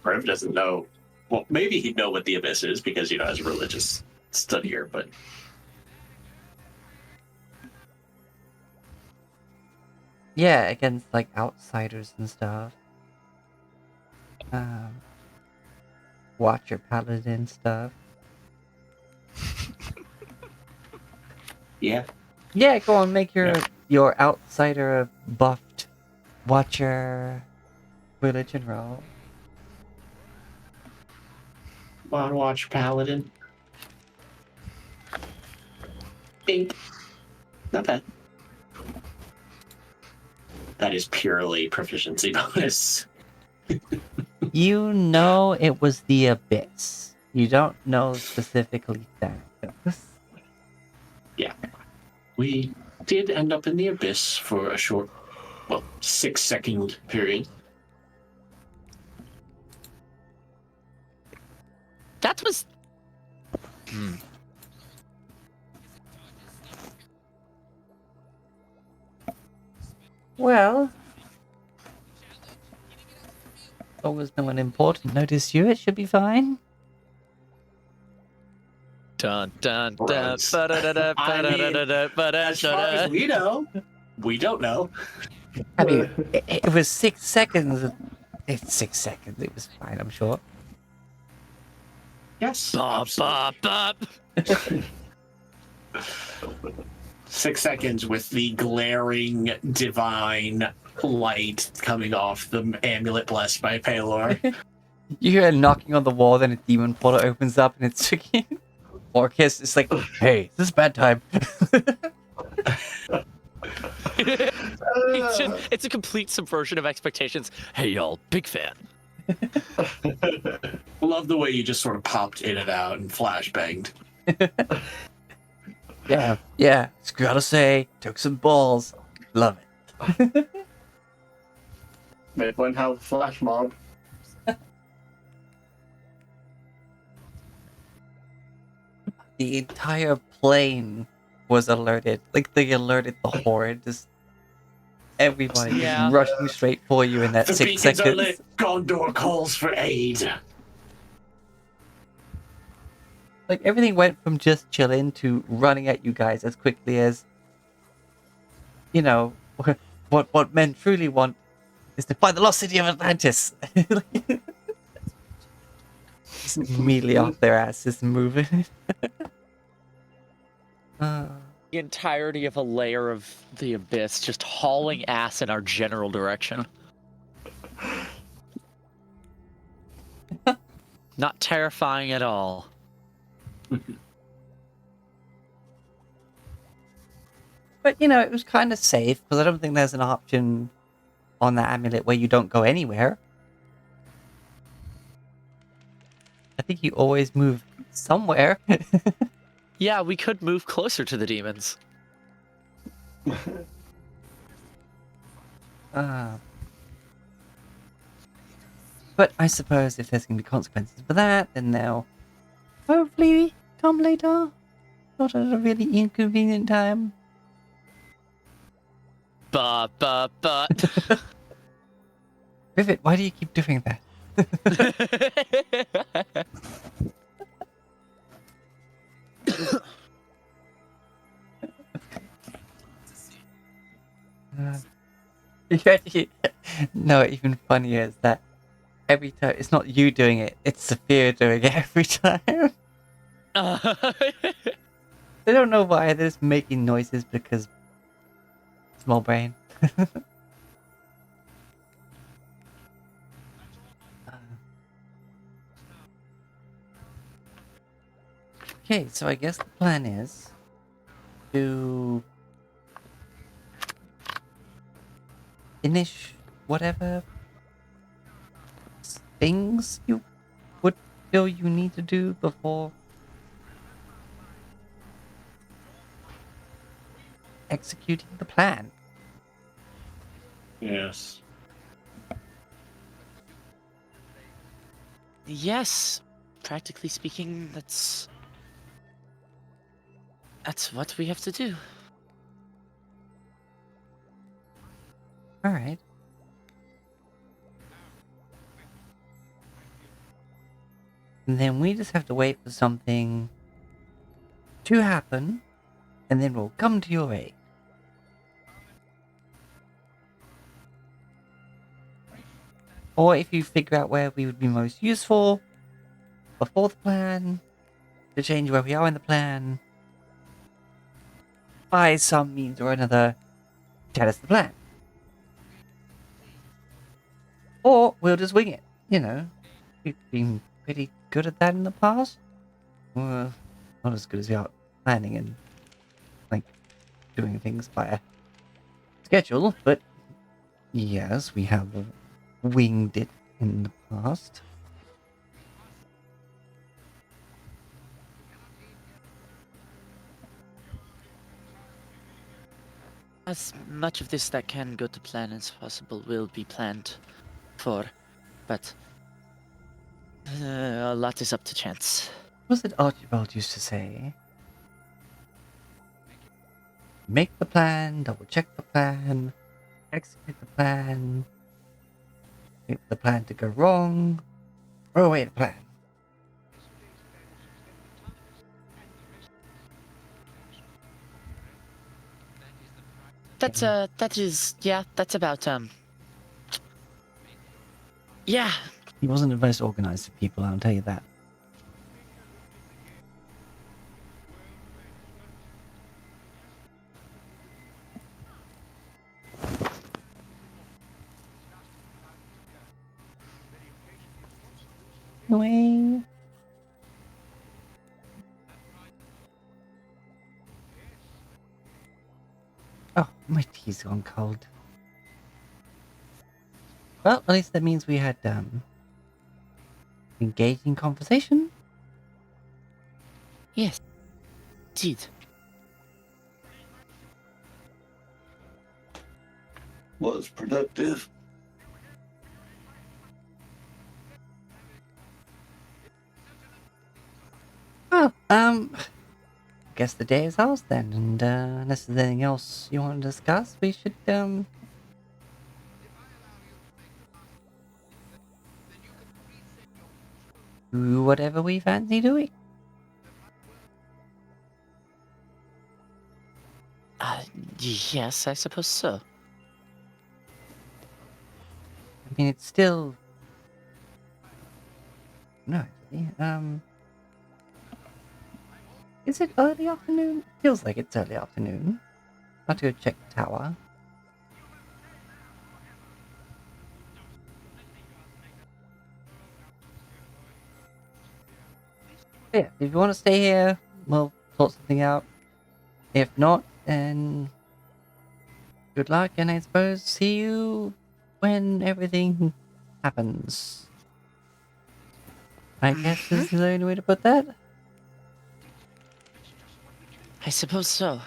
Rev doesn't know. Well, maybe he'd know what the abyss is because, as a religious studier, but Yeah, against like outsiders and stuff. Watcher paladin stuff. yeah. Yeah, go on, make your Yeah. your outsider buffed watcher religion roll. On watch paladin. Bink. Not bad. That is purely proficiency bonus. You know it was the abyss. You don't know specifically Thanatos. We did end up in the abyss for a short, 6-second period. That was. Well, as long as no one important noticed you, it should be fine. Dun dun dun. Gross. Ba-da-da-da, I mean, ba-da-da-da, As far ba-da-da-da. as we know, we don't know. I mean, it was 6 seconds. It's 6 seconds. It was fine, I'm sure. Yes. Bop, absolutely. bop, bop. 6 seconds with the glaring divine light coming off the amulet blessed by Palor. You hear a knocking on the wall, then a demon portal opens up, and it's Orcus. It's like, hey, this is bad time. It's a complete subversion of expectations. Hey, y'all, big fan. Love the way you just sort of popped in and out and flashbanged. Yeah. Just gotta say, took some balls. Love it. Made one hell of a flash mob. The entire plane was alerted. Like, they alerted the horde. Just everybody Yeah. rushing straight for you in that The 6 beacons are seconds. lit. Gondor calls for aid. Like, everything went from just chilling to running at you guys as quickly as, you know, what men truly want is to find the lost city of Atlantis. Just immediately off their asses moving. The entirety of a layer of the abyss just hauling ass in our general direction. Not terrifying at all. But, you know, it was kind of safe, because I don't think there's an option on that amulet where you don't go anywhere. I think you always move somewhere. Yeah, we could move closer to the demons. But I suppose if there's going to be consequences for that, then they'll hopefully come later. Not at a really inconvenient time. But. Rivet, why do you keep doing that? No, even funnier is that every time it's not you doing it, it's Sophia doing it every time. They don't know why, they're just making noises because small brain. Okay, so I guess the plan is to finish whatever things you would feel you need to do before executing the plan. Yes. Yes, practically speaking, that's what we have to do. All right. And then we just have to wait for something to happen, and then we'll come to your aid. Or if you figure out where we would be most useful before the plan, to change where we are in the plan, by some means or another, tell us the plan. Or we'll just wing it, you know. We've been pretty good at that in the past. Well, not as good as we are at planning and, like, doing things by a schedule, but yes, we have winged it in the past. As much of this that can go to plan as possible will be planned for, but a lot is up to chance. What was it Archibald used to say? Make the plan, double check the plan, execute the plan, get the plan to go wrong, throw away the plan. That's that's about yeah. He wasn't the most organized of people, I'll tell you that. Anyway. Oh, my tea's gone cold. Well, at least that means we had, engaging conversation. Yes, indeed. Was productive. Well, guess the day is ours then, and, unless there's anything else you want to discuss, we should, do whatever we fancy doing. Uh, yes, I suppose so. I mean, it's still... No, actually, is it early afternoon? Feels like it's early afternoon. Not to go check the tower. Yeah, if you want to stay here, we'll sort something out. If not, then good luck, and I suppose see you when everything happens. I guess is the only way to put that. I suppose so.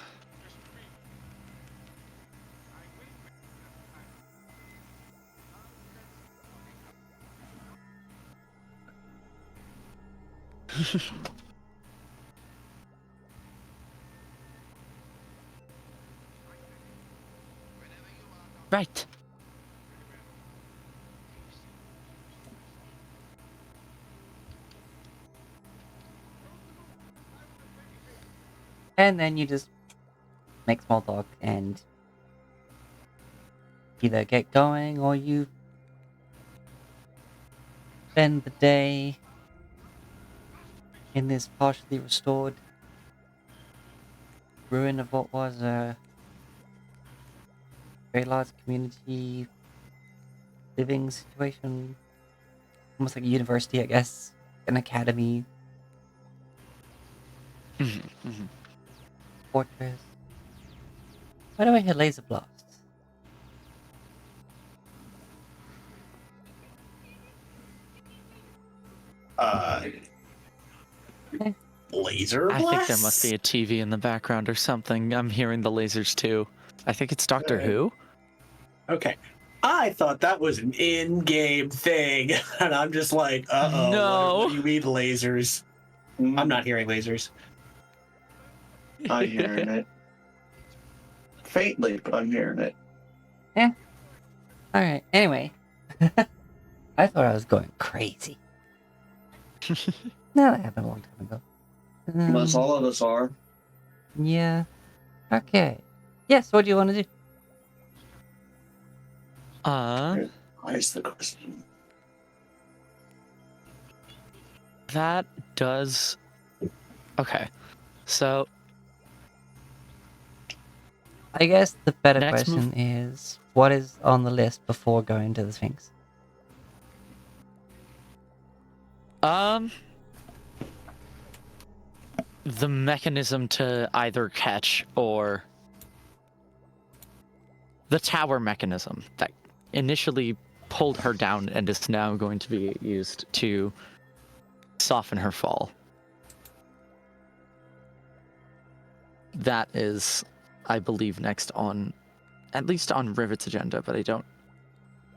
Right. And then you just make small talk and either get going or you spend the day in this partially restored ruin of what was a very large community living situation. Almost like a university, I guess. An academy. Fortress. Why do I hear laser blasts? Laser I blasts? think there must be a TV in the background or something. I'm hearing the lasers too. I think it's Doctor Who. Okay. I thought that was an in-game thing, and I'm just like, uh-oh, No. what do you mean lasers? I'm not hearing lasers. I'm hearing it. Faintly, but I'm hearing it. Alright, anyway. I thought I was going crazy. No, that happened a long time ago. As all of us are. Yeah. Okay. Yes, what do you want to do? Why's the question? That does. Okay. So, I guess the better Next question is, what is on the list before going to the Sphinx? the mechanism to either catch or the tower mechanism that initially pulled her down and is now going to be used to soften her fall. That is, I believe, next on, at least on Rivet's agenda, but I don't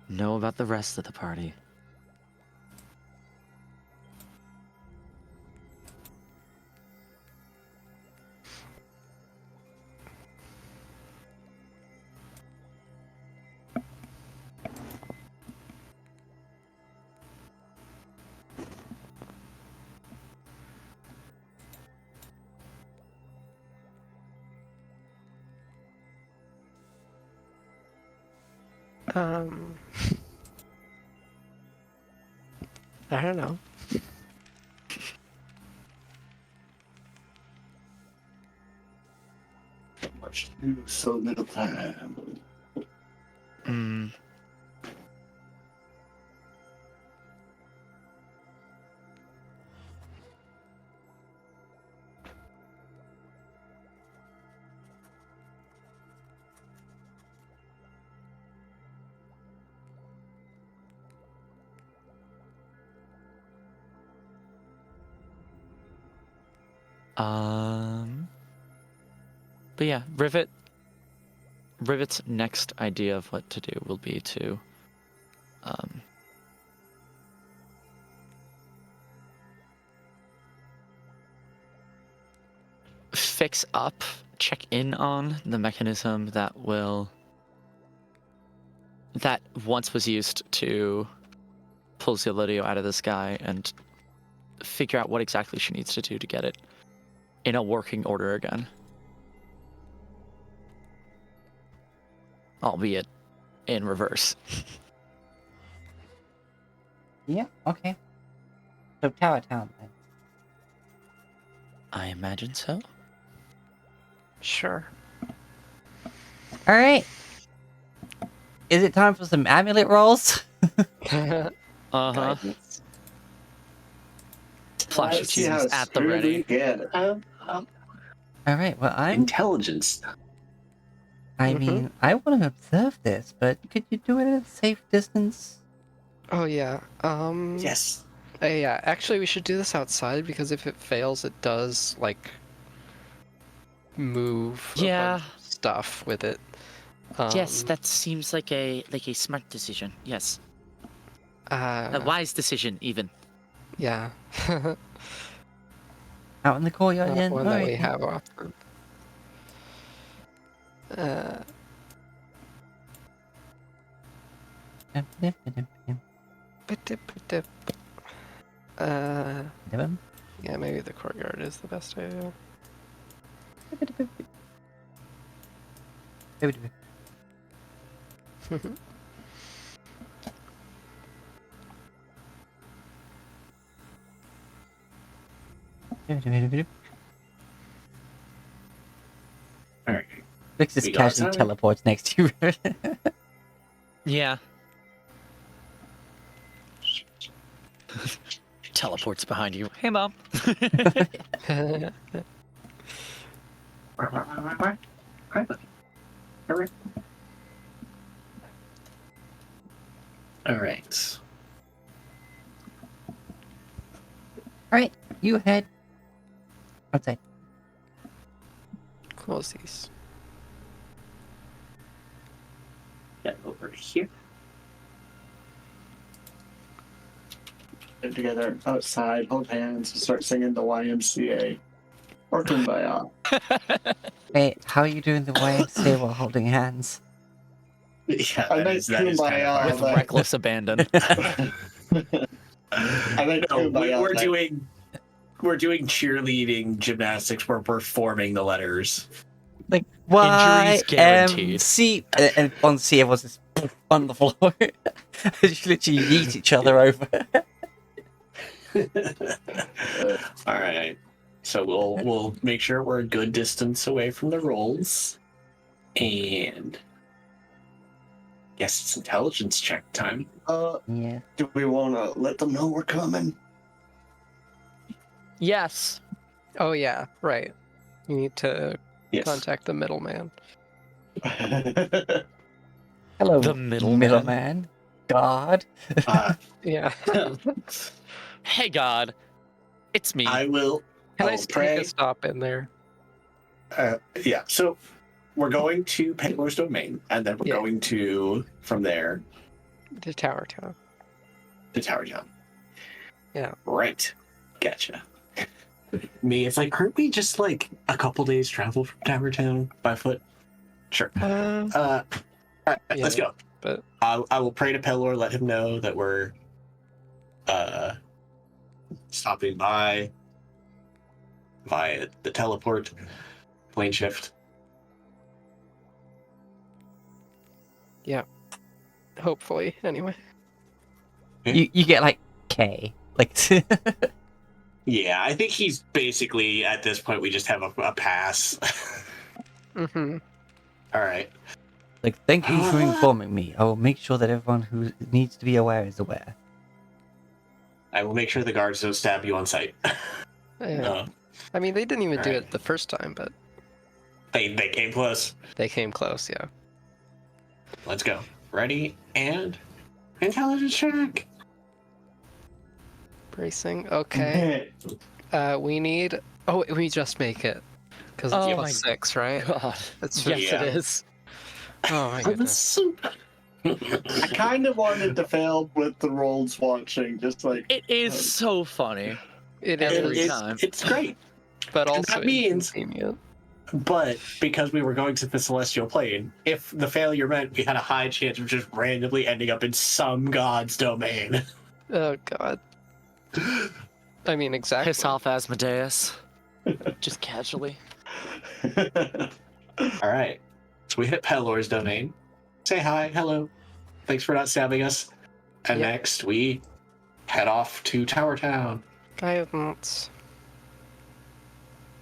know about the rest of the party. I don't know. Much to do, so little time. But yeah, Rivet's next idea of what to do will be to fix up, check in on the mechanism that once was used to pull Zelodio out of the sky and figure out what exactly she needs to do to get it in a working order again. Albeit in reverse. Yeah, okay. So Tower Town then. I imagine so. Sure. Alright. Is it time for some amulet rolls? Uh-huh. Guidance. Flash of Let's see how seasons at the screwed we ready. get. Alright, well Intelligence. I Mhm. mean, I want to observe this, but could you do it at a safe distance? Oh yeah. Yes. Yeah. Actually, we should do this outside because if it fails, it does like move a Yeah. bunch of stuff with it. Yes, that seems like a smart decision. Yes, a Uh, wise decision even. yeah. Out in the courtyard then? One that we Alright. have offered. Yeah, maybe the courtyard is the best idea. All right. Vix just We got casually outside. teleports next to you. Yeah. Teleports behind you. Hey, mom. All right. Alright, you head outside. Close these. Get over here. Get together outside, hold hands, and start singing the YMCA. Or Kumbaya. Wait, how are you doing the YMCA while holding hands? Yeah, I that meant is kind of Kumbaya, hard. With but- reckless abandon. I meant No, Kumbaya. we're but- doing cheerleading gymnastics where we're forming the letters. Like, Injuries guaranteed. YMC. And on C, everyone's just on the floor. They just literally yeet each other over. All right. So we'll make sure we're a good distance away from the rolls, and guess it's intelligence check time. Yeah. Do we want to let them know we're coming? Yes. Oh yeah, right. You need to Yes. contact the middleman. Hello, The middleman. middleman. God. Yeah. Hey, God. It's me. I will. Can I I'll sneak pray. a stop in there? Yeah. So we're going to Paylor's domain, and then we're Yeah. going to from there To Tower Town. to Tower Town. Yeah. Right. Gotcha. Me, it's like, aren't we just like a couple days travel from Tower Town by foot? Sure. All right, let's Yeah, go. but- I will pray to Pelor, let him know that we're stopping by via the teleport plane shift. Hopefully, anyway. You get like K. Like, Yeah, I think he's basically at this point. We just have a pass. Mm-hmm. All right. like, thank you for informing me. I will make sure that everyone who needs to be aware is aware. I will make sure the guards don't stab you on sight. Yeah. I mean, they didn't even do Alright. it the first time, but They came close. they came close. Yeah. Let's go. Ready and intelligence check. Bracing. Okay. We need Oh, we just make it. Because it's Oh plus my 6, right? God. That's Yes, Yeah. it is. Oh my goodness. I kind of wanted to fail with the rolls watching, just like It is so funny. It Every is, time. It's great. but and also that means- inconvenient. But because we were going to the celestial plane, if the failure meant we had a high chance of just randomly ending up in some god's domain. Oh god. I mean, exactly. Piss off Asmodeus. Just casually. All right. So we hit Pelor's domain. Say hi, hello. Thanks for not stabbing us. And Yep. next we head off to Tower Town. Guidance.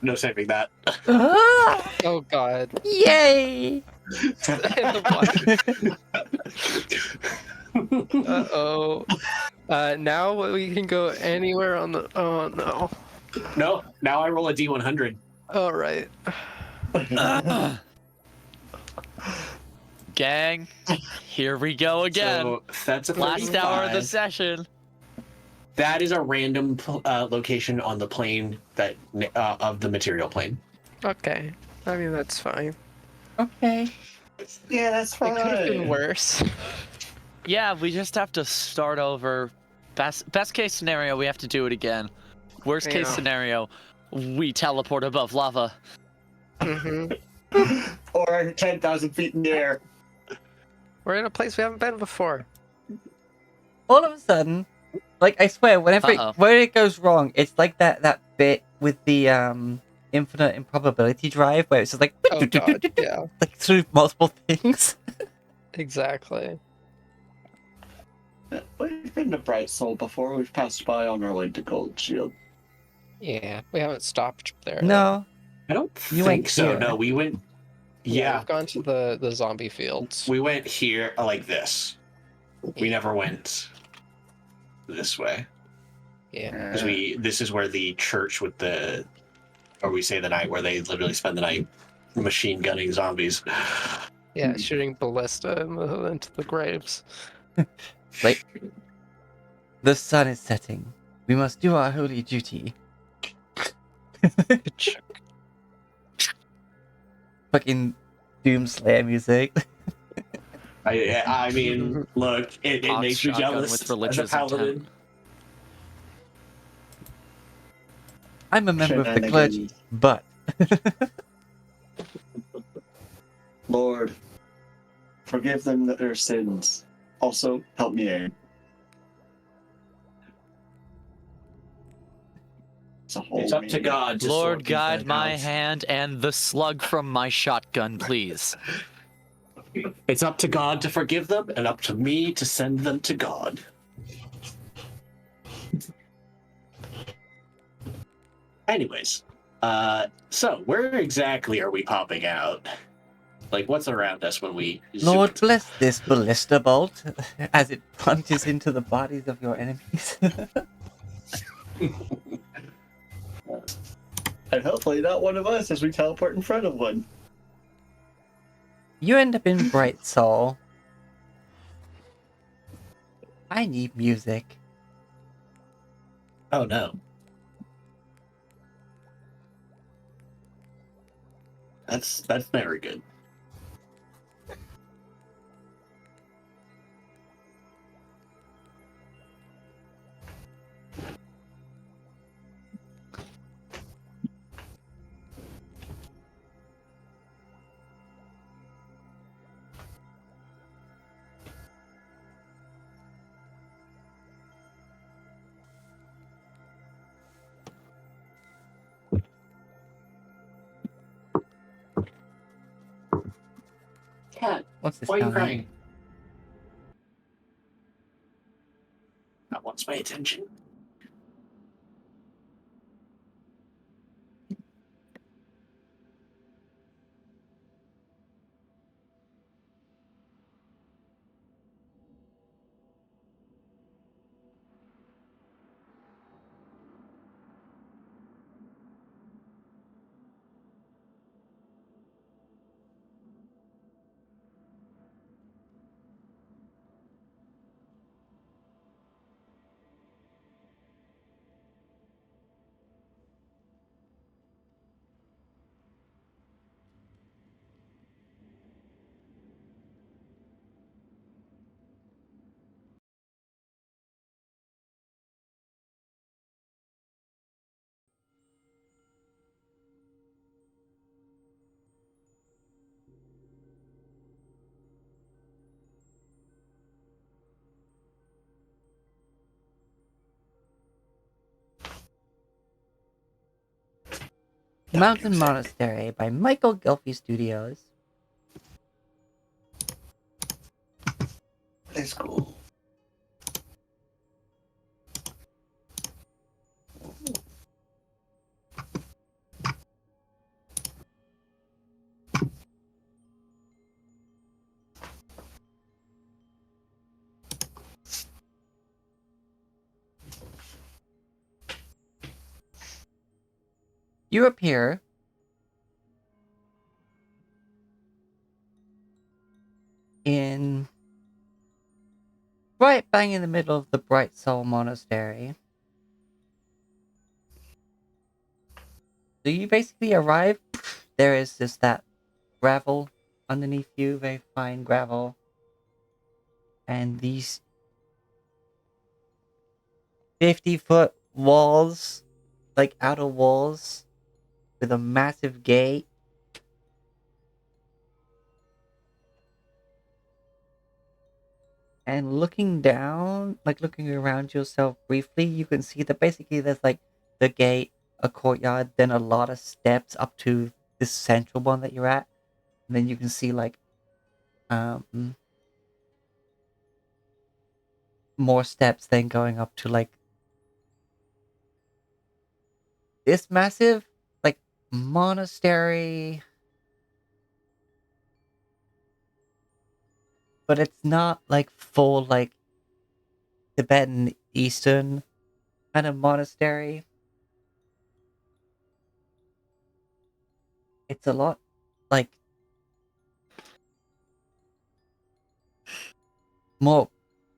No saving that. Ah, Oh god. yay! Uh-oh. Now we can go anywhere on the... Oh, no. No, now I roll a D100. Alright. Gang, here we go again. So that's a Last 35. hour of the session. That is a random location on the plane that of the material plane. Okay. I mean, that's fine. Okay. Yeah, that's It fine. could have been worse. Yeah, we just have to start over. Best case scenario, we have to do it again. Worst case Yeah. scenario, we teleport above lava. hmm Or 10,000 feet in the air. We're in a place we haven't been before. All of a sudden, like I swear, Uh-oh. when it goes wrong, it's like that bit with the infinite improbability drive where it's just like Oh god, yeah. like through multiple things. Exactly. We've been to Bright Soul before. We've passed by on our way to Gold Shield. Yeah, we haven't stopped there. No, I don't You think went so. here. No, we went. Yeah, We've gone to the zombie fields. we went here like this. We never went this way Yeah. because this is where the church with the, or we say the night where they literally spend the night machine gunning zombies. Yeah, shooting ballista into the graves. like the sun is setting. We must do our holy duty. Fucking Doomslayer music. I mean, look, it Cocked makes me shotgun jealous with as a religious paladin. intent. I'm a member of the clergy, but Lord, forgive them their sins. Also, help me aim. It's up to God to Lord, sort these guide men my out. hand and the slug from my shotgun, please. It's up to God to forgive them, and up to me to send them to God. Anyways, so where exactly are we popping out? Like, what's around us when we Lord zoop? bless this ballista bolt as it punches into the bodies of your enemies. And hopefully not one of us as we teleport in front of one. You end up in Bright Soul. I need music. Oh no. That's very good. Cat, What's this why are you sound like? crying? That wants my attention. Mountain Monastery by Michael Gelfie Studios. High school. You appear in right bang in the middle of the Bright Soul Monastery. So you basically arrive, there is just that gravel underneath you, very fine gravel. And these 50-foot walls, like outer walls, with a massive gate. And looking down, like looking around yourself briefly, you can see that basically there's like the gate, a courtyard, then a lot of steps up to this central one that you're at. And then you can see like more steps then going up to like this massive like monastery. But it's not like full like Tibetan Eastern kind of monastery. It's a lot like more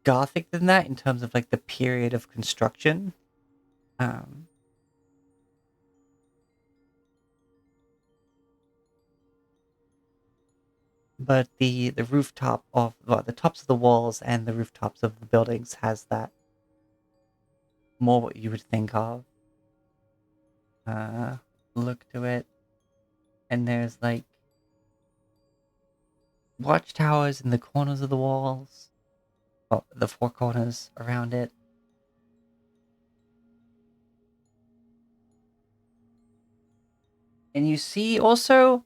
Gothic than that in terms of like the period of construction. But the rooftop of well, the tops of the walls and the rooftops of the buildings has that more what you would think of. Look to it, and there's like watchtowers in the corners of the walls. Well, the four corners around it. And you see also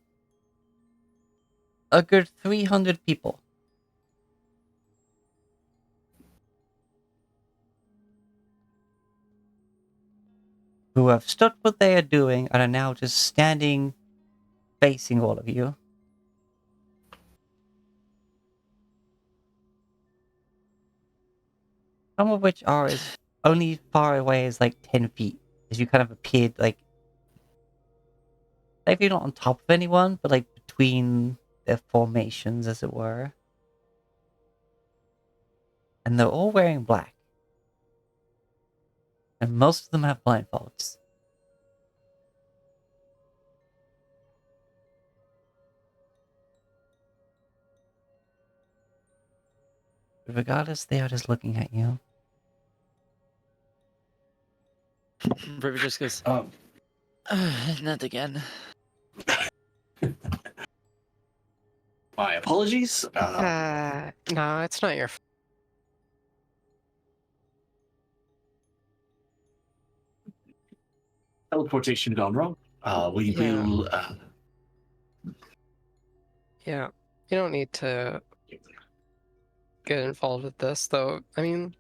a good 300 people. Who have stopped what they are doing and are now just standing facing all of you. Some of which are as only far away as like 10 feet. As you kind of appeared like maybe not on top of anyone, but like between their formations, as it were. And they're all wearing black. And most of them have blindfolds. But regardless, they are just looking at you. River just goes, not again. My apologies. No, it's not your Teleportation gone wrong. We Yeah. will. Yeah, you don't need to get involved with this, though. I mean,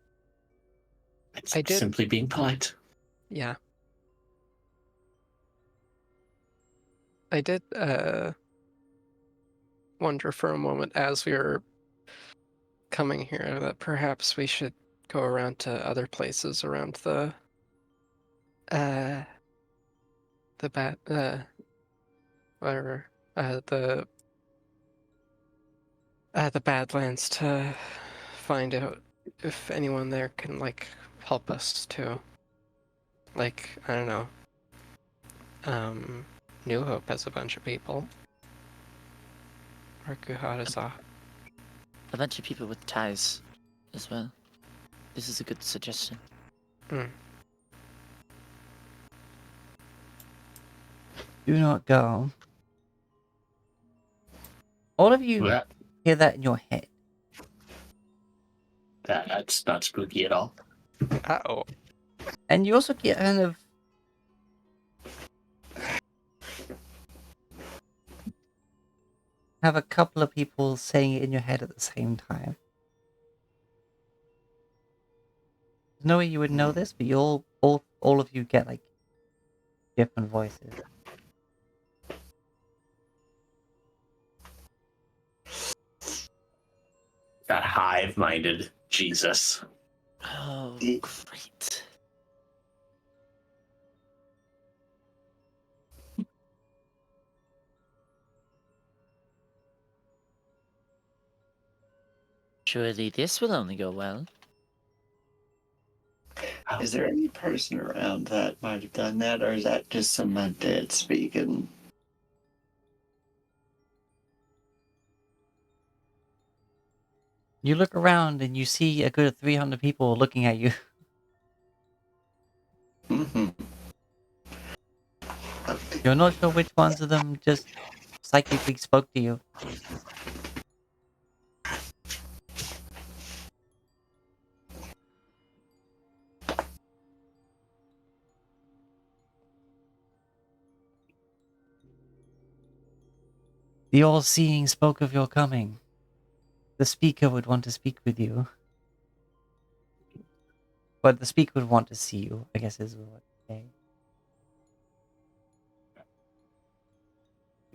It's I did- simply being polite. yeah. I did wonder for a moment as we were coming here that perhaps we should go around to other places around the whatever, the Badlands to find out if anyone there can like help us too. Like, I don't know. New Hope has a bunch of people. Or Guhadaza. A bunch of people with ties as well. This is a good suggestion. Hmm. Do not go. All of you That, hear that in your head. that's not spooky at all. Uh-oh. And you also get kind of have a couple of people saying it in your head at the same time. There's no way you would know this, but you all of you get like different voices. That hive-minded Jesus. Oh, E- great. Surely this will only go well. Is there any person around that might have done that, or is that just some undead speaking? You look around and you see a good 300 people looking at you. Mm-hmm. Okay. You're not sure which ones of them just psychically spoke to you. The all-seeing spoke of your coming. The speaker would want to speak with you. But the speaker would want to see you, I guess is what I'm saying.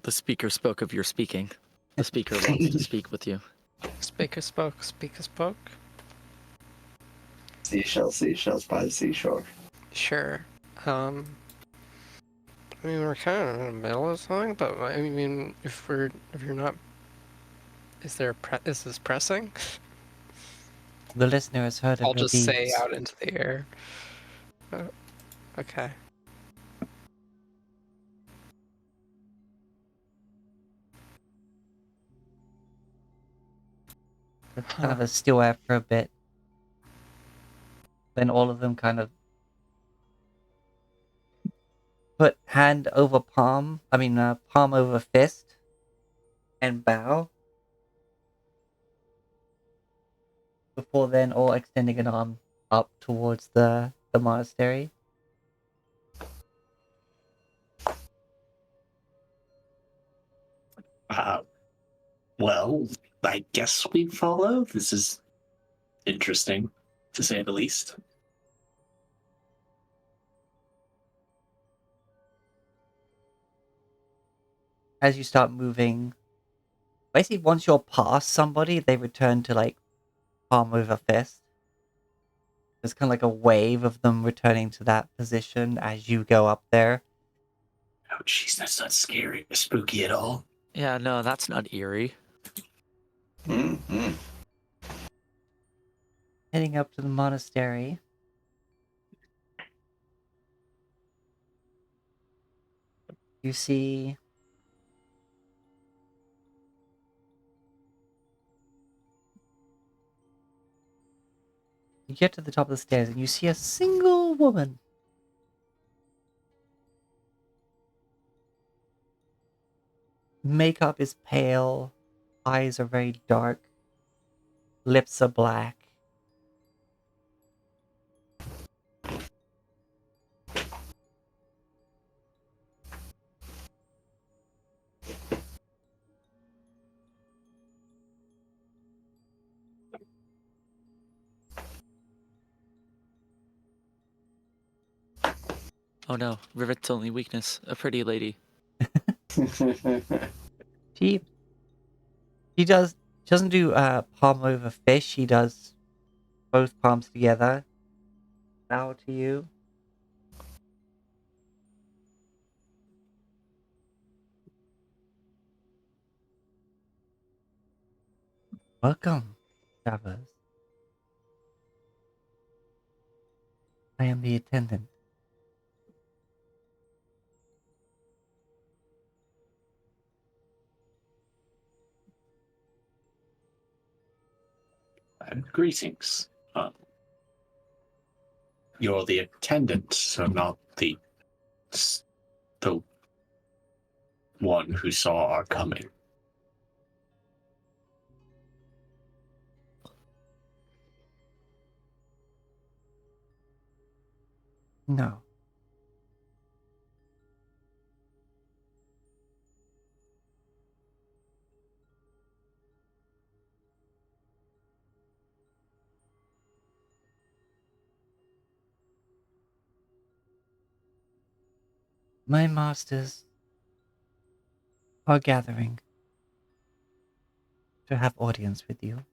The speaker spoke of your speaking. The speaker wants to speak with you. Speaker spoke, speaker spoke. Seashells by the seashore. Sure. I mean, we're kind of in the middle of something, but I mean, if you're not, is this pressing? The listener has heard of I'll your just say deeds. out into the air. Okay. It's kind of a still air for a bit. Then all of them kind of put hand over palm, palm over fist, and bow. Before then all extending an arm up towards the monastery. Uh, well, I guess we follow. This is interesting, to say the least. As you start moving, basically once you're past somebody, they return to like palm over fist. There's kind of like a wave of them returning to that position as you go up there. Oh, jeez, that's not scary or spooky at all. Yeah, no, that's not eerie. Mm-hmm. Heading up to the monastery. You see you get to the top of the stairs and you see a single woman. Makeup is pale, eyes are very dark, lips are black. Oh no, Rivet's only weakness, a pretty lady. She doesn't do palm over fist, she does both palms together. Bow to you. Welcome, travelers. I am the attendant. And greetings. You're the attendant, so not the one who saw our coming. No. My masters are gathering to have audience with you.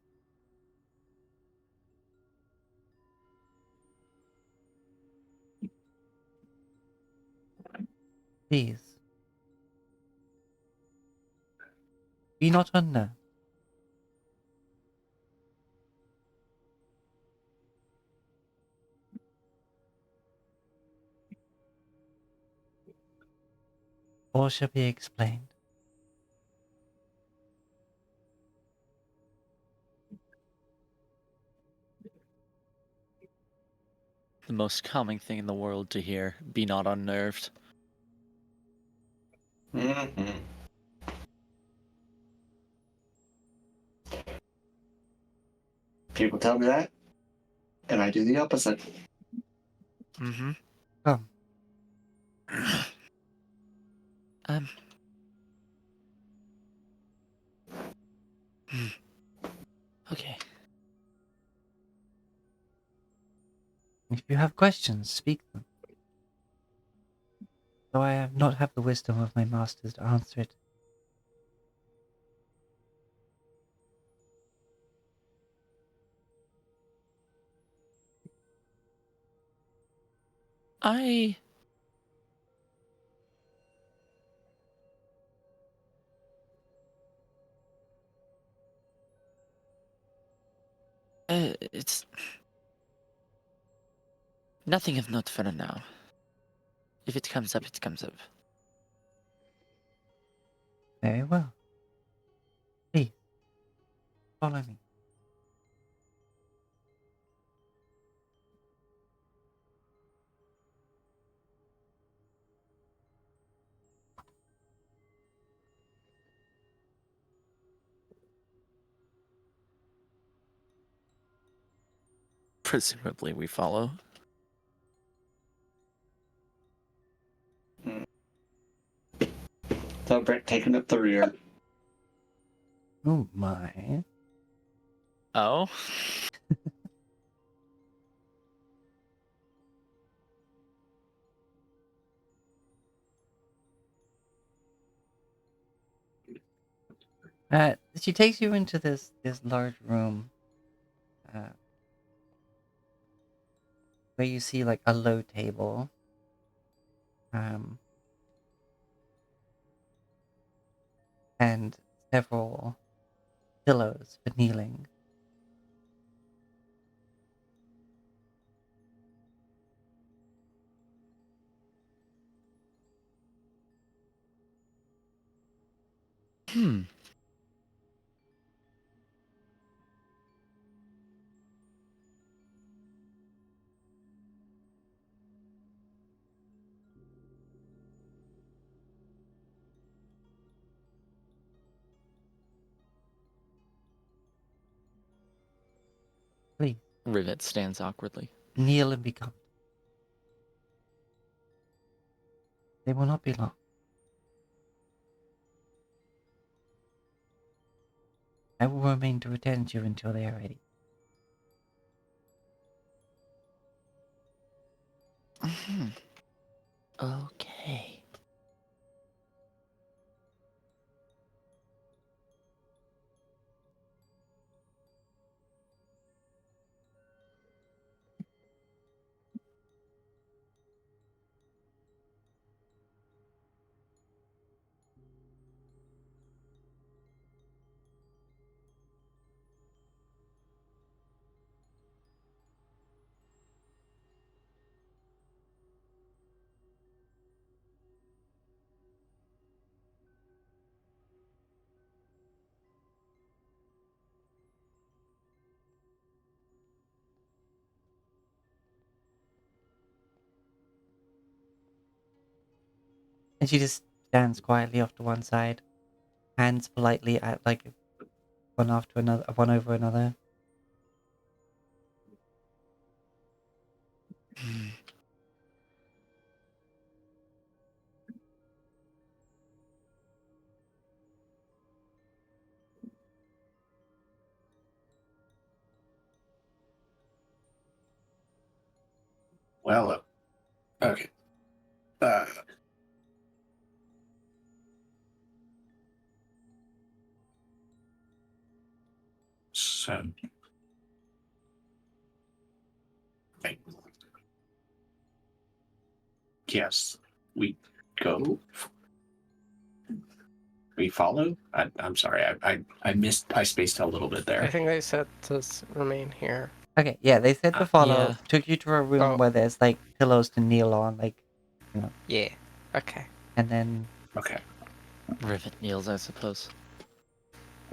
Please, be not unnerved. All shall be explained. The most calming thing in the world to hear. Be not unnerved. Mm-hmm. People tell me that, and I do the opposite. Mm-hmm. Come, um. hmm. Okay. if you have questions, speak them. Though I have not have the wisdom of my masters to answer it. I it's nothing of note for now. If it comes up, it comes up. Very well. Please, follow me. Presumably, we follow. So Brett taking up the rear. Oh my. Oh. She takes you into this large room, where you see like a low table, um, and several pillows for kneeling. Hmm. Please, Rivet stands awkwardly. kneel and be comfortable. They will not be long. I will remain to attend you until they are ready. Hmm. Okay. And she just stands quietly off to one side, hands politely at like one after another, one over another. Hmm. Well, okay. Uh, So. Okay. Yes, we go. We follow. I'm sorry. I missed. I spaced a little bit I there. think they said to remain here. Okay, yeah, they said to follow. Yeah. Took you to a room Oh. where there's like pillows to kneel on, like, Yeah. Okay. and then Okay. Rivet Niels, I suppose.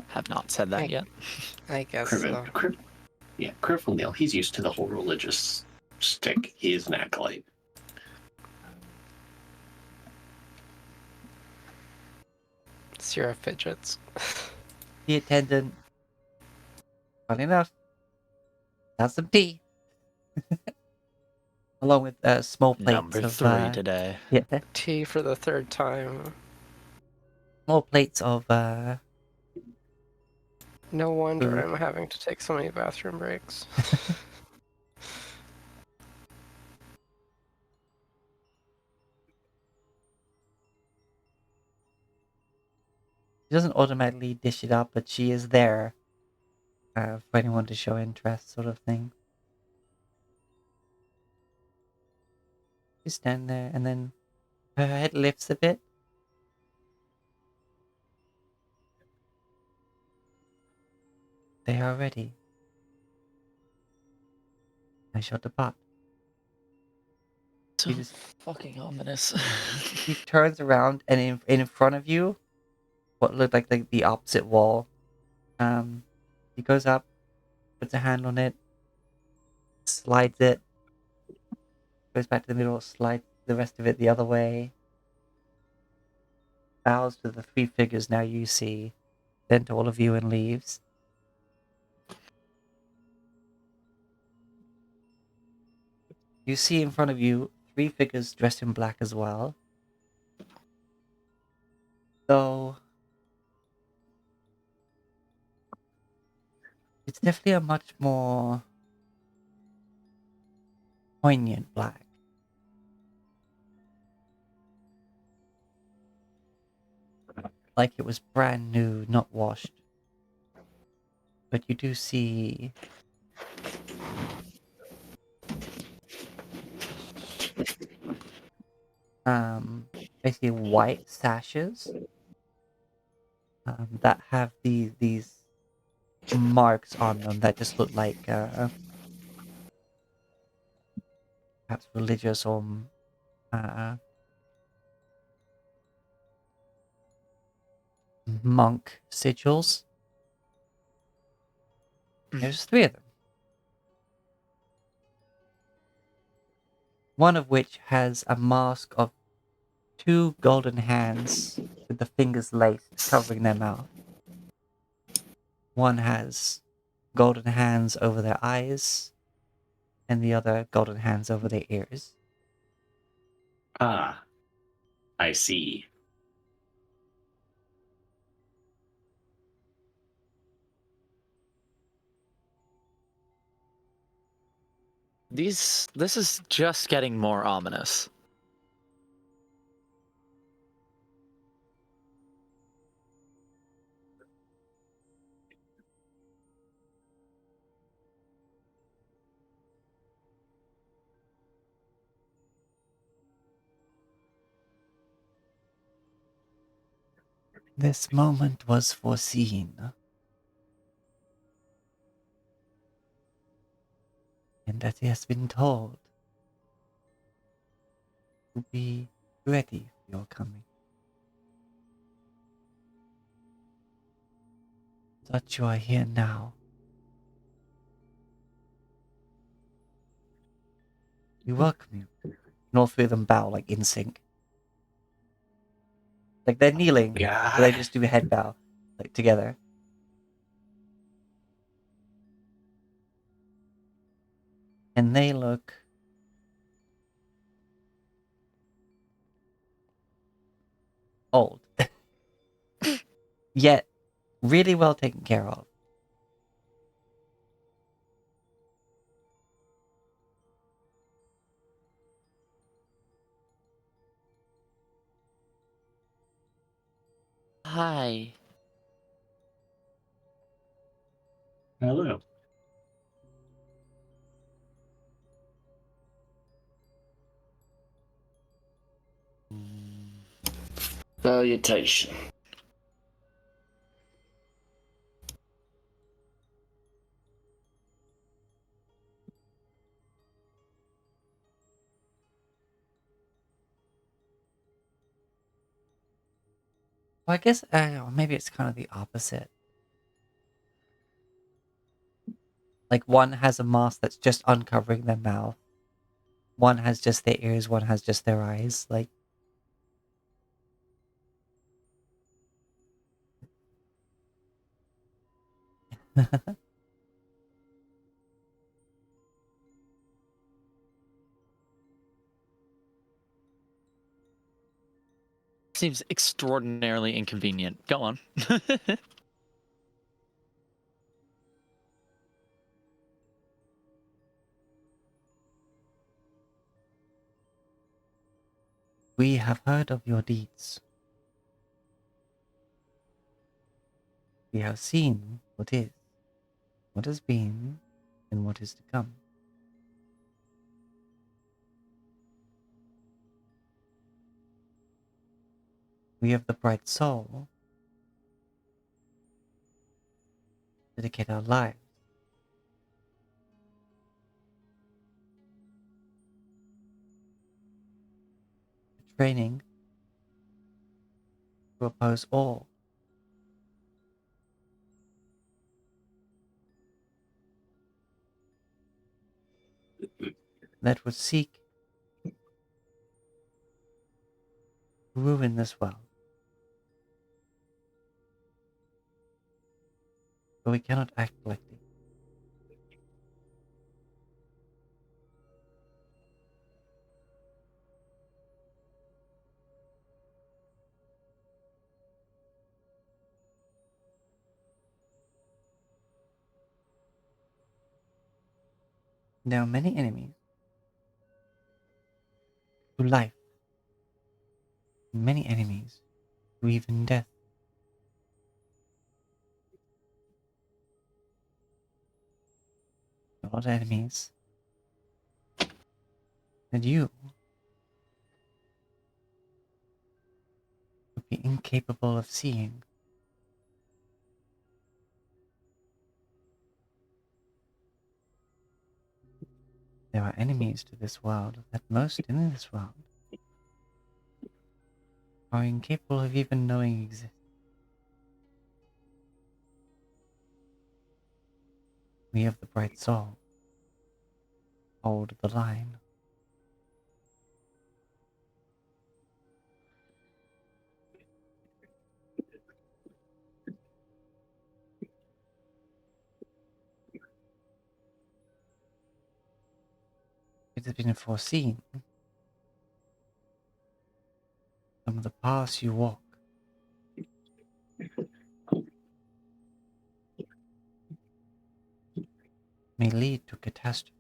Have not said that I- yet. I guess Criven, so. yeah, Criven Neil. He's used to the whole religious stick. He is an acolyte. Sierra fidgets. the attendant, funny enough, has some tea, along with small plates Number of 3 today. yeah, Tea for the third time. small plates of No wonder Food. I'm having to take so many bathroom breaks. She doesn't automatically dish it up, but she is there for anyone to show interest, sort of thing. You stand there, and then her head lifts a bit. They are ready. I shall depart. So You just, fucking ominous. she turns around, and in front of you, what looked like the opposite wall, he goes up, puts a hand on it, slides it, goes back to the middle, slides the rest of it the other way, bows to the 3 figures now you see, then to all of you, and leaves. You see in front of you 3 figures dressed in black as well. Though it's definitely a much more poignant black. Like it was brand new, not washed. But you do see basically white sashes that have these marks on them that just look like perhaps religious or uh, monk sigils. There's 3 of them. One of which has a mask of 2 golden hands with the fingers laced, covering their mouth. One has golden hands over their eyes, and the other golden hands over their ears. Ah, I see. This is just getting more ominous. This moment was foreseen, and that it has been told to be ready for your coming. That you are here now. We welcome you. And all 3 of them bow, like in sync. Like they're kneeling, Yeah. but they just do a head bow, like together. And they look old. Yet really well taken care of. Hi. Hello. Salutation. Well, I guess or maybe it's kind of the opposite. Like one has a mask that's just uncovering their mouth. One has just their ears, one has just their eyes. Like Seems extraordinarily inconvenient. Go on. we have heard of your deeds. We have seen what is, what has been, and what is to come. We of the bright soul dedicate our lives to training to oppose all that would seek to ruin this world. But we cannot act lightly. There are many enemies to life, many enemies to even death. A lot of enemies that you would be incapable of seeing. There are enemies to this world that most in this world are incapable of even knowing exist. We of the bright soul hold the line. It has been foreseen some of the paths you walk may lead to catastrophe.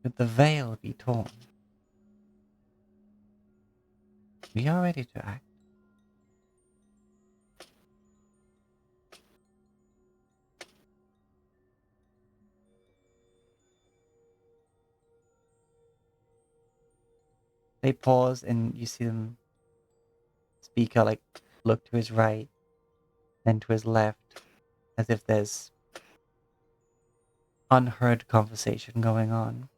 Should the veil be torn, we are ready to act. They pause and you see them speaker like look to his right, then to his left, as if there's unheard conversation going on.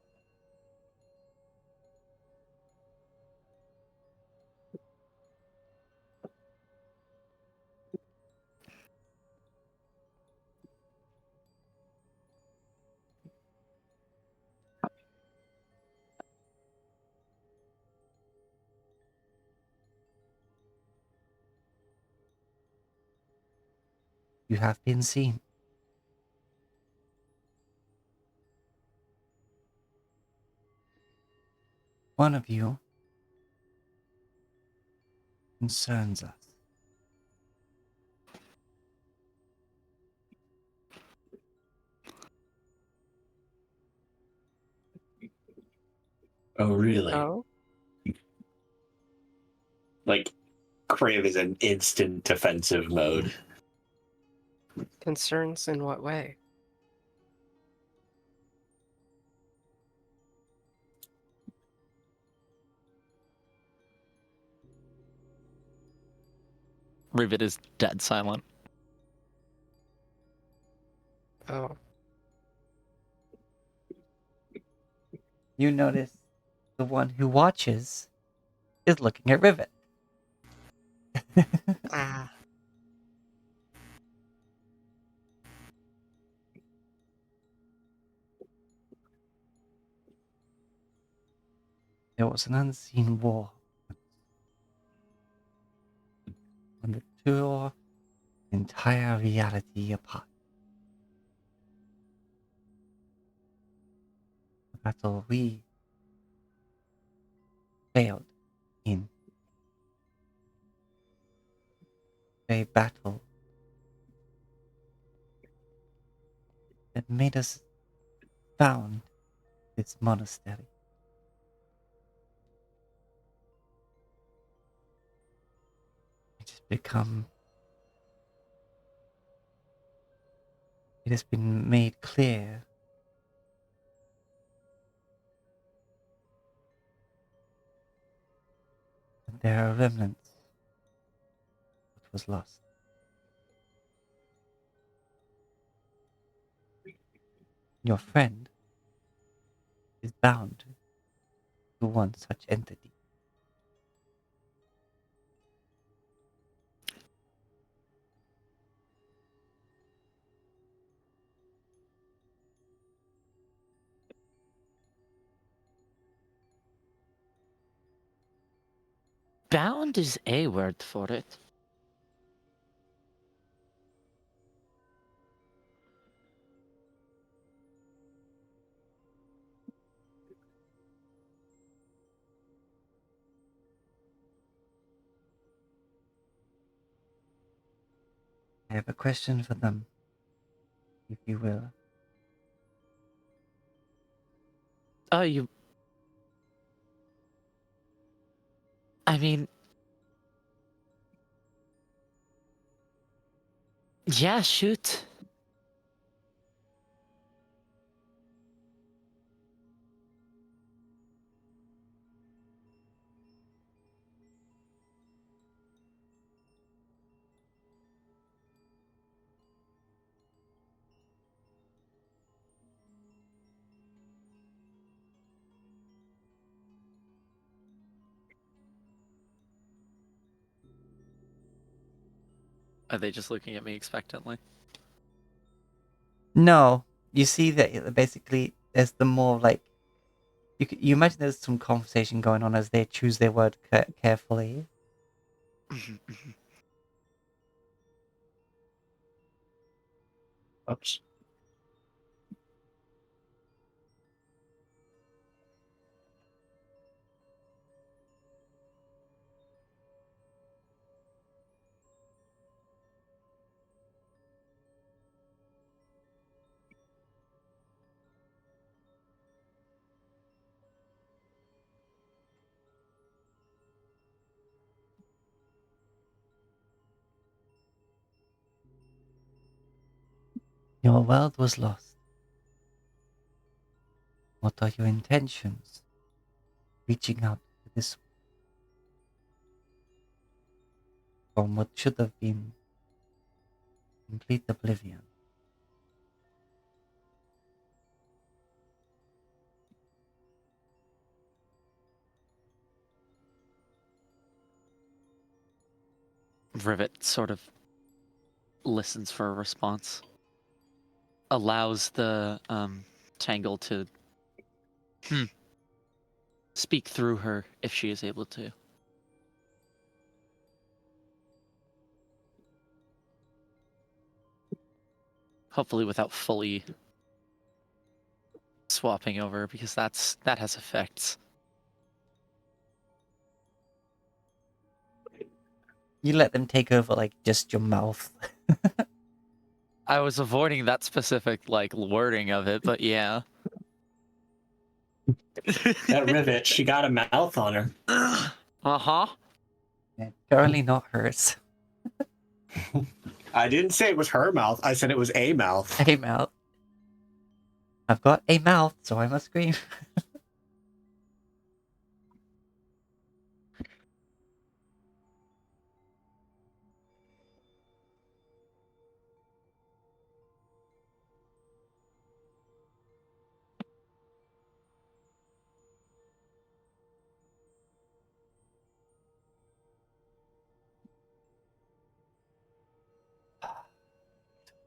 You have been seen. One of you concerns us. Oh, really? Oh, Like, Crave is in instant defensive mode. concerns in what way? Rivet is dead silent. Oh, You notice the one who watches is looking at Rivet. ah, There was an unseen war when the tore entire reality apart. The battle we failed in. A battle that made us found this monastery. It has become. It has been made clear that there are remnants of what was lost. Your friend is bound to one such entity. Bound is a word for it. I have a question for them, if you will. Oh, you. I mean. Yeah, shoot. Are they just looking at me expectantly? No, you see that basically there's the more like you imagine there's some conversation going on as they choose their word carefully. Oops. Your world was lost. What are your intentions? Reaching out to this from what should have been complete oblivion. Rivet sort of listens for a response. Allows the Tangle to speak through her if she is able to. Hopefully without fully swapping over, because that has effects. You let them take over like just your mouth. I was avoiding that specific like wording of it, but yeah. That rivet, she got a mouth on her. Uh-huh. And currently not hers. I didn't say it was her mouth. I said it was a mouth. A mouth. I've got a mouth, so I must scream.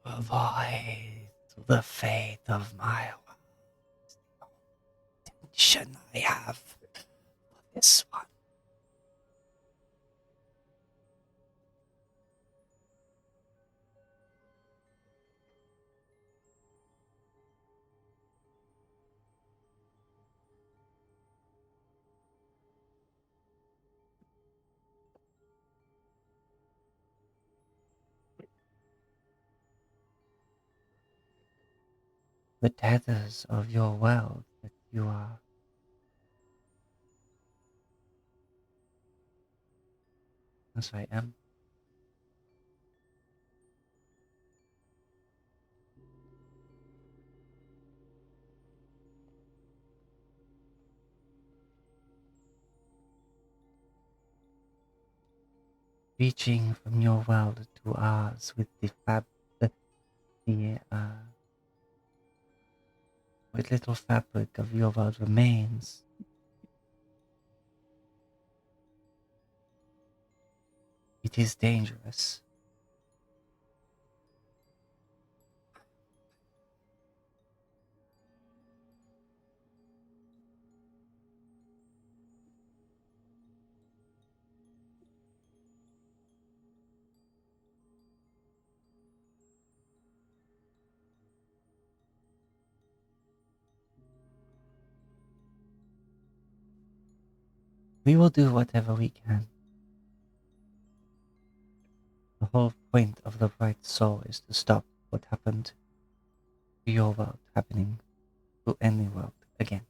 Avoid the fate of my intention I have for this one. The tethers of your world that you are as I am. Reaching from your world to ours with with little fabric of your world remains. It is dangerous. We will do whatever we can. The whole point of the Bright Soul is to stop what happened to your world happening to any world again.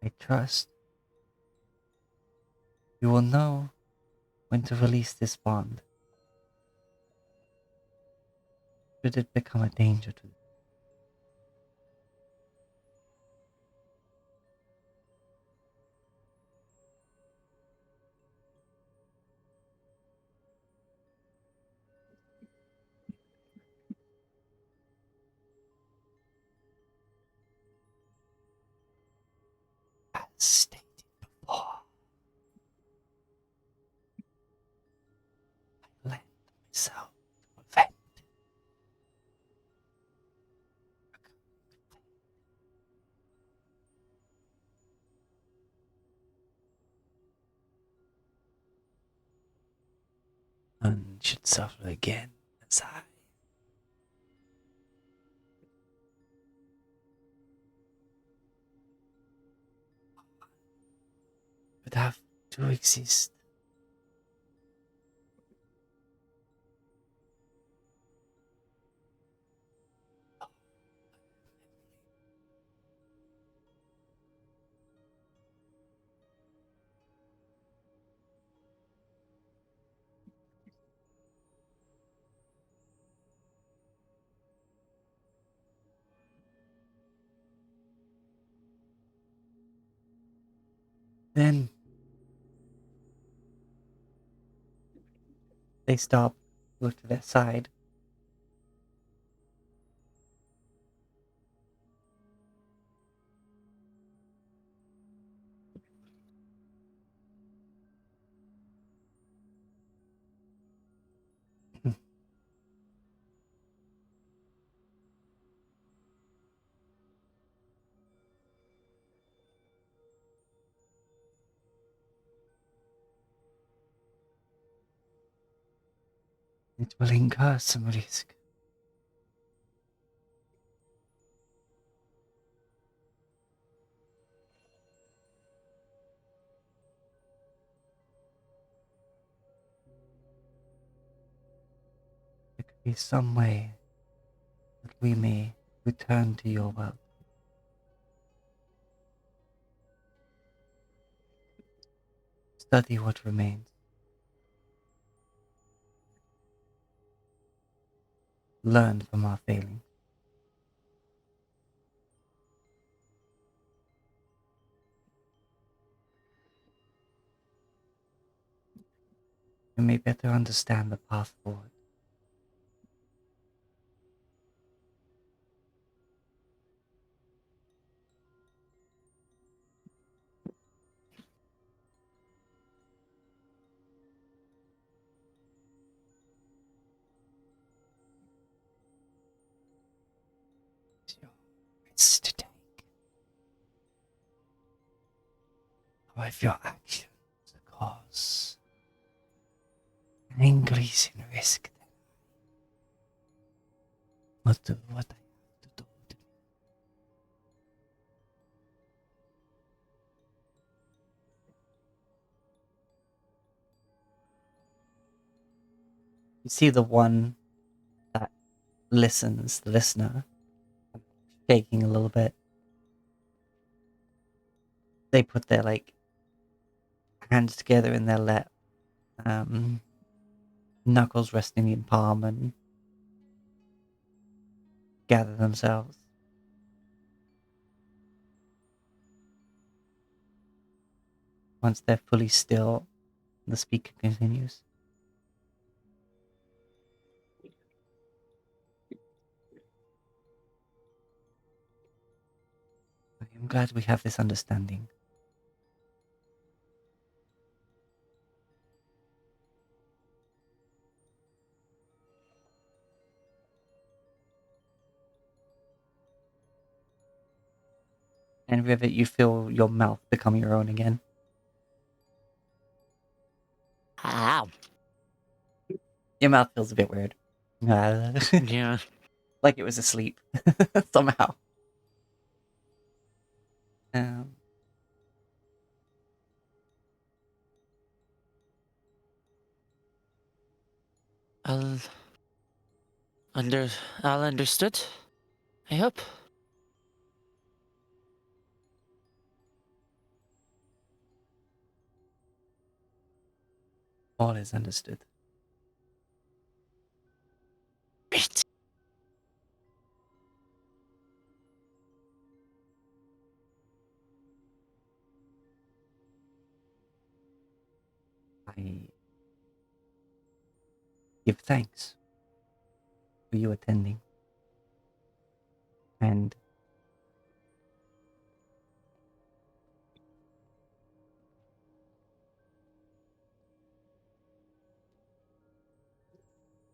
I trust you will know when to release this bond. Should it become a danger to you. As stated before, I lent myself to prevent and should suffer again as I would have to exist. Then they stop, go to their side. It will incur some risk. be some way that we may return to your world. Study what remains. Learn from our failings. We may better understand the path forward. It's to take. Or if your actions cause an increase in risk, then must do what I have to do. You see the one that listens, the listener, shaking a little bit. They put their hands together in their lap, knuckles resting in palm, and gather themselves. Once they're fully still, the speaker continues. I'm glad we have this understanding. And Rivet, you feel your mouth become your own again. Ow. Your mouth feels a bit weird. Yeah. Like it was asleep somehow. Um, I'll under I'll understood. I hope. all is understood. Great. I give thanks for you attending. And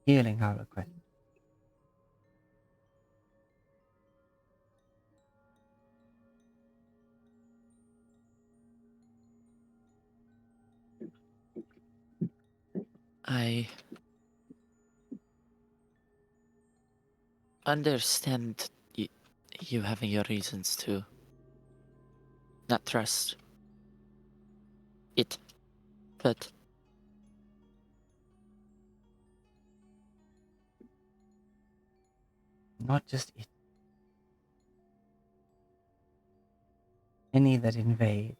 hearing our request. I understand you having your reasons to not trust it, but Not just it. Any that invade.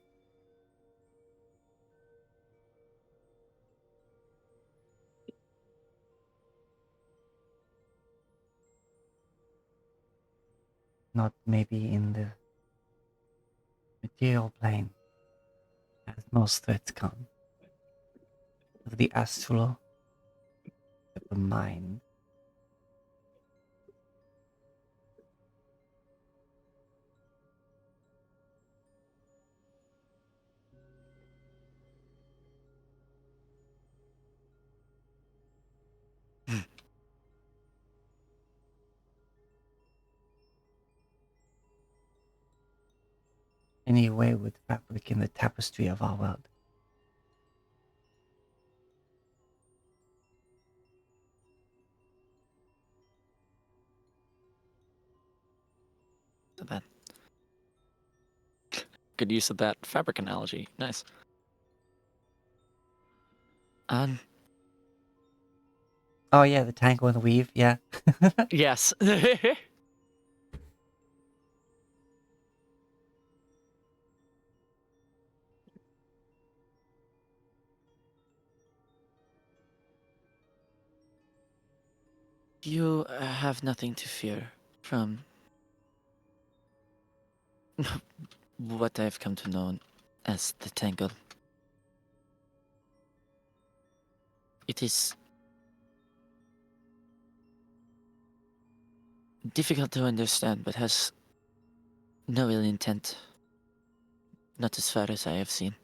Not maybe in the material plane, as most threats come. Of the astral, of the mind. Any wayward fabric in the tapestry of our world. that good use of that fabric analogy. Nice. Um, Oh yeah, the tangle and the weave. Yeah. Yes. You have nothing to fear from what I've come to know as the Tangle. It is difficult to understand, but has no ill intent. Not as far as I have seen.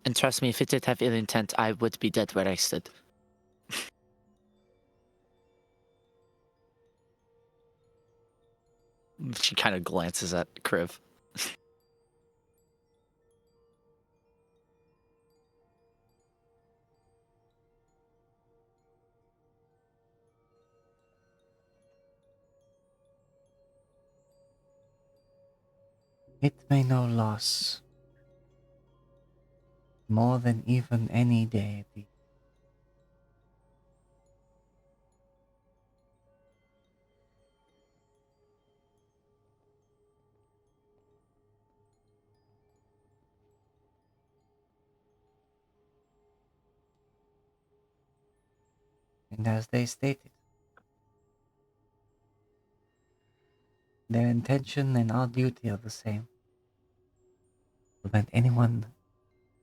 And trust me, if it did have ill intent, I would be dead where I stood. She kind of glances at Kriv. It may know loss more than even any deity. And as they stated, their intention and our duty are the same. To prevent anyone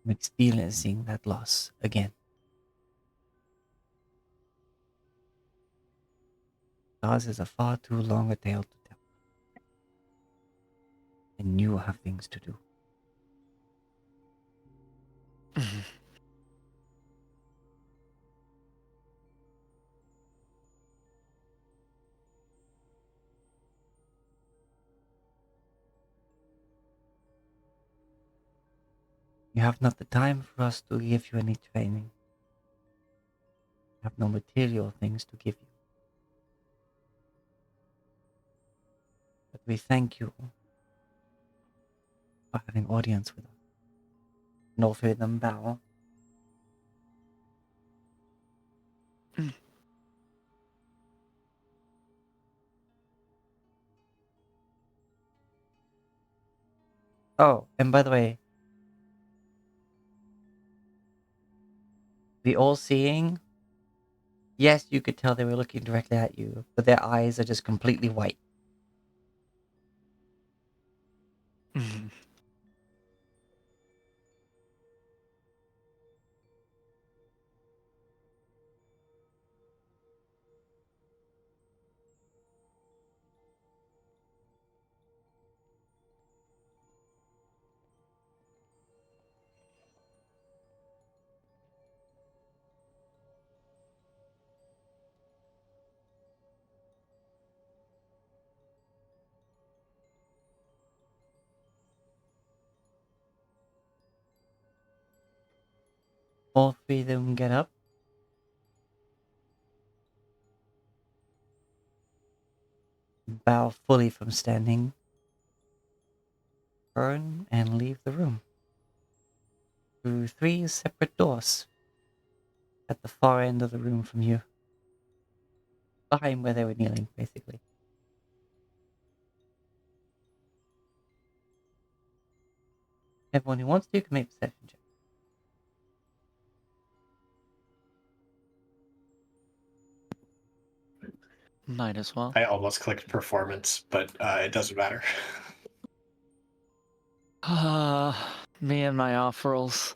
from experiencing that loss again. Ours is a far too long a tale to tell. And you have things to do. You have not the time for us to give you any training. You have no material things to give you. But we thank you for having audience with us. And all three of them bow. Oh, and by the way, the all-seeing, yes, you could tell they were looking directly at you, but their eyes are just completely white. All three of them get up. Bow fully from standing. Turn and leave the room. Through three separate doors. At the far end of the room from you. Behind where they were kneeling, basically. Everyone who wants to can make perception check. Might as well. I almost clicked performance, but it doesn't matter. Me and my off rolls.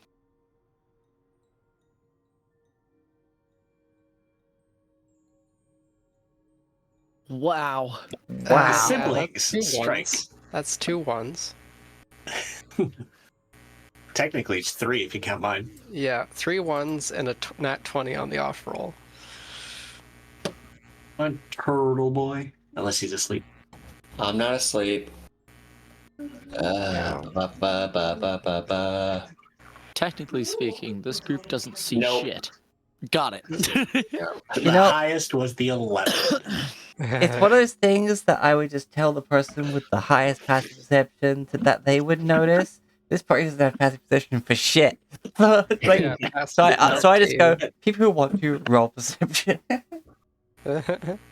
Wow. Wow. Siblings that's two strike. ones. That's 2 ones. Technically, it's 3 if you count mine. Yeah, 3 ones and a nat 20 on the off roll. One turtle boy. Unless he's asleep. I'm not asleep. Yeah. Ba. Technically speaking, this group doesn't see Nope. shit. Got it. The know- highest was the 11. It's one of those things that I would just tell the person with the highest passive perception that they would notice. This party doesn't have passive perception for shit. Like, Yeah, so I just go, too. people who want to roll perception.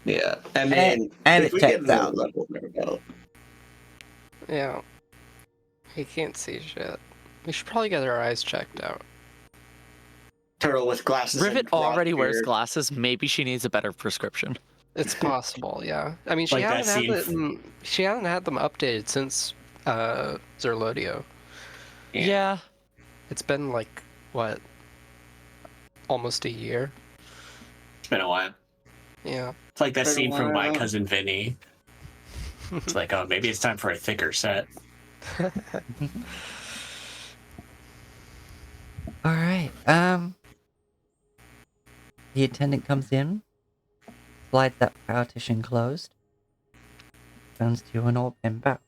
Yeah, I mean, and if it we checks get to out. the level now, Yeah. He can't see shit. We should probably get our eyes checked out. turtle with glasses. Rivet and broad already wears beard. glasses. Maybe she needs a better prescription. It's possible, yeah. I mean, she Like that hasn't had scene them. She hasn't had them updated since Zerlodio. Yeah. It's been like what, almost a year. It's been a while. Yeah. It's like that Been a scene from My while. Cousin Vinny. It's like, oh, maybe it's time for a thicker set. All right. The attendant comes in, slides that partition closed, turns to you and all and bow.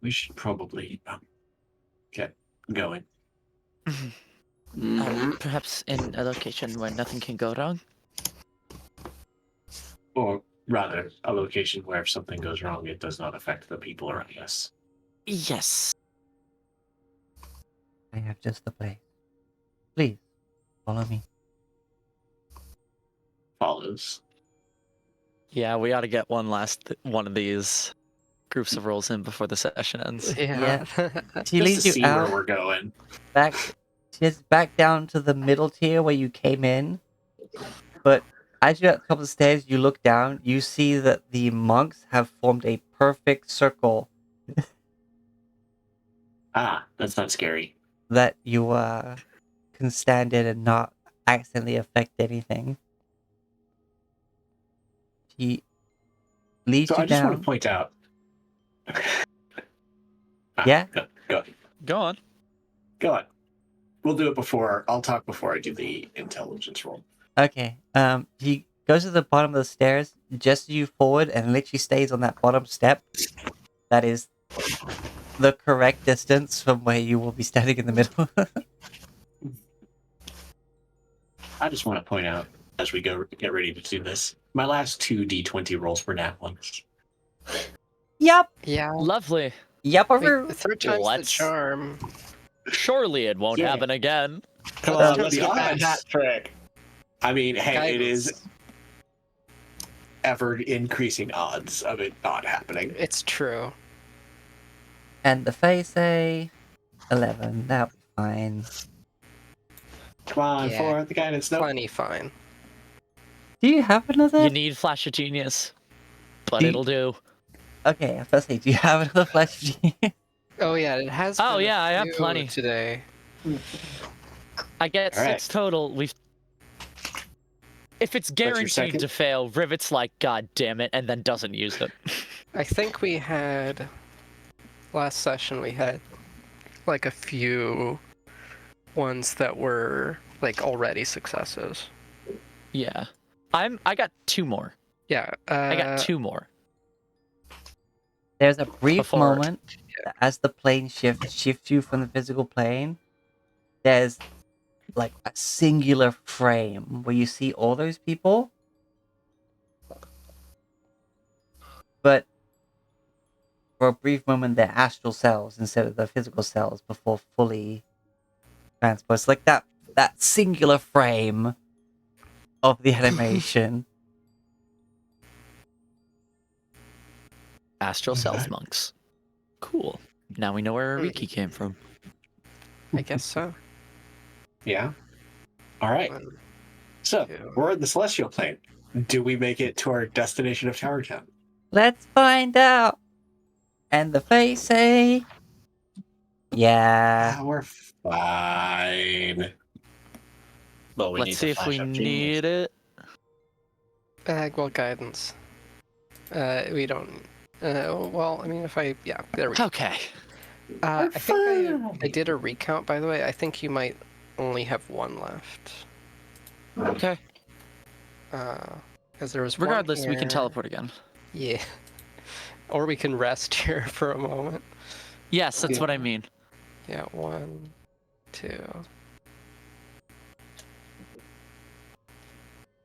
We should probably get going. Perhaps in a location where nothing can go wrong. Or rather, a location where if something goes wrong, it does not affect the people around us. Yes. I have just the place. Please, follow me. Follows. Yeah, we ought to get one of these groups of rolls in before the session ends. Yeah. She Just to leads you see where out we're going. back. She heads back down to the middle tier where you came in. But as you're at the top of the stairs, you look down. You see that the monks have formed a perfect circle Ah, that's not scary. that you can stand in and not accidentally affect anything. She leads So you I just want down. to point out. Yeah? Go. Go on. Go on. We'll do it before. I'll talk before I do the intelligence roll. Okay. He goes to the bottom of the stairs, gestures you forward, and literally stays on that bottom step. That is the correct distance from where you will be standing in the middle. I just want to point out as we go get ready to do this, my last 2 D20 rolls were nat ones. Yep. Yeah. Lovely. Yep. Wait, the third time's the Let's- charm. Surely it won't Yeah. happen again. Come Uh, on, let's the get that odds. hat trick. I mean, hey, it is Guidance. ever increasing odds of it not happening. It's true. And the face say 11. That'll be fine. Come on, Yeah. for the guidance. Nope. Plenty fine. Do you have another? You need Flash of Genius. But Do you- it'll do. Okay, I was about to say, do you have another flash? Oh yeah, it has. Oh, been a yeah, I have few plenty. today. I get All right. 6 total. If it's your guaranteed second? to fail, Rivet's like, God damn it, and then doesn't use it. I think we had last session. We had like a few ones that were like already successes. Yeah. I got 2 more. Yeah. I got 2 more. There's a brief Before- moment that as the plane shifts you from the physical plane. There's like a singular frame where you see all those people, but for a brief moment they're astral cells instead of the physical cells before fully transport. It's like that singular frame of the animation. Astral Cells monks. Cool. Now we know where Riki came from. I guess so. Yeah. All right. One, So two. we're in the celestial plane. Do we make it to our destination of Tower Town? Let's find out. And the face say, yeah. Ah, we're fine. Well, we Let's need see the if Flash we of Genius. need it. Well, guidance. We don't. Well, I mean, if I there we go. Okay. I think I did a recount, by the way. I think you might only have 1 left. Okay. Because there was one Regardless, we can here. teleport again. Yeah. Or we can rest here for a moment. Yes, that's what I mean. Yeah, 1, 2.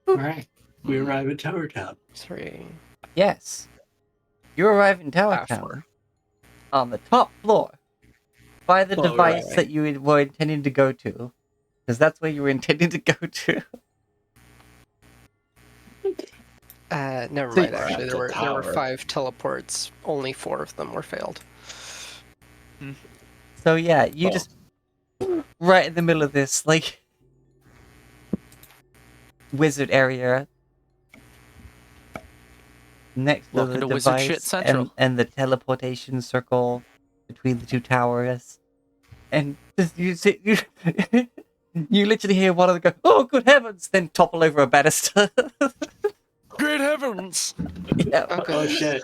All right. We arrive at Tower Town. 3. Yes. You arrive in Tower Town 4. on the top floor by the Oh, device right. that you were intending to go to. Because that's where you were intending to go to. Never So mind. you're Actually, at there the were tower. 5 teleports. Only 4 of them were failed. So yeah, you Oh. just right in the middle of this, like, wizard area next to Welcome the to Wizard Shit device Central. and the teleportation circle between the two towers. And just, you you literally hear one of them go, "Oh, good heavens!" then topple over a banister. Great heavens! Yeah. Okay. Oh shit.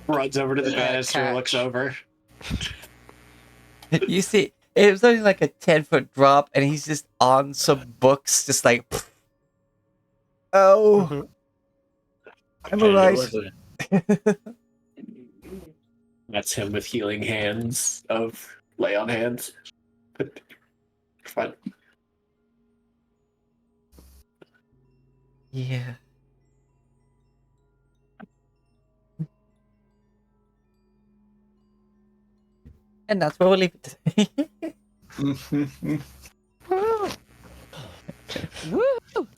Runs over to the banister, catch. looks over. You see, it was only like a 10-foot drop, and he's just on some books, just like, oh, Mhm. I'm And it alright. wasn't- That's him with healing hands of lay on hands. Fun. Yeah. And that's where we'll leave it today. Woo!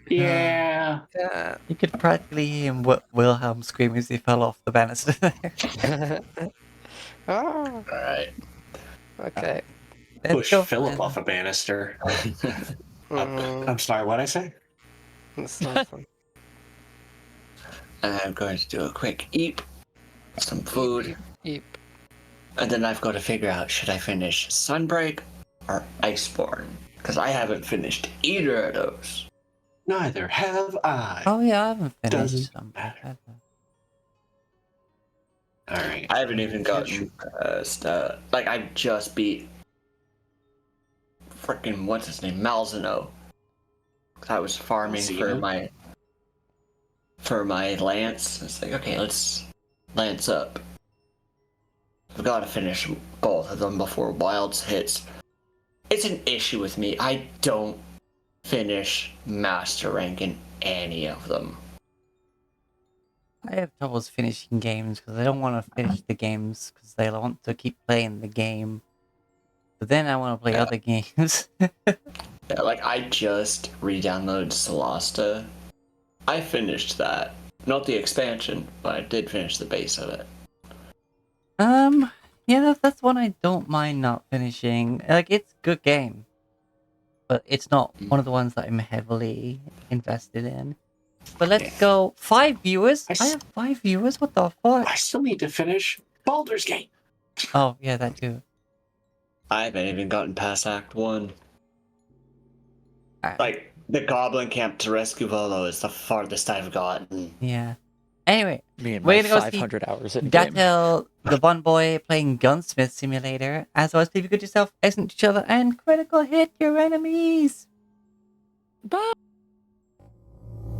Yeah. Yeah. You could practically hear him, Wilhelm scream as he fell off the banister there. Ah, Alright. okay. Let's Push go Philip further. off a banister. Mm, I'm sorry, what'd I say? it's nothing. I'm going to do a quick eat, some food, Eep. and then I've got to figure out should I finish Sunbreak or Iceborne? Because I haven't finished either of those. Neither have I. Oh yeah, I haven't finished Doesn't some. matter. Alright. I haven't even gotten like I just beat freaking what's his name, Malzeno. 'Cause I was farming Malzeno? for my lance. It's like, okay, let's lance up. I've got to finish both of them before Wilds hits. It's an issue with me. I don't finish master rank in any of them. I have troubles finishing games because I don't want to finish the games because I want to keep playing the game. But then I want to play Yeah. other games. Yeah, like I just re-downloaded Solasta. I finished that. Not the expansion, but I did finish the base of it. Yeah, that's one I don't mind not finishing. Like, it's a good game. But it's not one of the ones that I'm heavily invested in. But let's go. 5 viewers? I have 5 viewers? What the fuck? I still need to finish Baldur's Gate. Oh, yeah, that too. I haven't even gotten past Act 1. Alright. Like, the Goblin Camp to rescue Volo is the farthest I've gotten. Yeah. Anyway, Me and We're my gonna go see 500 hours in game. Datel, the Bun Boy, playing Gunsmith Simulator. As always, please be good to yourself, excellent to each other, and critical hit your enemies. Bye!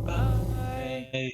Bye.